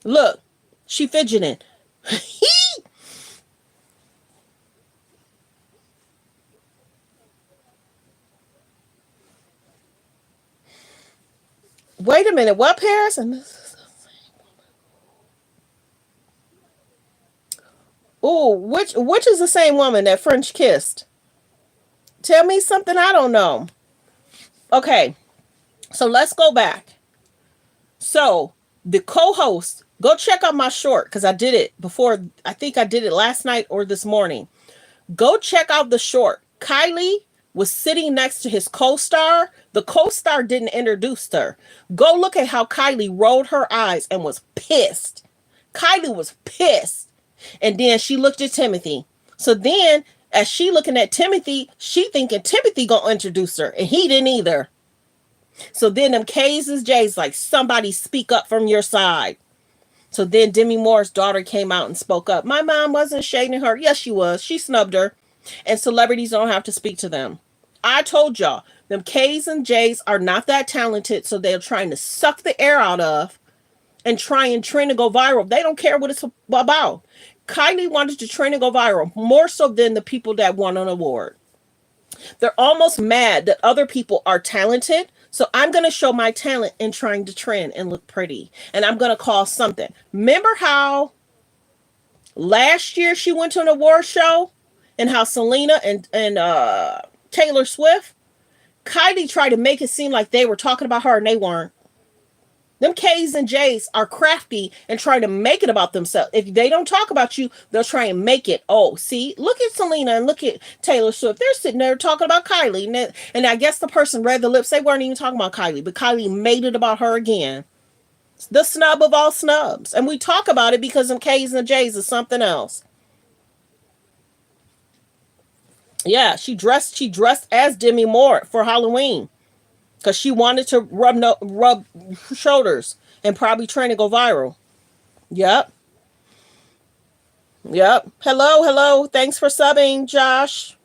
A: Look, she fidgeting. Wait a minute. What, Paris? Oh, which is the same woman that French kissed? Tell me something I don't know. Okay, so let's go back. So the co-host, go check out my short because I did it before. I think I did it last night or this morning. Go check out the short. Kylie was sitting next to his co-star. The co-star didn't introduce her. Go look at how Kylie rolled her eyes and was pissed. Kylie was pissed. And then she looked at Timothy. So then, as she looking at Timothy, she thinking Timothy gonna introduce her. And he didn't either. So then them K's and J's like, somebody speak up from your side. So then Demi Moore's daughter came out and spoke up. My mom wasn't shading her. Yes, she was. She snubbed her. And celebrities don't have to speak to them. I told y'all, them K's and J's are not that talented, so they're trying to suck the air out of and try and trend to go viral. They don't care what it's about. Kylie wanted to trend and go viral more so than the people that won an award. They're almost mad that other people are talented. So I'm going to show my talent in trying to trend and look pretty. And I'm going to call something. Remember how last year she went to an award show and how Selena and Taylor Swift, Kylie tried to make it seem like they were talking about her and they weren't. Them K's and J's are crafty and try to make it about themselves. If they don't talk about you, they'll try and make it. Oh, see, look at Selena and look at Taylor Swift. They're sitting there talking about Kylie. And I guess the person read the lips. They weren't even talking about Kylie, but Kylie made it about her again. The snub of all snubs. And we talk about it because them K's and J's is something else. Yeah, she dressed as Demi Moore for Halloween. Because she wanted to rub shoulders and probably trying to go viral. Yep. Hello. Thanks for subbing, Josh.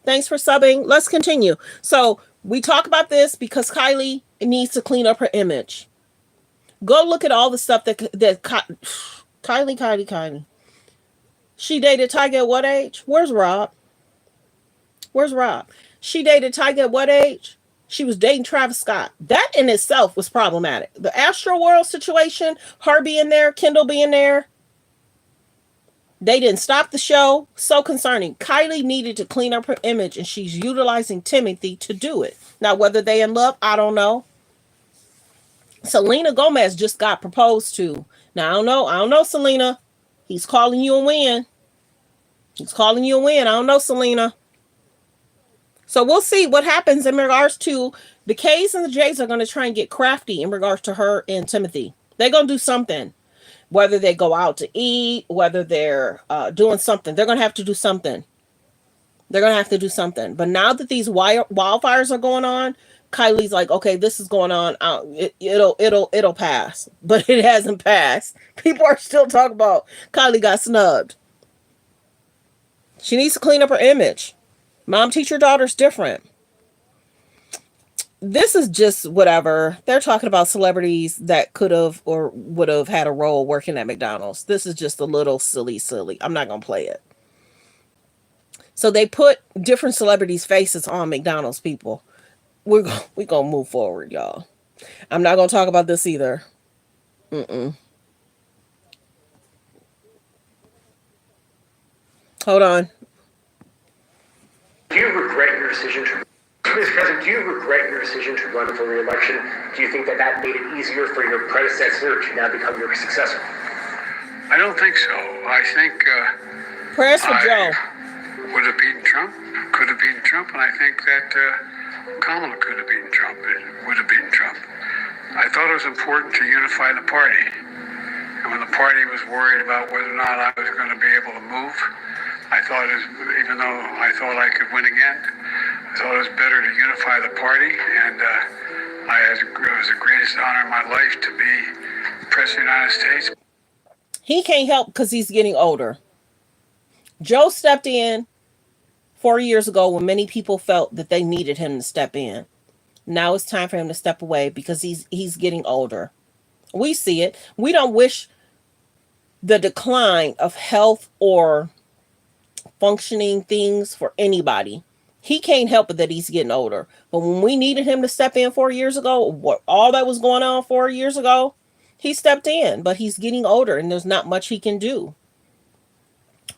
A: Thanks for subbing. Let's continue. So we talk about this because Kylie needs to clean up her image. Go look at all the stuff that Kylie. She dated Tyga at what age? Where's Rob? She dated Tyga at what age? She was dating Travis Scott. That in itself was problematic. The Astroworld situation, her being there, Kendall being there, they didn't stop the show. So concerning. Kylie needed to clean up her image, and she's utilizing Timothy to do it. Now, whether they in love, I don't know. Selena Gomez just got proposed to. Now, I don't know, Selena. He's calling you a win. I don't know, Selena. So we'll see what happens in regards to the K's and the J's are going to try and get crafty in regards to her and Timothy. They're going to do something. Whether they go out to eat, whether they're doing something, they're going to have to do something. But now that these wildfires are going on, Kylie's like, okay, this is going on. It'll pass. But it hasn't passed. People are still talking about Kylie got snubbed. She needs to clean up her image. Mom, teach your daughters different. This is just whatever. They're talking about celebrities that could have or would have had a role working at McDonald's. This is just a little silly. I'm not going to play it. So they put different celebrities' faces on McDonald's people. We're going to move forward, y'all. I'm not going to talk about this either. Hold on.
H: Do you regret your decision to run for re-election? Do you think that made it easier for your predecessor to now become your successor?
Q: I don't think so. I think
A: prayers for Joe
Q: would have beaten Trump, could have beaten Trump, and I think that Kamala could have beaten Trump, would have beaten Trump. I thought it was important to unify the party. And when the party was worried about whether or not I was going to be able to move, I thought, even though I thought I could win again, I thought it was better to unify the party and It was the greatest honor of my life to be President of the United States.
A: He can't help because he's getting older. Joe stepped in 4 years ago when many people felt that they needed him to step in. Now it's time for him to step away because he's getting older. We see it. We don't wish the decline of health or functioning things for anybody. He can't help it that he's getting older. But when we needed him to step in 4 years ago, what all that was going on 4 years ago, he stepped in, but he's getting older and there's not much he can do.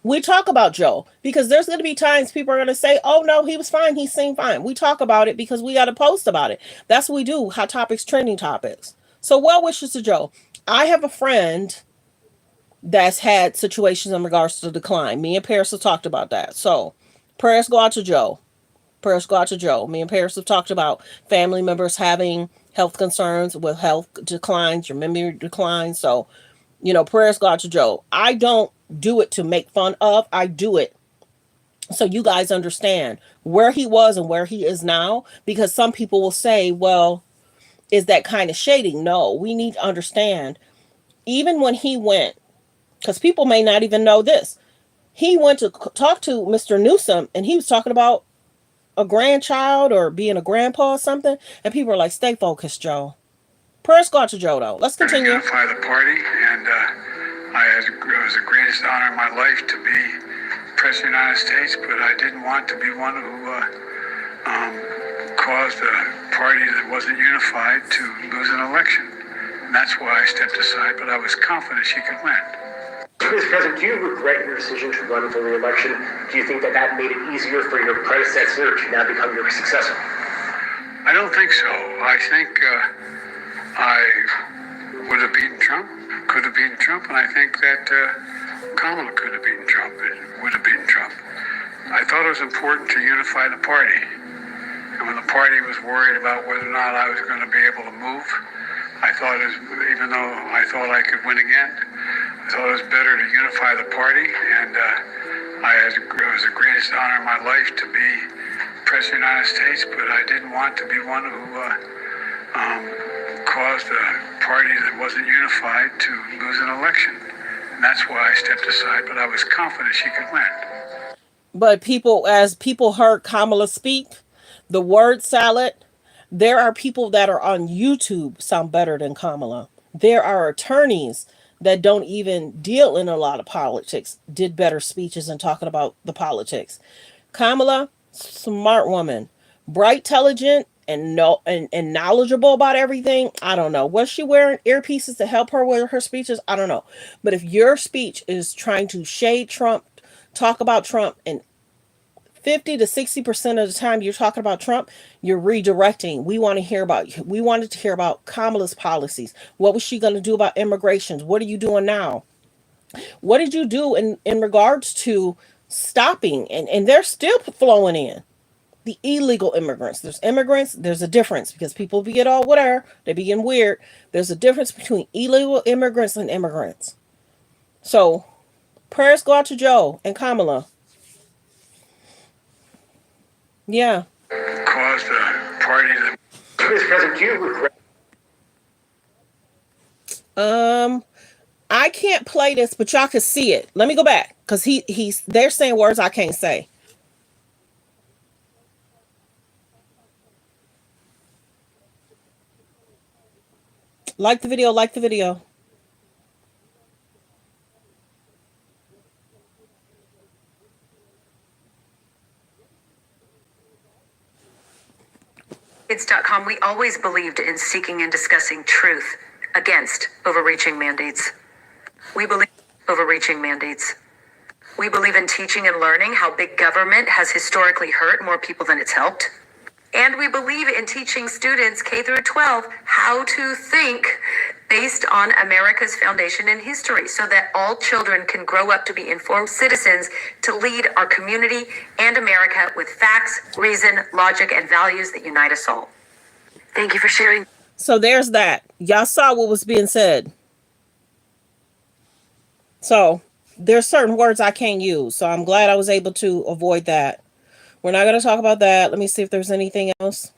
A: We talk about Joe because there's going to be times people are going to say, oh no, he was fine. He seemed fine. We talk about it because we got to post about it. That's what we do. Hot topics, trending topics. So well wishes to Joe. I have a friend that's had situations in regards to decline. Me and Paris have talked about that. So prayers go out to Joe. Prayers go out to Joe. Me and Paris have talked about family members having health concerns with health declines, your memory declines. So, prayers go out to Joe. I don't do it to make fun of. I do it so you guys understand where he was and where he is now. Because some people will say, well, is that kind of shading? No, we need to understand. Even when he went, because people may not even know this, he went to talk to Mr. Newsom and he was talking about a grandchild or being a grandpa or something, and people are like, stay focused, Joe. Prayers go out to Joe, though. Let's continue.
Q: Unify the party, and it was the greatest honor of my life to be President of the United States, but I didn't want to be one who caused a party that wasn't unified to lose an election. And that's why I stepped aside, but I was confident she could win.
H: Mr. President, do you regret your decision to run for re-election? Do you think that made it easier for your predecessor to now become your successor?
Q: I don't think so. I think I would have beaten Trump, could have beaten Trump, and I think that Kamala could have beaten Trump and would have beaten Trump. I thought it was important to unify the party. And when the party was worried about whether or not I was going to be able to move, I thought, even though I thought I could win again, I thought it was better to unify the party, and it was the greatest honor of my life to be President of the United States, but I didn't want to be one who caused a party that wasn't unified to lose an election. And that's why I stepped aside, but I was confident she could win.
A: But as people heard Kamala speak, the word salad, there are people that are on YouTube sound better than Kamala. There are attorneys that don't even deal in a lot of politics, did better speeches and talking about the politics. Kamala, smart woman, bright, intelligent, and knowledgeable about everything. I don't know. Was she wearing earpieces to help her with her speeches? I don't know. But if your speech is trying to shade Trump, talk about Trump, and 50 to 60% of the time you're talking about Trump, you're redirecting. We wanted to hear about Kamala's policies. What was she going to do about immigrations? What are you doing now? What did you do in regards to stopping? And they're still flowing in. The illegal immigrants. There's immigrants. There's a difference because people get all whatever. They be getting weird. There's a difference between illegal immigrants and immigrants. So prayers go out to Joe and Kamala. Yeah.
Q: Caused a party that...
H: Mr. President, do you regret...
A: I can't play this, but y'all can see it. Let me go back because they're saying words I can't say. Like the video, like the video.
C: It's.com. We always believed in seeking and discussing truth against overreaching mandates. We believe in teaching and learning how big government has historically hurt more people than it's helped. And we believe in teaching students K through 12 how to think based on America's foundation and history so that all children can grow up to be informed citizens to lead our community and America with facts, reason, logic, and values that unite us all. Thank you for sharing.
A: So there's that. Y'all saw what was being said. So there's certain words I can't use. So I'm glad I was able to avoid that. We're not going to talk about that. Let me see if there's anything else.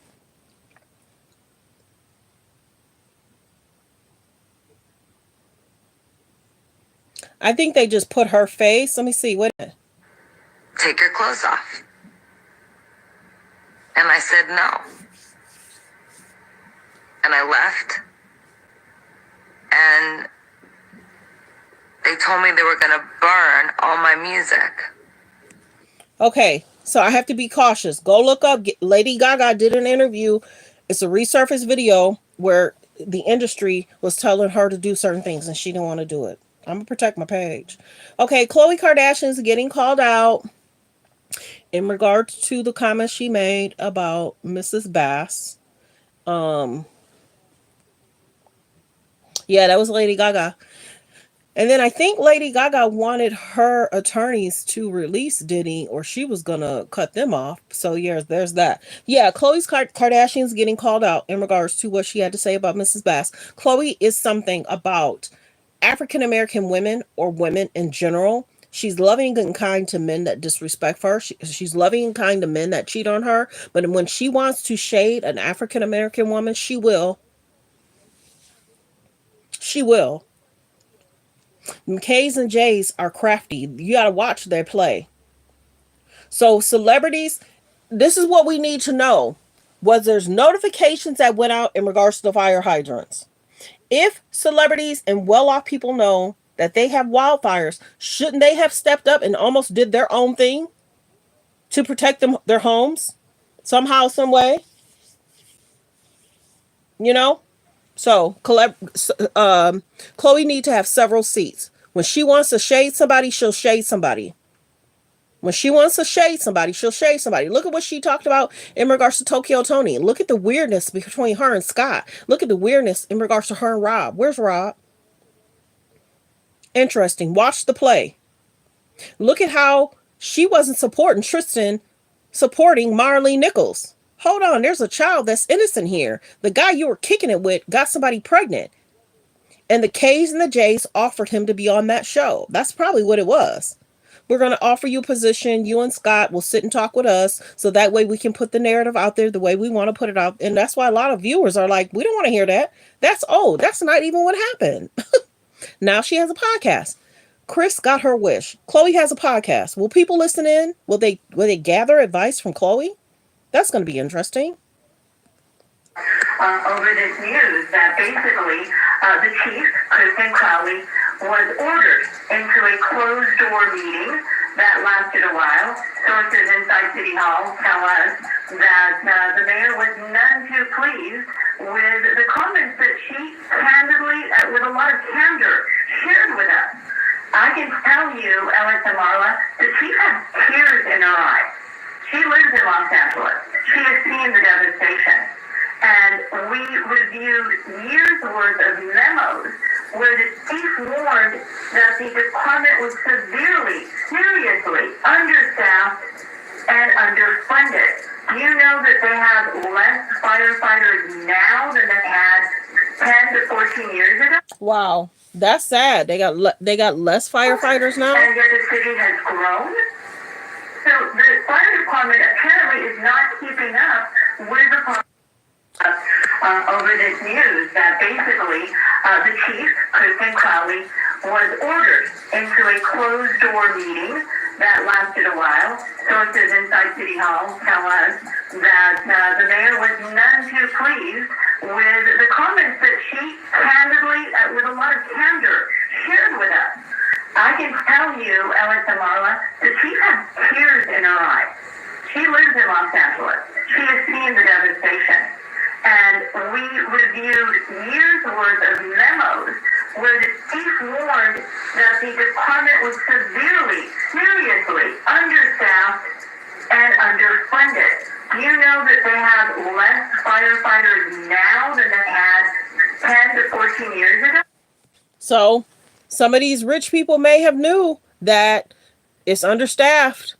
A: I think they just put her face. Let me see. What?
E: Take your clothes off. And I said no. And I left. And they told me they were going to burn all my music.
A: Okay, so I have to be cautious. Go look up. Lady Gaga did an interview. It's a resurfaced video where the industry was telling her to do certain things and she didn't want to do it. I'm going to protect my page. Okay, Khloe Kardashian is getting called out in regards to the comments she made about Mrs. Bass. Yeah, that was Lady Gaga. And then I think Lady Gaga wanted her attorneys to release Diddy or she was going to cut them off. So yeah, there's that. Yeah, Khloe Kardashian's getting called out in regards to what she had to say about Mrs. Bass. Khloe is something about African American women or women in general. She's loving and kind to men that disrespect her. She's loving and kind to men that cheat on her. But when she wants to shade an African American woman, she will. She will. K's and J's are crafty. You got to watch their play. So celebrities, this is what we need to know. Was there's notifications that went out in regards to the fire hydrants. If celebrities and well-off people know that they have wildfires, shouldn't they have stepped up and almost did their own thing to protect their homes somehow, some way? You know? So, Khloe need to have several seats. When she wants to shade somebody, she'll shade somebody. When she wants to shade somebody, she'll shade somebody. Look at what she talked about in regards to Tokyo Tony. Look at the weirdness between her and Scott. Look at the weirdness in regards to her and Rob. Where's Rob? Interesting. Watch the play. Look at how she wasn't supporting Tristan, supporting Marley Nichols. Hold on, there's a child that's innocent here. The guy you were kicking it with got somebody pregnant. And the K's and the J's offered him to be on that show. That's probably what it was. We're going to offer you a position. You and Scott will sit and talk with us. So that way we can put the narrative out there the way we want to put it out. And that's why a lot of viewers are like, we don't want to hear that. That's old. That's not even what happened. Now she has a podcast. Chris got her wish. Khloe has a podcast. Will people listen in? Will they gather advice from Khloe? That's going to be interesting.
E: Over this news that basically the chief, Kristen Crowley, was ordered into a closed-door meeting that lasted a while. Sources inside City Hall tell us that the mayor was none too pleased with the comments that she candidly, with a lot of candor, shared with us. I can tell you, Ellis and Marla, that she has tears in her eyes. She lives in Los Angeles. She has seen the devastation. And we reviewed years' worth of memos where the chief warned that the department was severely, seriously understaffed and underfunded. Do you know that they have less firefighters now than they had 10 to 14 years ago?
A: Wow, that's sad. They got less firefighters now.
E: And yet the city has grown. So the fire department apparently is not keeping up with the over this news that basically the chief, Kristen Crowley, was ordered into a closed-door meeting that lasted a while. Sources inside City Hall tell us that the mayor was none too pleased with the comments that she candidly, with a lot of candor, shared with us. I can tell you, Ellis and Marla, that she has tears in her eyes. She lives in Los Angeles. She has seen the devastation. And we reviewed years' worth of memos where the chief warned that the department was severely, seriously understaffed and underfunded. Do you know that they have less firefighters now than they had 10 to 14 years ago?
A: So some of these rich people may have knew that it's understaffed.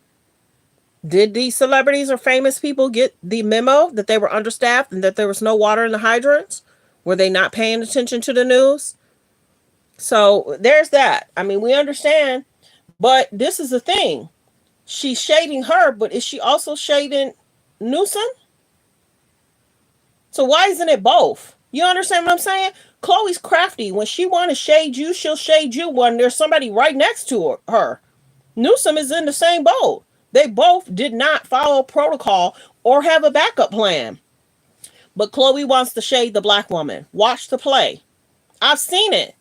A: Did these celebrities or famous people get the memo that they were understaffed and that there was no water in the hydrants? Were they not paying attention to the news? So there's that. I mean, we understand, but this is the thing. She's shading her, but is she also shading Newsom? So why isn't it both? You understand what I'm saying? Chloe's crafty. When she want to shade you, she'll shade you when there's somebody right next to her. Newsom is in the same boat. They both did not follow protocol or have a backup plan. But Chloe wants to shade the black woman. Watch the play. I've seen it.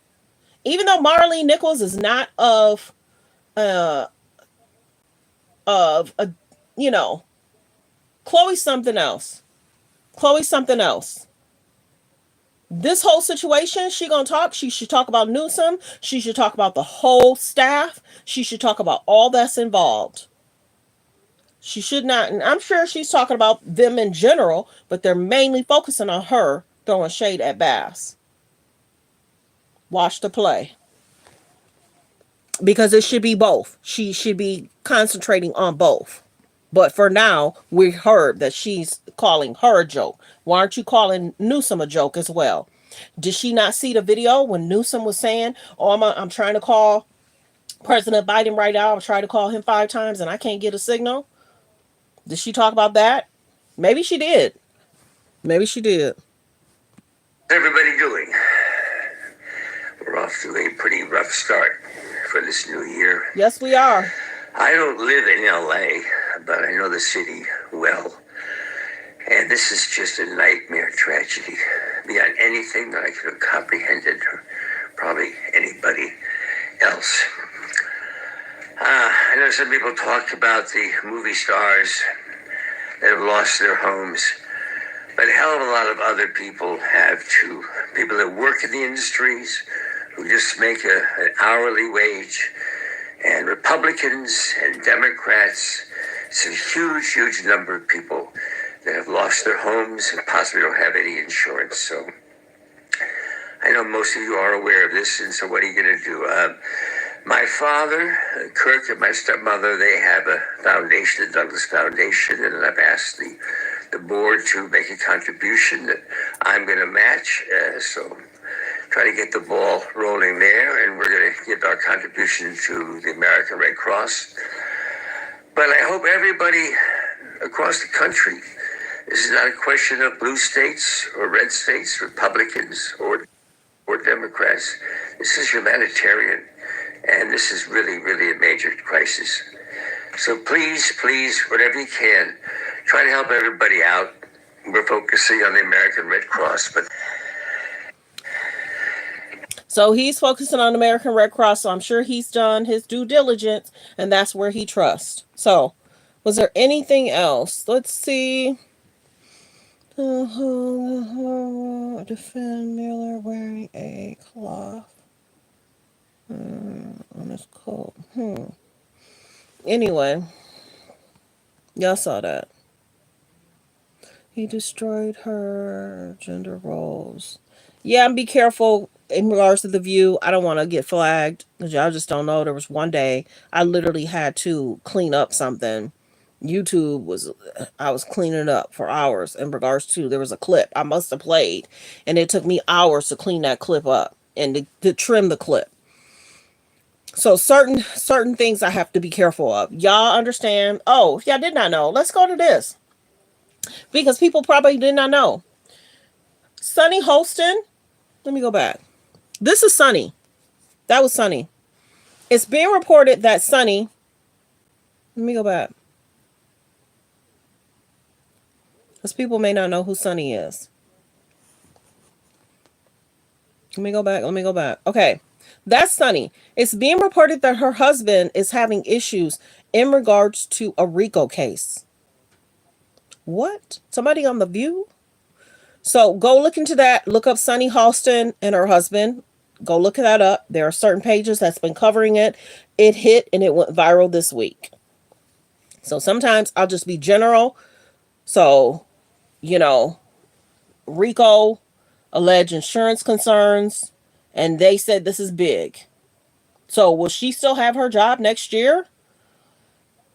A: Even though Marlene Nichols is not uh of a, you know, Chloe's something else. Chloe's something else. This whole situation, she should talk about Newsom. She should talk about the whole staff. She should talk about all that's involved. She should not, and I'm sure she's talking about them in general, but they're mainly focusing on her throwing shade at Bass. Watch the play. Because it should be both. She should be concentrating on both. But for now, we heard that she's calling her a joke. Why aren't you calling Newsom a joke as well? Did she not see the video when Newsom was saying, "Oh, I'm trying to call President Biden right now. I'm trying to call him 5 times and I can't get a signal"? Did she talk about that? Maybe she did. Maybe she did.
I: How's everybody doing? We're off to a pretty rough start for this new year.
A: Yes, we are.
I: I don't live in LA, but I know the city well. And this is just a nightmare tragedy beyond anything that I could have comprehended, or probably anybody else. I know some people talked about the movie stars that have lost their homes, but a hell of a lot of other people have too. People that work in the industries who just make an hourly wage, and Republicans and Democrats. It's a huge, huge number of people that have lost their homes and possibly don't have any insurance. So I know most of you are aware of this, and so what are you going to do? My father, Kirk, and my stepmother, they have a foundation, the Douglas Foundation, and I've asked the board to make a contribution that I'm going to match. So try to get the ball rolling there, and we're going to give our contribution to the American Red Cross. But I hope everybody across the country, this is not a question of blue states or red states, Republicans or Democrats. This is humanitarian, and this is really, really a major crisis. So please, whatever you can, try to help everybody out. We're focusing on the American Red Cross, but
A: so he's focusing on American Red Cross, so I'm sure he's done his due diligence, and that's where he trusts. So, was there anything else? Let's see. Defend Miller wearing a cloth on his coat. Anyway, y'all saw that. He destroyed her gender roles. Yeah, and be careful in regards to the View. I don't want to get flagged because y'all just don't know. There was one day I literally had to clean up something. I was cleaning up for hours in regards to, there was a clip I must have played, and it took me hours to clean that clip up and to trim the clip. So certain things I have to be careful of. Y'all understand? Oh, if y'all did not know, let's go to this. Because people probably did not know. Sunny Holston. Let me go back. This is Sunny. That was Sunny. It's being reported that Sunny. Let me go back. Because people may not know who Sunny is. Let me go back. Okay. That's Sunny. It's being reported that her husband is having issues in regards to a RICO case. What? Somebody on The View? So go look into that. Look up Sunny Holston and her husband. Go look that up. There are certain pages that's been covering it. It hit and it went viral this week. So sometimes I'll just be general. So, RICO, alleged insurance concerns, and they said this is big. So will she still have her job next year?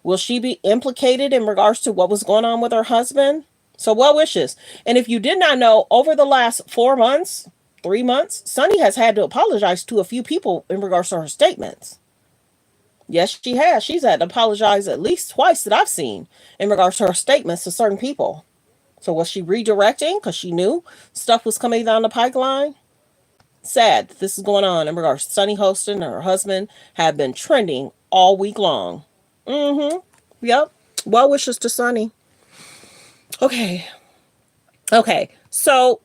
A: Will she be implicated in regards to what was going on with her husband? So well wishes. And if you did not know, over the last 3 months, Sunny has had to apologize to a few people in regards to her statements. Yes, she has. She's had to apologize at least twice that I've seen in regards to her statements to certain people. So was she redirecting because she knew stuff was coming down the pipeline? Sad that this is going on in regards to Sunny Hostin and her husband have been trending all week long. Mm-hmm. Yep. Well wishes to Sunny. Okay. Okay. So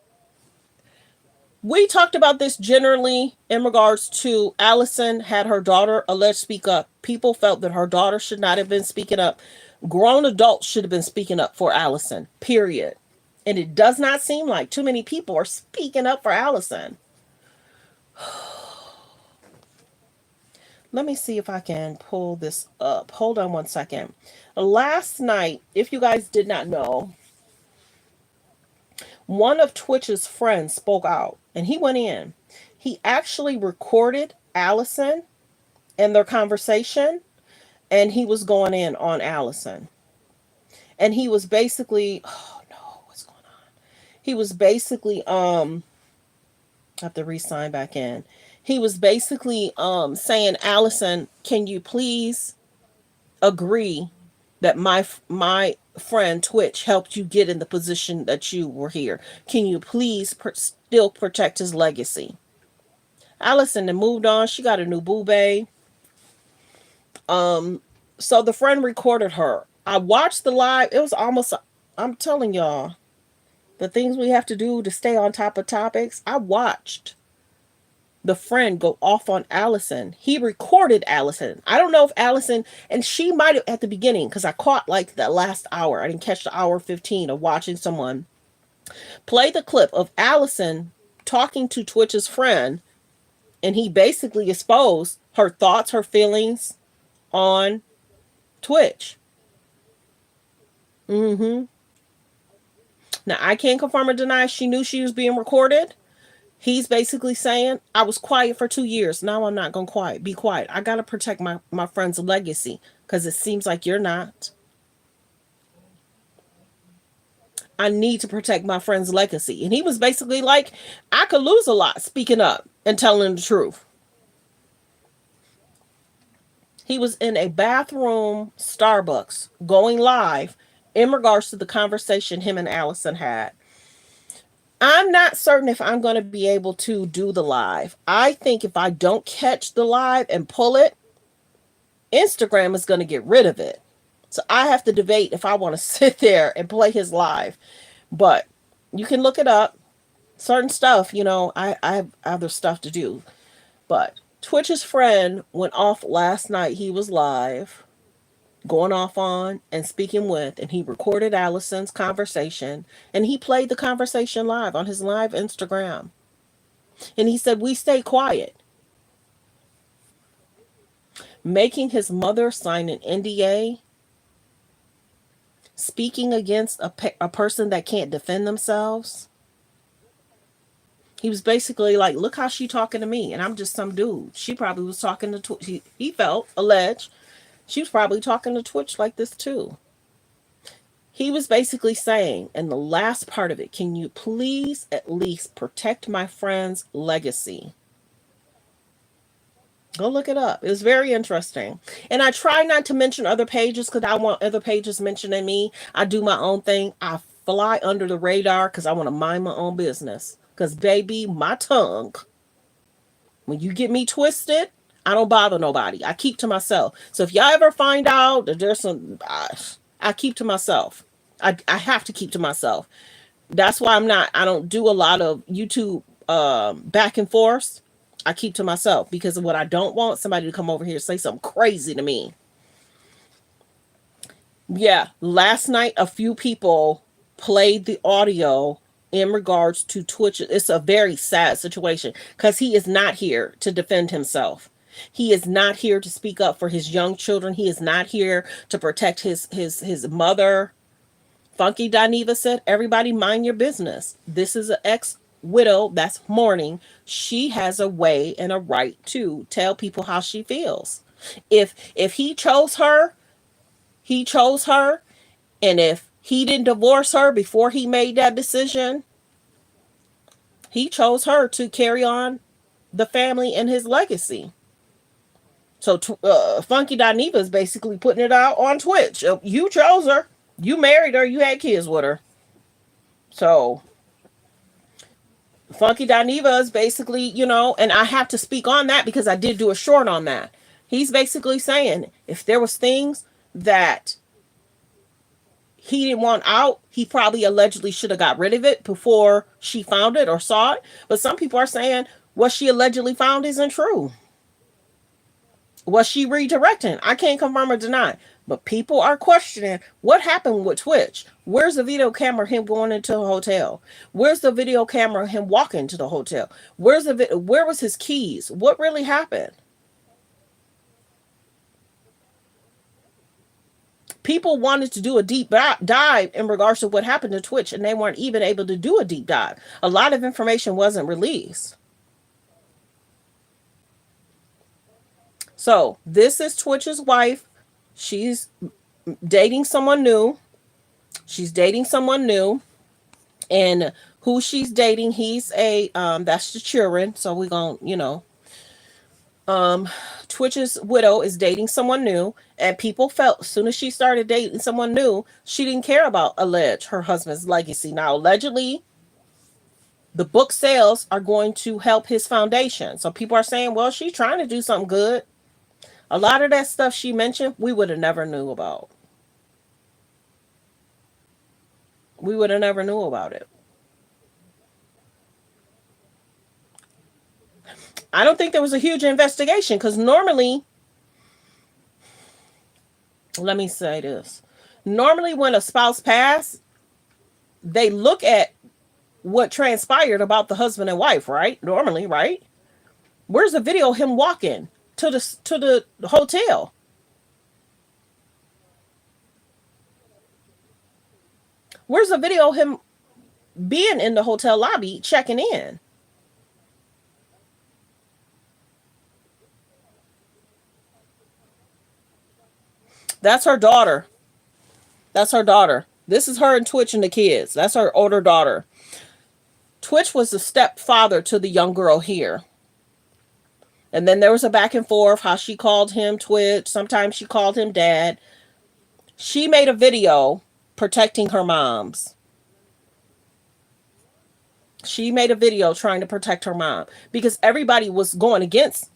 A: we talked about this generally in regards to Allison had her daughter alleged speak up. People felt that her daughter should not have been speaking up. Grown adults should have been speaking up for Allison, period. And it does not seem like too many people are speaking up for Allison. Let me see if I can pull this up. Hold on one second. Last night, if you guys did not know, one of Twitch's friends spoke out and he went in. He actually recorded Allison and their conversation, and he was going in on Allison. And he was basically, oh no, what's going on? He was basically, I have to re-sign back in. He was basically saying, Allison, can you please agree that my friend Twitch helped you get in the position that you were here? Can you please still protect his legacy? Allison then moved on. She got a new boo bae. So the friend recorded her. I watched the live. It was almost, I'm telling y'all, the things we have to do to stay on top of topics. I watched the friend go off on Allison. He recorded Allison. I don't know if Allison, and she might have at the beginning, because I caught like the last hour. I didn't catch the hour 15 of watching someone play the clip of Allison talking to Twitch's friend, and he basically exposed her thoughts, her feelings on Twitch. Now, I can't confirm or deny she knew she was being recorded. He's basically saying, I was quiet for 2 years. Now I'm not going to be quiet. I got to protect my friend's legacy because it seems like you're not. I need to protect my friend's legacy. And he was basically like, I could lose a lot speaking up and telling the truth. He was in a bathroom Starbucks going live in regards to the conversation him and Allison had. I'm not certain if I'm going to be able to do the live. I think if I don't catch the live and pull it, Instagram is going to get rid of it. So I have to debate if I want to sit there and play his live. But you can look it up. Certain stuff, I have other stuff to do. But Twitch's friend went off last night. He was live, going off on and speaking with, and he recorded Allison's conversation, and he played the conversation live on his live Instagram. And he said, we stay quiet. Making his mother sign an NDA, speaking against a person that can't defend themselves. He was basically like, look how she talking to me, and I'm just some dude. She probably was talking to Twitch. He felt, alleged, she was probably talking to Twitch like this too. He was basically saying, in the last part of it, can you please at least protect my friend's legacy? Go look it up. It was very interesting. And I try not to mention other pages because I want other pages mentioning me. I do my own thing. I fly under the radar because I want to mind my own business. Because, baby, my tongue, when you get me twisted, I don't bother nobody. I keep to myself. So if y'all ever find out that there's some, I keep to myself. I have to keep to myself. That's why I don't do a lot of YouTube back and forth. I keep to myself because of what I don't want somebody to come over here and say something crazy to me. Yeah, last night a few people played the audio in regards to Twitch. It's a very sad situation because he is not here to defend himself. He is not here to speak up for his young children. He is not here to protect his mother. Funky Dineva said, everybody mind your business. This is an ex-widow that's mourning. She has a way and a right to tell people how she feels. If he chose her, he chose her. And if he didn't divorce her before he made that decision, he chose her to carry on the family and his legacy. So Funky Dineva is basically putting it out on Twitch. You chose her. You married her. You had kids with her. So Funky Dineva is basically, and I have to speak on that because I did do a short on that. He's basically saying if there was things that he didn't want out, he probably allegedly should have got rid of it before she found it or saw it. But some people are saying what she allegedly found isn't true. Was she redirecting? I can't confirm or deny. But people are questioning what happened with Twitch. Where's the video camera of him going into the hotel? Where's the video camera of him walking to the hotel? Where was his keys? What really happened? People wanted to do a deep dive in regards to what happened to Twitch, and they weren't even able to do a deep dive. A lot of information wasn't released. So this is Twitch's wife. She's dating someone new. And who she's dating, he's a that's the children. So we're gonna, Twitch's widow is dating someone new, and people felt as soon as she started dating someone new, she didn't care about her husband's legacy. Now allegedly the book sales are going to help his foundation. So people are saying, well, she's trying to do something good. A lot of that stuff she mentioned, we would have never knew about. We would have never knew about it. I don't think there was a huge investigation because normally, let me say this. Normally when a spouse passes, they look at what transpired about the husband and wife, right? Normally, right? Where's the video of him walking to the hotel? Where's the video of him being in the hotel lobby checking in? That's her daughter. That's her daughter. This is her and Twitch and the kids. That's her older daughter. Twitch was the stepfather to the young girl here. And then there was a back and forth how she called him Twitch. Sometimes she called him Dad. She made a video protecting her moms. She made a video trying to protect her mom because everybody was going against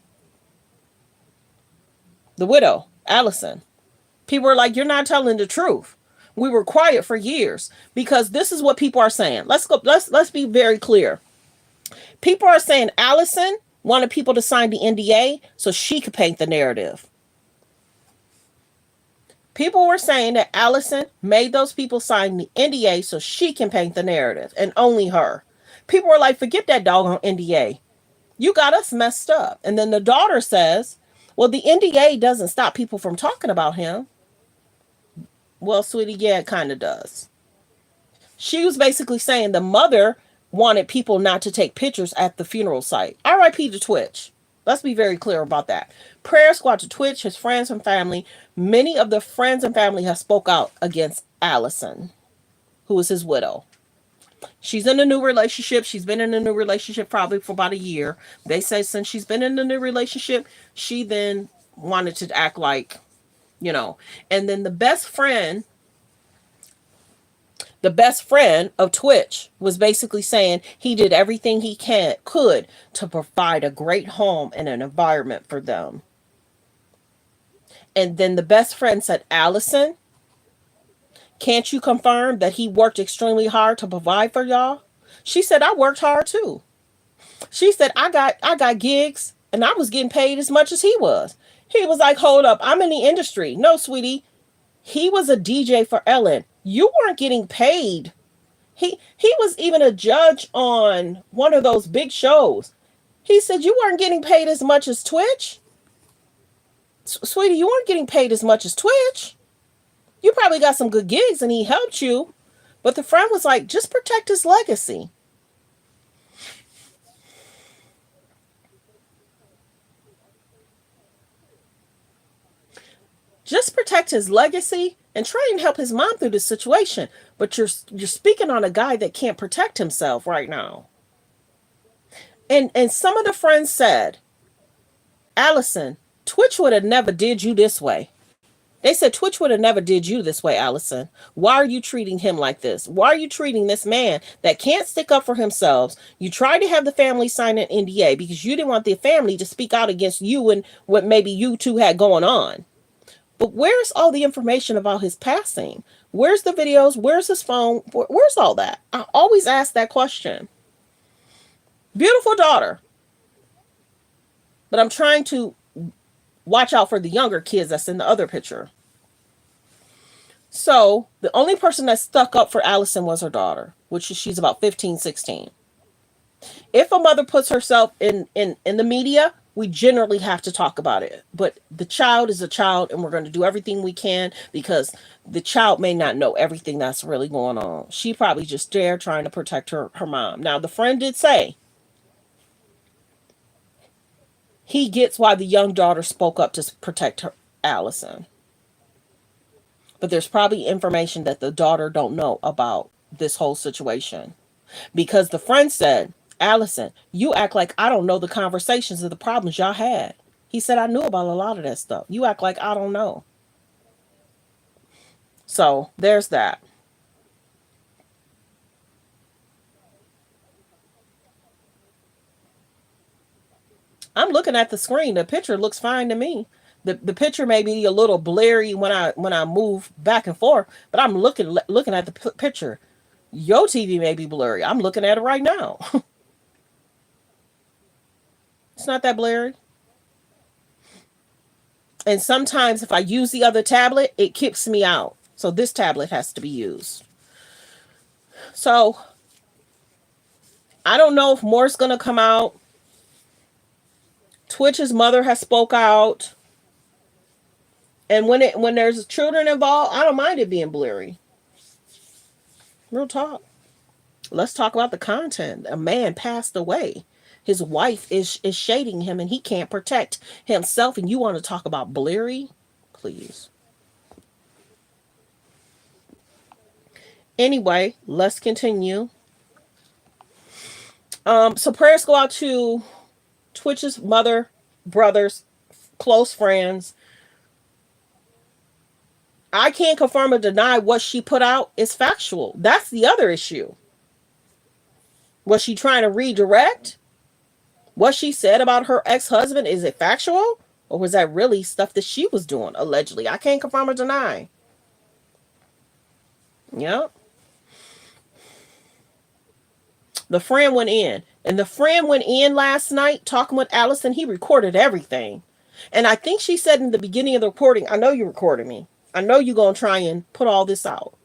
A: the widow, Allison. People were like, you're not telling the truth. We were quiet for years because this is what people are saying. Let's be very clear. People are saying Allison wanted people to sign the NDA so she could paint the narrative. People were saying that Allison made those people sign the NDA so she can paint the narrative, and only her. People were like, forget that doggone NDA. You got us messed up. And then the daughter says, well, the NDA doesn't stop people from talking about him. Well, sweetie, yeah, it kind of does. She was basically saying the mother wanted people not to take pictures at the funeral site. R.I.P. to Twitch. Let's be very clear about that. Prayer squad to Twitch, his friends and family. Many of the friends and family have spoke out against Allison, who is his widow. She's in a new relationship. She's been in a new relationship probably for about a year. They say since she's been in a new relationship, she then wanted to act like, and then the best friend of Twitch was basically saying he did everything he could to provide a great home and an environment for them. And then the best friend said, Allison, can't you confirm that he worked extremely hard to provide for y'all? She said, I worked hard too. She said, I got gigs and I was getting paid as much as he was. He was like, hold up, I'm in the industry. No, sweetie. He was a DJ for Ellen. You weren't getting paid. He was even a judge on one of those big shows. He said, you weren't getting paid as much as Twitch. Sweetie, you weren't getting paid as much as Twitch. You probably got some good gigs and he helped you. But the friend was like, just protect his legacy. Just protect his legacy and try and help his mom through this situation. But you're speaking on a guy that can't protect himself right now. And some of the friends said, Allison, Twitch would have never did you this way. They said Twitch would have never did you this way, Allison. Why are you treating him like this? Why are you treating this man that can't stick up for himself? You tried to have the family sign an NDA because you didn't want the family to speak out against you and what maybe you two had going on. But where's all the information about his passing? Where's the videos? Where's his phone? Where's all that? I always ask that question. Beautiful daughter. But I'm trying to watch out for the younger kids that's in the other picture. So the only person that stuck up for Allison was her daughter, which she's about 15, 16. If a mother puts herself in the media, we generally have to talk about it. But the child is a child, and we're going to do everything we can because the child may not know everything that's really going on. She probably just there trying to protect her mom. Now, the friend did say he gets why the young daughter spoke up to protect her, Allison. But there's probably information that the daughter don't know about this whole situation. Because the friend said, Allison, you act like I don't know the conversations of the problems y'all had. He said, I knew about a lot of that stuff. You act like I don't know. So there's that. I'm looking at the screen. The picture looks fine to me. The picture may be a little blurry when I move back and forth, but I'm looking at the picture. Your TV may be blurry. I'm looking at it right now. It's not that blurry. And sometimes if I use the other tablet, it kicks me out. So this tablet has to be used. So I don't know if more's going to come out. Twitch's mother has spoke out. And when there's children involved, I don't mind it being blurry. Real talk. Let's talk about the content. A man passed away. His wife is shading him and he can't protect himself. And you want to talk about blurry? Please. Anyway, let's continue. So prayers go out to Twitch's mother, brothers, close friends. I can't confirm or deny what she put out is factual. That's the other issue. Was she trying to redirect? What she said about her ex-husband, is it factual? Or was that really stuff that she was doing, allegedly? I can't confirm or deny. Yep. The friend went in. And the friend went in last night talking with Allison. He recorded everything. And I think she said in the beginning of the recording, I know you recorded me. I know you're going to try and put all this out.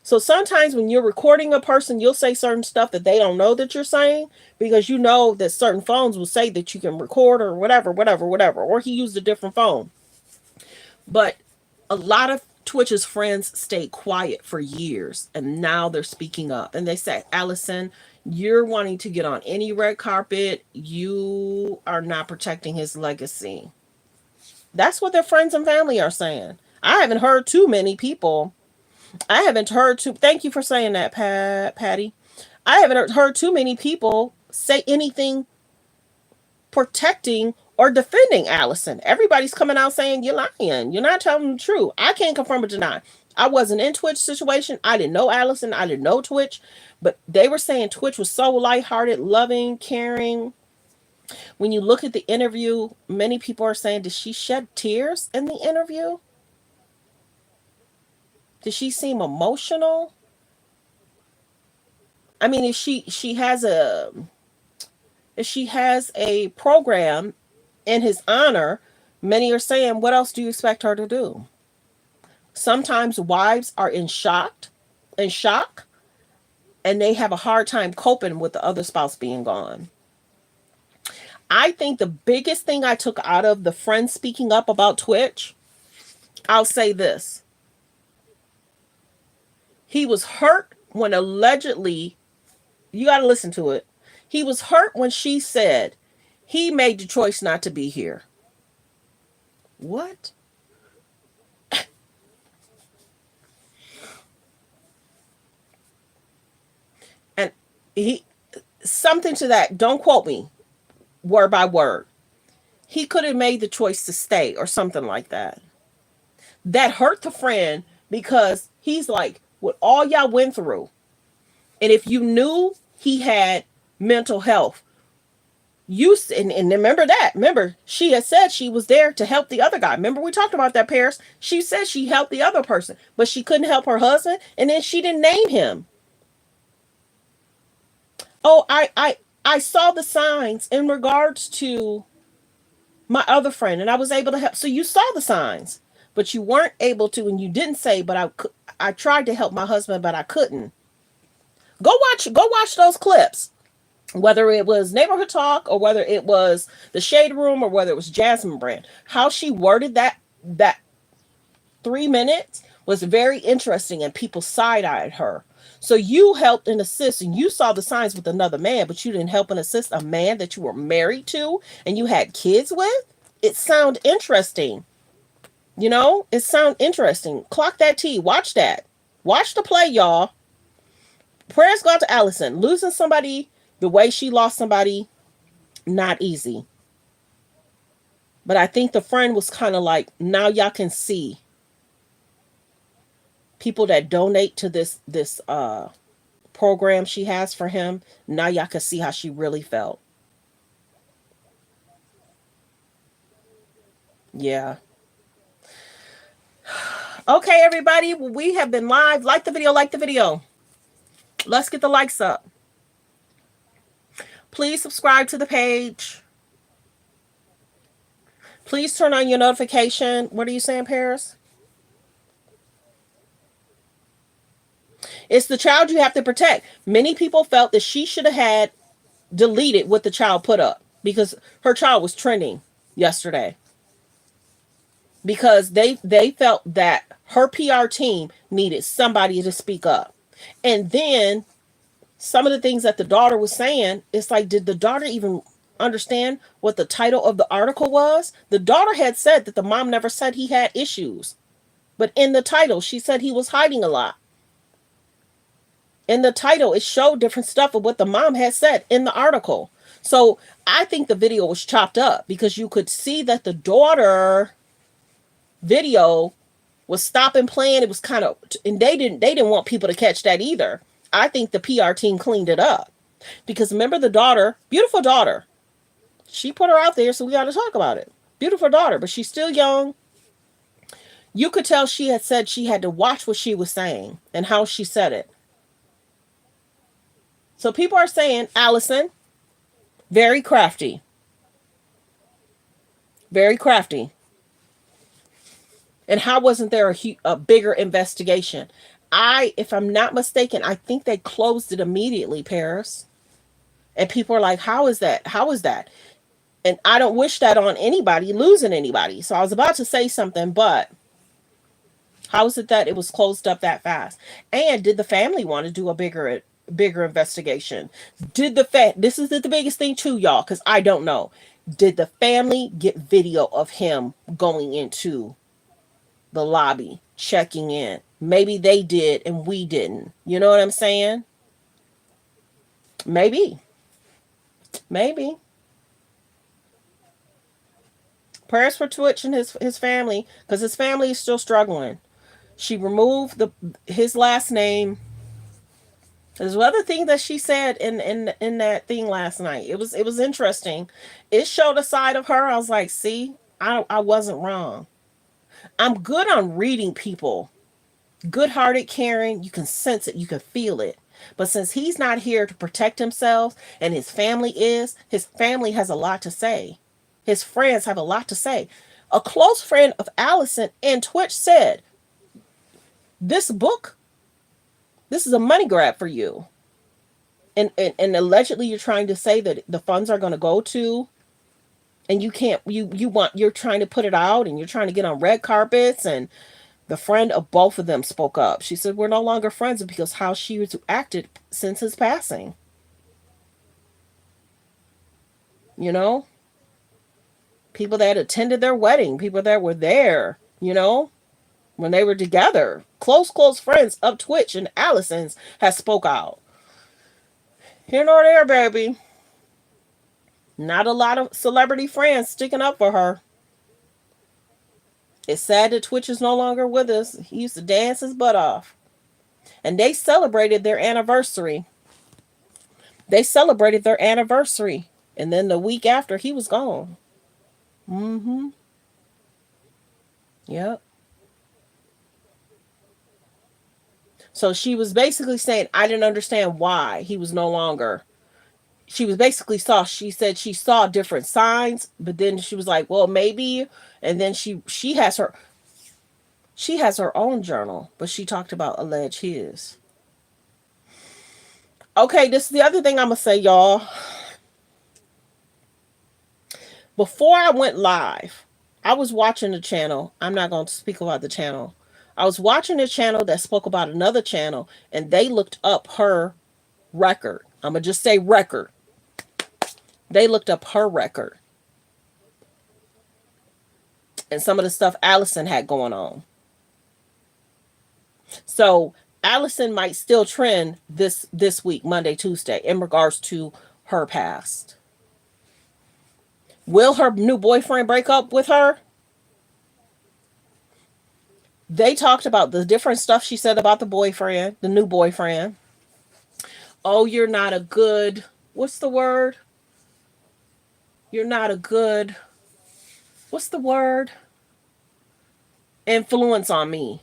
A: So sometimes when you're recording a person, you'll say certain stuff that they don't know that you're saying, because you know that certain phones will say that you can record or whatever. Or he used a different phone. But a lot of Twitch's friends stayed quiet for years, and now they're speaking up. And they say, Allison, you're wanting to get on any red carpet. You are not protecting his legacy. That's what their friends and family are saying. I haven't heard too many people. Thank you for saying that, Patty. I haven't heard too many people say anything protecting or defending Allison. Everybody's coming out saying, you're lying. You're not telling the truth. I can't confirm or deny. I wasn't in Twitch situation. I didn't know Allison. I didn't know Twitch. But they were saying Twitch was so lighthearted, loving, caring. When you look at the interview, many people are saying, did she shed tears in the interview? Did she seem emotional? I mean, if she has a program in his honor, many are saying, what else do you expect her to do? Sometimes wives are in shock, and they have a hard time coping with the other spouse being gone. I think the biggest thing I took out of the friend speaking up about Twitch, I'll say this. He was hurt when allegedly, you got to listen to it. He was hurt when she said he made the choice not to be here. What? And something to that, don't quote me word by word. He could have made the choice to stay or something like that. that hurt the friend because he's like, what all y'all went through. And if you knew he had mental health, and remember that. Remember, she had said she was there to help the other guy. Remember, we talked about that, Paris. She said she helped the other person, but she couldn't help her husband, and then she didn't name him. Oh, I saw the signs in regards to my other friend, and I was able to help. So you saw the signs, but you weren't able to, and you didn't say. But I tried to help my husband, but I couldn't. Go watch those clips. Whether it was Neighborhood Talk or whether it was the Shade Room or whether it was Jasmine Brand, how she worded that 3 minutes was very interesting, and people side-eyed her. So you helped and assist, and you saw the signs with another man, but you didn't help and assist a man that you were married to and you had kids with. It sound interesting. It sound interesting. Clock that T. Watch that. Watch the play, y'all. Prayers go out to Allison. Losing somebody the way she lost somebody, not easy. But I think the friend was kind of like, now y'all can see people that donate to this program she has for him. Now y'all can see how she really felt. Yeah. Okay, everybody. Well, we have been live. Like the video. Like the video. Let's get the likes up. Please subscribe to the page. Please turn on your notification. What are you saying, Paris? It's the child you have to protect. Many people felt that she should have had deleted what the child put up because her child was trending yesterday. Because they felt that her PR team needed somebody to speak up. And then some of the things that the daughter was saying, it's like, did the daughter even understand what the title of the article was? The daughter had said that the mom never said he had issues. But in the title, she said he was hiding a lot. In the title, it showed different stuff of what the mom had said in the article. So I think the video was chopped up because you could see that the daughter video was stopping playing. It was kind of, and they didn't want people to catch that either. I think the PR team cleaned it up because remember the daughter, beautiful daughter. She put her out there, so we got to talk about it. Beautiful daughter, but she's still young. You could tell she had said she had to watch what she was saying and how she said it. So people are saying, Allison, very crafty. Very crafty. And how wasn't there a bigger investigation? If I'm not mistaken, I think they closed it immediately, Paris. And people are like, how is that? How is that? And I don't wish that on anybody, losing anybody. So I was about to say something, but how is it that it was closed up that fast? And did the family want to do a bigger investigation? This is the biggest thing too, y'all, because I don't know. Did the family get video of him going into the lobby, checking in? Maybe they did and we didn't. You know what I'm saying? Maybe. Prayers for Twitch and his family, because his family is still struggling. She removed his last name. There's another thing that she said in that thing last night. It was interesting. It showed a side of her. I was like, see, I wasn't wrong. I'm good on reading people. Good-hearted, caring. You can sense it. You can feel it. But since he's not here to protect himself and his family has a lot to say. His friends have a lot to say. A close friend of Allison in Twitch said, this is a money grab for you. And allegedly you're trying to say that the funds are going to go to, and you're trying to put it out and you're trying to get on red carpets. And the friend of both of them spoke up. She said, we're no longer friends because how she was acted since his passing. You know? People that attended their wedding, people that were there, when they were together. Close friends of Twitch and Allison's has spoke out. Here nor there, baby. Not a lot of celebrity friends sticking up for her. It's sad that Twitch is no longer with us. He used to dance his butt off. And they celebrated their anniversary. And then the week after, he was gone. Mm-hmm. Yep. So she was basically saying, I didn't understand why he was no longer. She said she saw different signs, but then she was like, well, maybe. And then she has her own journal, but she talked about alleged his. Okay, this is the other thing I'm going to say, y'all. Before I went live, I was watching the channel. I'm not going to speak about the channel. I was watching a channel that spoke about another channel, and they looked up her record. I'm going to just say record. They looked up her record. And some of the stuff Allison had going on. So Allison might still trend this week, Monday, Tuesday, in regards to her past. Will her new boyfriend break up with her? They talked about the different stuff she said about the boyfriend, the new boyfriend. Oh, you're not a good, what's the word? You're not a good, what's the word? Influence on me.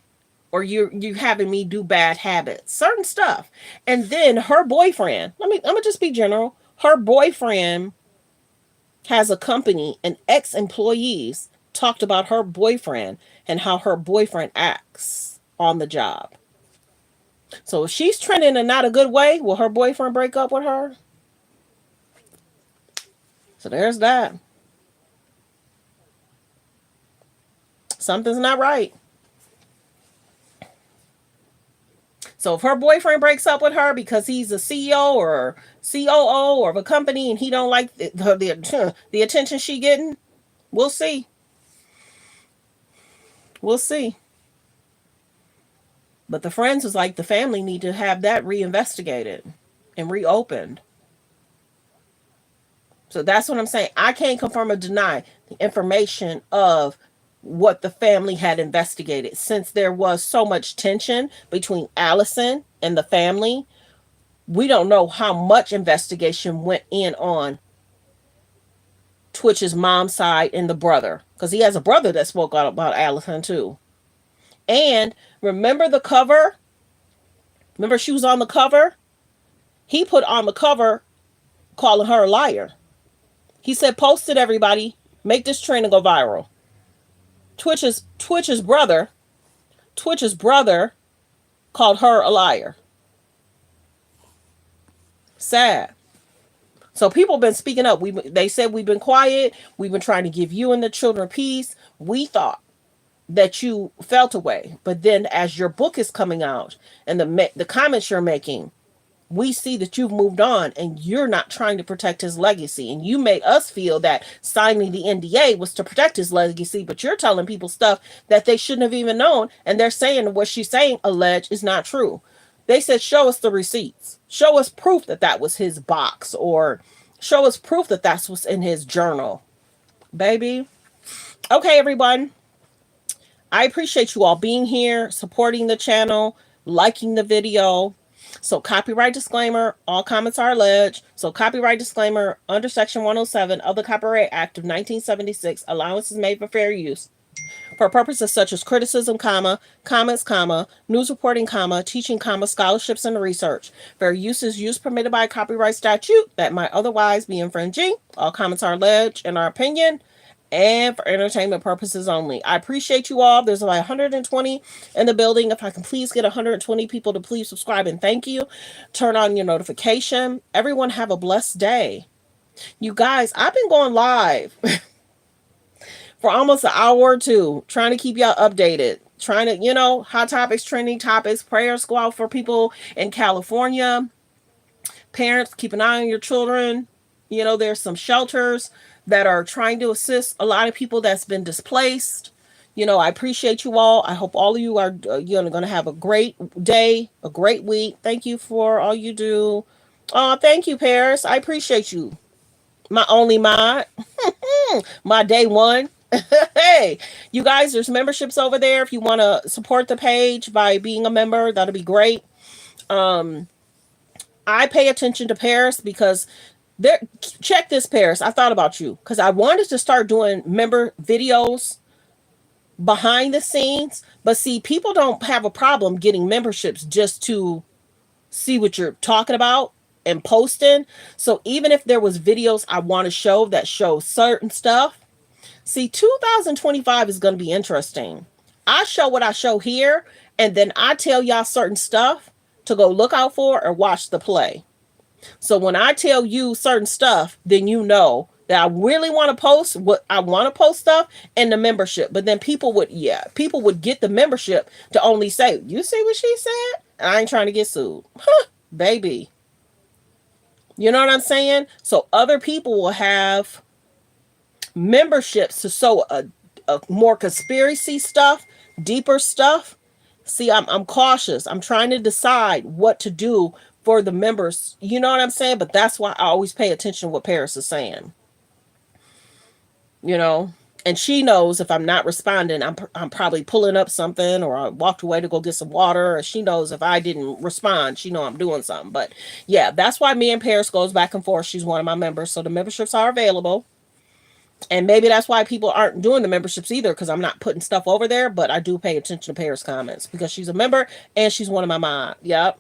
A: Or you having me do bad habits, certain stuff. And then her boyfriend, I'm gonna just be general. Her boyfriend has a company, and ex-employees talked about her boyfriend and how her boyfriend acts on the job. So if she's trending in not a good way, will her boyfriend break up with her? So there's that. Something's not right. So if her boyfriend breaks up with her because he's a CEO or COO of a company and he don't like the attention she getting, we'll see. We'll see. But the friends was like, the family need to have that reinvestigated and reopened. So that's what I'm saying. I can't confirm or deny the information of what the family had investigated, since there was so much tension between Allison and the family. We don't know how much investigation went in on Twitch's mom's side and the brother, because he has a brother that spoke out about Allison too. And remember the cover? Remember she was on the cover? He put on the cover calling her a liar. He said, post it, everybody. Make this trend and go viral. Twitch's brother called her a liar. Sad. So people have been speaking up. They said we've been quiet. We've been trying to give you and the children peace. We thought that you felt away, but then as your book is coming out and the comments you're making, we see that you've moved on and you're not trying to protect his legacy. And you made us feel that signing the NDA was to protect his legacy, but you're telling people stuff that they shouldn't have even known. And they're saying what she's saying, alleged, is not true. They said, show us the receipts. Show us proof that that was his box, or show us proof that that's what's in his journal. Baby. Okay, everyone. I appreciate you all being here, supporting the channel, liking the video. So copyright disclaimer, all comments are alleged. So copyright disclaimer, under Section 107 of the Copyright Act of 1976, allowance is made for fair use for purposes such as criticism, comments, news reporting, teaching, scholarships, and research. Fair use is use permitted by a copyright statute that might otherwise be infringing. All comments are alleged in our opinion and for entertainment purposes only. I appreciate you all. There's about 120 in the building. If I can please get 120 people to please subscribe and thank you. Turn on your notification. Everyone have a blessed day. You guys, I've been going live for almost an hour or two, trying to keep y'all updated. Trying to, hot topics, trending topics, prayers go out for people in California. Parents, keep an eye on your children. There's some shelters that are trying to assist a lot of people that's been displaced. I appreciate you all. I hope all of you are going to have a great day, a great week. Thank you for all you do. Oh, thank you, Paris. I appreciate you. My only mod. My day one. Hey, you guys, there's memberships over there. If you want to support the page by being a member, that'll be great. Um, I pay attention to Paris because there. Check this, Paris. I thought about you because I wanted to start doing member videos behind the scenes, but see, people don't have a problem getting memberships just to see what you're talking about and posting. So even if there was videos I want to show that show certain stuff, see, 2025 is going to be interesting. I show what I show here, and then I tell y'all certain stuff to go look out for or watch the play. So when I tell you certain stuff, then you know that I really want to post what I want to post stuff in the membership. But then people would get the membership to only say, you see what she said? And I ain't trying to get sued. Huh, baby. You know what I'm saying? So other people will have memberships to show a more conspiracy stuff, deeper stuff. See, I'm cautious. I'm trying to decide what to do for the members. You know what I'm saying? But that's why I always pay attention to what Paris is saying. You know, and she knows if I'm not responding, I'm probably pulling up something, or I walked away to go get some water. Or she knows if I didn't respond, she know I'm doing something. But yeah, that's why me and Paris goes back and forth. She's one of my members, so the memberships are available. And maybe that's why people aren't doing the memberships either, because I'm not putting stuff over there. But I do pay attention to Paris' comments because she's a member and she's one of my mods. Yep.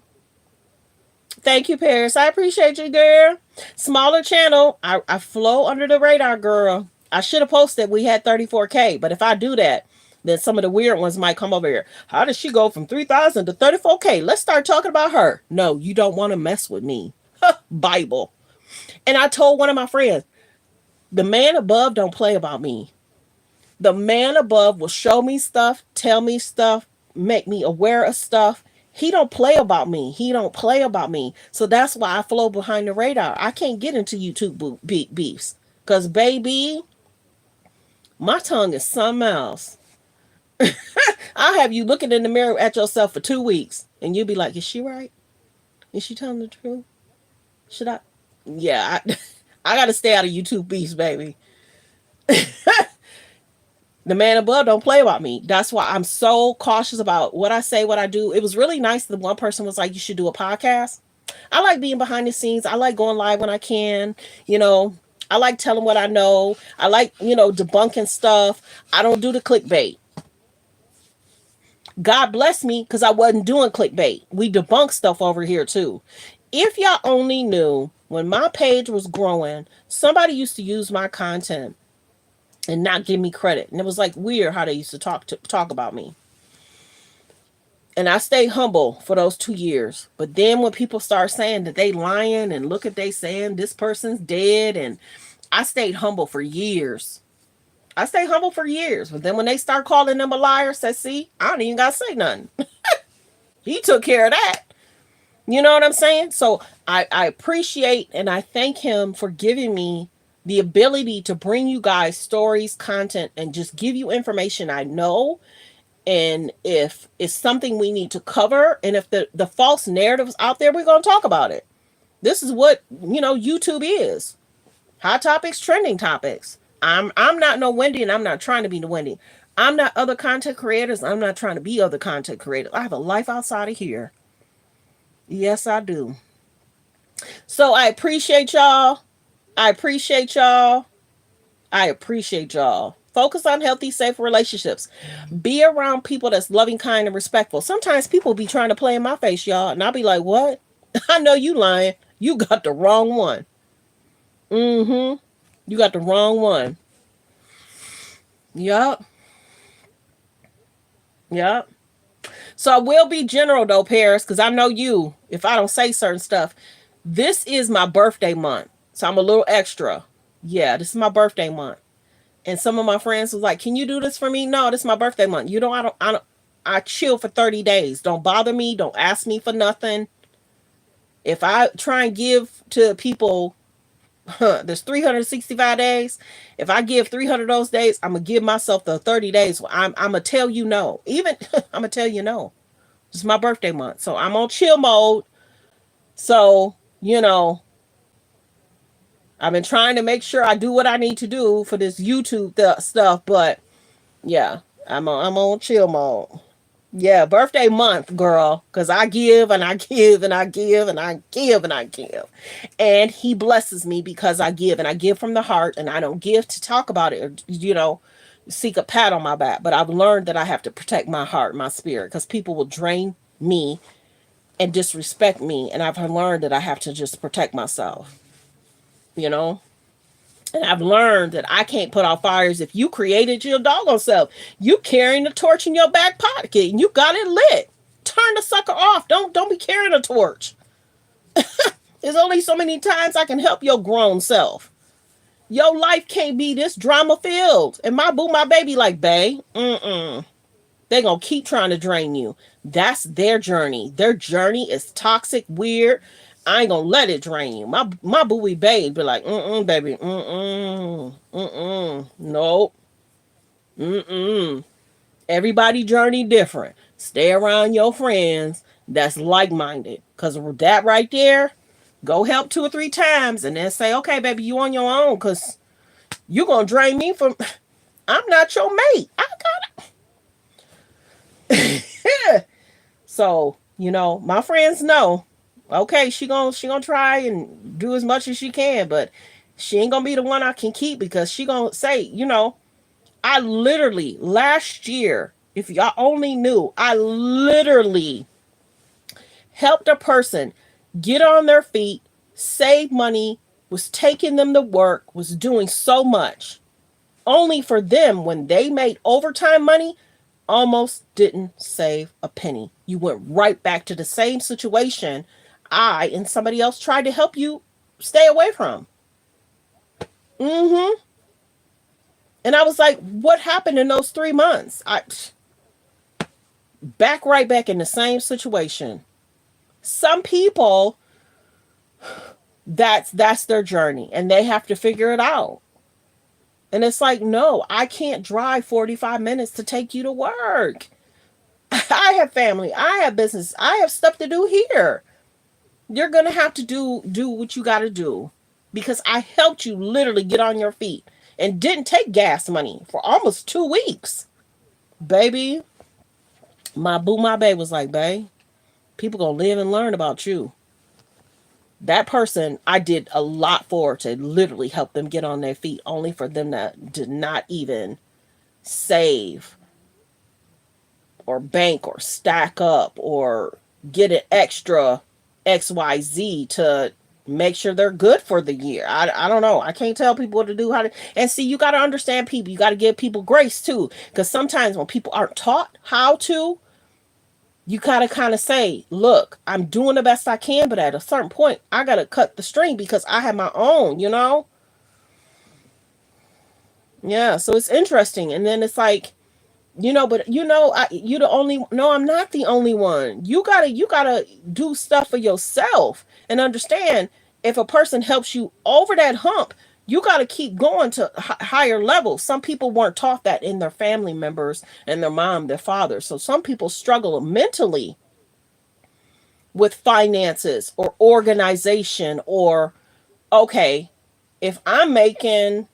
A: Thank you, Paris. I appreciate you, girl. Smaller channel. I flow under the radar, girl. I should have posted we had 34K, but if I do that, then some of the weird ones might come over here. How did she go from 3,000 to 34K? Let's start talking about her. No, you don't want to mess with me. Bible. And I told one of my friends, the man above don't play about me. The man above will show me stuff, tell me stuff, make me aware of stuff. He don't play about me. He don't play about me. So that's why I flow behind the radar. I can't get into YouTube beefs. Because, baby, my tongue is something else. I'll have you looking in the mirror at yourself for 2 weeks. And you'll be like, is she right? Is she telling the truth? Should I? Yeah, I got to stay out of YouTube beefs, baby. The man above don't play about me. That's why I'm so cautious about what I say, what I do. It was really nice that one person was like, you should do a podcast. I like being behind the scenes. I like going live when I can. You know, I like telling what I know. I like, debunking stuff. I don't do the clickbait. God bless me because I wasn't doing clickbait. We debunk stuff over here too. If y'all only knew, when my page was growing, somebody used to use my content and not give me credit. And it was like weird how they used to talk about me. And I stayed humble for those 2 years. But then when people start saying that they lying and look at they saying this person's dead, and I stayed humble for years. But then when they start calling them a liar, say, see, I don't even got to say nothing. He took care of that. You know what I'm saying? So I appreciate and I thank him for giving me the ability to bring you guys stories, content, and just give you information I know. And if it's something we need to cover, and if the false narratives out there, we're going to talk about it. This is what, YouTube is. Hot topics, trending topics. I'm not no Wendy, and I'm not trying to be the Wendy. I'm not other content creators. I'm not trying to be other content creators. I have a life outside of here. Yes, I do. So I appreciate y'all. Focus on healthy, safe relationships. Be around people that's loving, kind, and respectful. Sometimes people be trying to play in my face, y'all. And I'll be like, what? I know you lying. You got the wrong one. You got the wrong one. Yup. So I will be general, though, Paris, because I know you, if I don't say certain stuff. This is my birthday month. So I'm a little extra. Yeah, this is my birthday month. And some of my friends was like, can you do this for me? No, this is my birthday month. I chill for 30 days. Don't bother me. Don't ask me for nothing. If I try and give to people, there's 365 days. If I give 300 of those days, I'm going to give myself the 30 days. I'm going to tell you no. Even, I'm going to tell you no. This is my birthday month. So I'm on chill mode. So, I've been trying to make sure I do what I need to do for this YouTube stuff, but yeah, I'm on chill mode. Yeah, birthday month, girl, because I give and I give and I give and I give and I give. And he blesses me because I give, and I give from the heart, and I don't give to talk about it or, seek a pat on my back. But I've learned that I have to protect my heart, my spirit, because people will drain me and disrespect me. And I've learned that I have to just protect myself, you know? And I've learned that I can't put out fires if you created your doggone self. You carrying the torch in your back pocket and you got it lit. Turn the sucker off. Don't be carrying a torch. There's only so many times I can help your grown self. Your life can't be this drama filled. And my boo, my baby, like, bae, they gonna keep trying to drain you. That's their journey. Their journey is toxic, weird. I ain't gonna let it drain you. My booey babe be like, baby, nope, Everybody journey different. Stay around your friends that's like-minded. Cause that right there, go help 2 or 3 times and then say, okay, baby, you on your own. Cause you gonna drain me from. I'm not your mate. I gotta. So my friends know. Okay, she gonna try and do as much as she can, but she ain't gonna be the one I can keep because she gonna say, I literally last year, if y'all only knew, I literally helped a person get on their feet, save money, was taking them to work, was doing so much, only for them when they made overtime money, almost didn't save a penny. You went right back to the same situation I and somebody else tried to help you stay away from. And I was like, what happened in those 3 months? Right back in the same situation. Some people, that's their journey and they have to figure it out. And it's like, no, I can't drive 45 minutes to take you to work. I have family. I have business. I have stuff to do here. You're going to have to do what you got to do because I helped you literally get on your feet and didn't take gas money for almost 2 weeks. Baby, my boo, my babe was like, babe, people going to live and learn about you. That person, I did a lot for to literally help them get on their feet, only for them to did not even save or bank or stack up or get an extra XYZ to make sure they're good for the year. I don't know. I can't tell people what to do, how to, and see, you got to understand people. You got to give people grace too. Because sometimes when people aren't taught how to, you gotta kind of say, look, I'm doing the best I can, but at a certain point, I gotta cut the string because I have my own, Yeah, so it's interesting. And then it's like, but you the only, no, I'm not the only one. You gotta do stuff for yourself and understand if a person helps you over that hump, you got to keep going to higher levels. Some people weren't taught that in their family members and their mom, their father. So some people struggle mentally with finances or organization or, okay, if I'm making,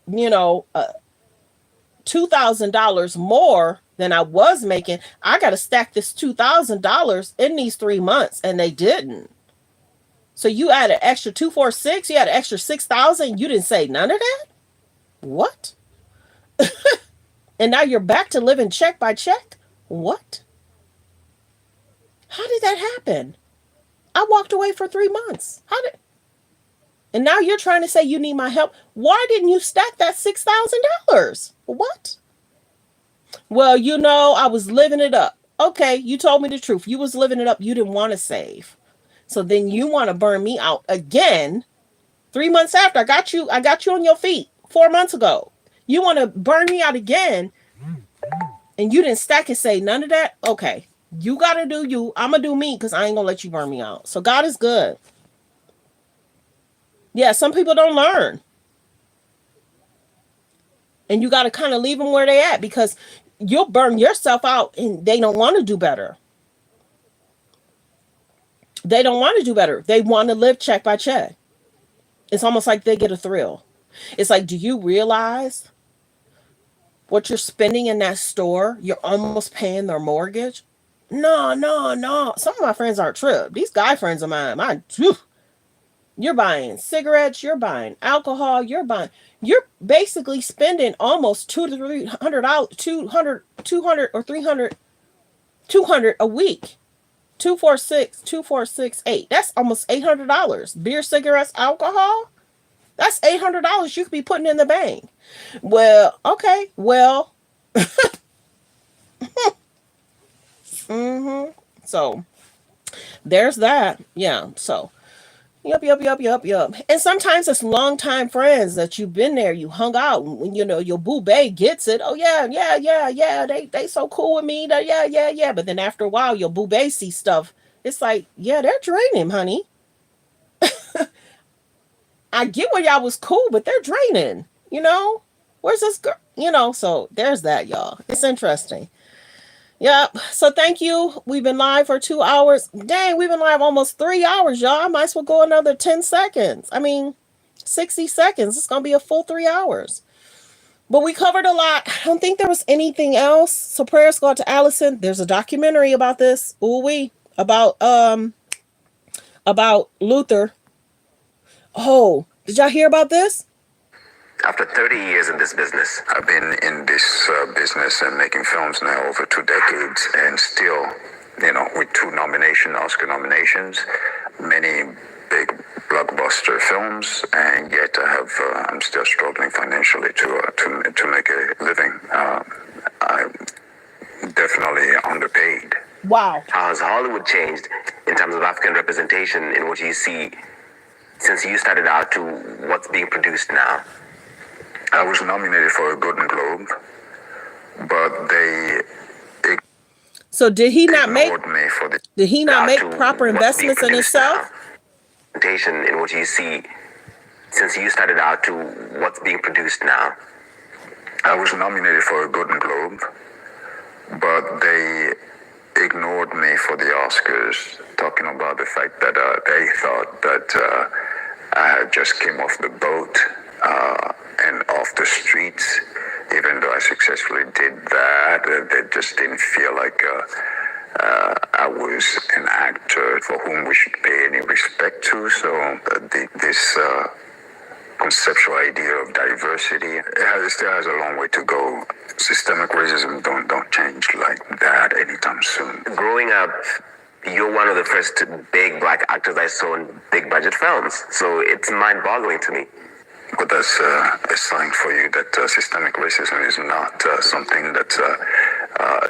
A: $2,000 more than I was making, I got to stack this $2,000 in these 3 months. And they didn't. So you add an extra 246, you had an extra 6,000, you didn't say none of that? What? And now you're back to living check by check? What? How did that happen? I walked away for 3 months. And now you're trying to say you need my help. Why didn't you stack that $6,000? What? Well, I was living it up. Okay, you told me the truth. You was living it up. You didn't want to save. So then you want to burn me out again 3 months after I got you on your feet 4 months ago. You want to burn me out again and you didn't stack and say none of that? Okay, you got to do you. I'm going to do me because I ain't going to let you burn me out. So God is good. Yeah, some people don't learn. And you got to kind of leave them where they at because you'll burn yourself out and they don't want to do better. They don't want to do better. They want to live check by check. It's almost like they get a thrill. It's like, do you realize what you're spending in that store? You're almost paying their mortgage. No, no, no. Some of my friends aren't tripped. These guy friends of mine, you're buying cigarettes, you're buying alcohol, you're basically spending almost $200 to $300, 200 or 300, 200 a week. 246, That's almost $800. Beer, cigarettes, alcohol. That's $800 you could be putting in the bank. Well, okay. Well, so there's that. Yeah. So Yup. And sometimes it's longtime friends that you've been there, you hung out, when your boo bae gets it. Oh yeah. They so cool with me. Yeah. But then after a while, your boo bae sees stuff. It's like, yeah, they're draining, honey. I get where y'all was cool, but they're draining. Where's this girl? So there's that, y'all. It's interesting. Yep. So thank you. We've been live for 2 hours. Dang, we've been live almost 3 hours, y'all. I might as well go another 10 seconds. 60 seconds. It's going to be a full 3 hours. But we covered a lot. I don't think there was anything else. So prayers go out to Allison. There's a documentary about this. About Luther. Oh, did y'all hear about this?
B: After 30 years in this business, I've been in this business and making films now over 2 decades, and still, with 2 Oscar nominations, many big blockbuster films, and yet I'm still struggling financially to make a living. I'm definitely underpaid.
A: Wow.
I: How has Hollywood changed in terms of African representation in what you see since you started out to what's being produced now?
B: I was nominated for a Golden Globe, but they
A: So did he not make
B: me for the
A: did he not make proper investments in himself?
I: In what you see since you started out to what's being produced now.
B: I was nominated for a Golden Globe, but they ignored me for the Oscars, talking about the fact that they thought that I had just came off the boat and off the streets. Even though I successfully did that, they just didn't feel like I was an actor for whom we should pay any respect to. So this conceptual idea of diversity, it still has a long way to go. Systemic racism don't change like that anytime soon.
I: Growing up, you're one of the first big black actors I saw in big budget films. So it's mind-boggling to me.
B: But that's a sign for you that systemic racism is not something that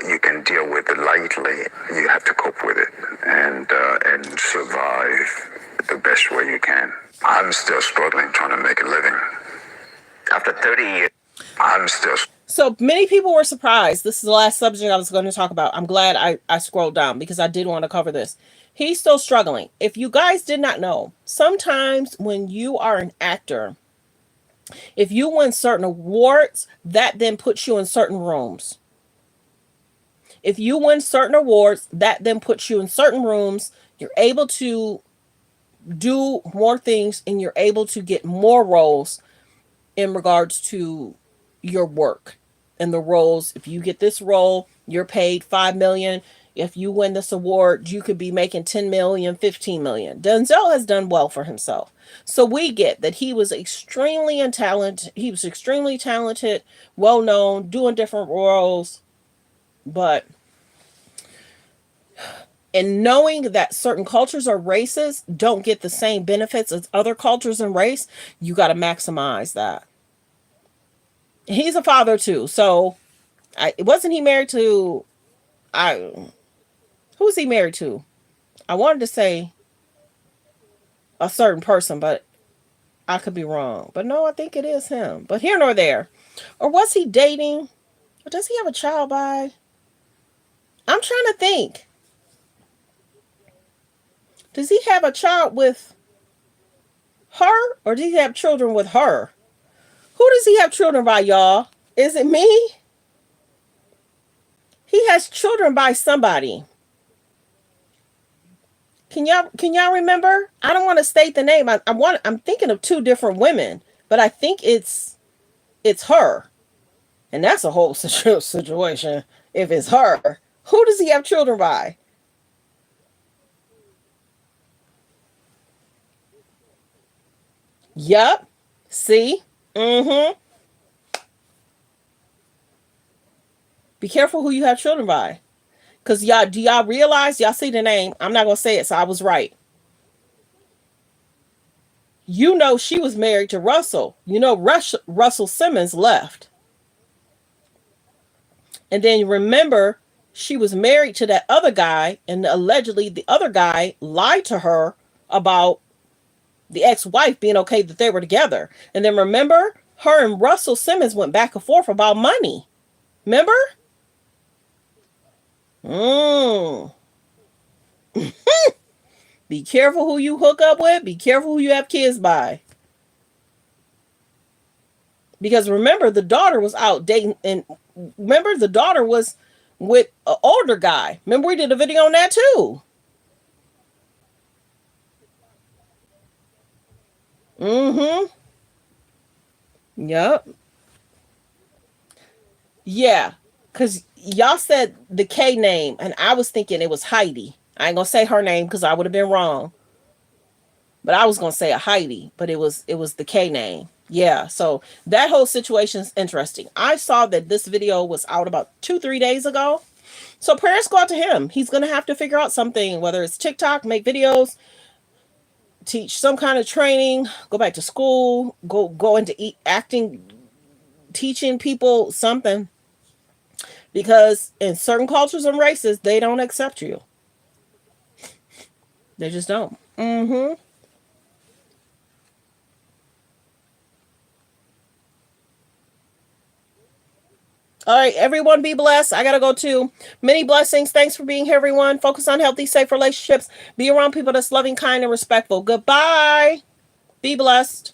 B: you can deal with lightly. You have to cope with it and survive the best way you can. I'm still struggling trying to make a living.
I: After 30 years,
B: I'm still...
A: So many people were surprised. This is the last subject I was going to talk about. I'm glad I scrolled down because I did want to cover this. He's still struggling. If you guys did not know, sometimes when you are an actor, if you win certain awards, that then puts you in certain rooms. If you win certain awards, that then puts you in certain rooms. You're able to do more things and you're able to get more roles in regards to your work and the roles. If you get this role, you're paid $5 million. If you win this award, you could be making 10 million, 15 million. Denzel has done well for himself. So we get that he was extremely talented. He was extremely talented, well known, doing different roles. But and knowing that certain cultures or races don't get the same benefits as other cultures and race, you got to maximize that. He's a father too. So wasn't he married to who's he married to? I wanted to say a certain person, but I could be wrong. But no, I think it is him. But here nor there. Or was he dating? Or does he have a child by? I'm trying to think. Does he have a child with her? Or does he have children with her? Who does he have children by, y'all? Is it me? He has children by somebody. Can y'all remember? I don't want to state the name. I'm thinking of two different women, but I think it's her. And that's a whole situation. If it's her, who does he have children by? Yup. See? Mm-hmm. Be careful who you have children by. Because do y'all realize? Y'all see the name. I'm not going to say it, so I was right. You know she was married to Russell. You know Russell Simmons left. And then remember, she was married to that other guy, and allegedly the other guy lied to her about the ex-wife being okay that they were together. And then remember, her and Russell Simmons went back and forth about money. Remember? Be careful who you hook up with. Be careful who you have kids by. Because remember, the daughter was out dating, and remember, the daughter was with an older guy. Remember, we did a video on that too. Mm-hmm. Yep. Yeah. Because y'all said the K name, and I was thinking it was Heidi. I ain't gonna say her name because I would have been wrong. But I was gonna say a Heidi, but it was the K name. Yeah, so that whole situation is interesting. I saw that this video was out about 2-3 days ago. So prayers go out to him. He's gonna have to figure out something, whether it's TikTok, make videos, teach some kind of training, go back to school, go into acting, teaching people something. Because in certain cultures and races, they don't accept you. They just don't. Mm-hmm. All right, everyone be blessed. I got to go too. Many blessings. Thanks for being here, everyone. Focus on healthy, safe relationships. Be around people that's loving, kind, and respectful. Goodbye. Be blessed.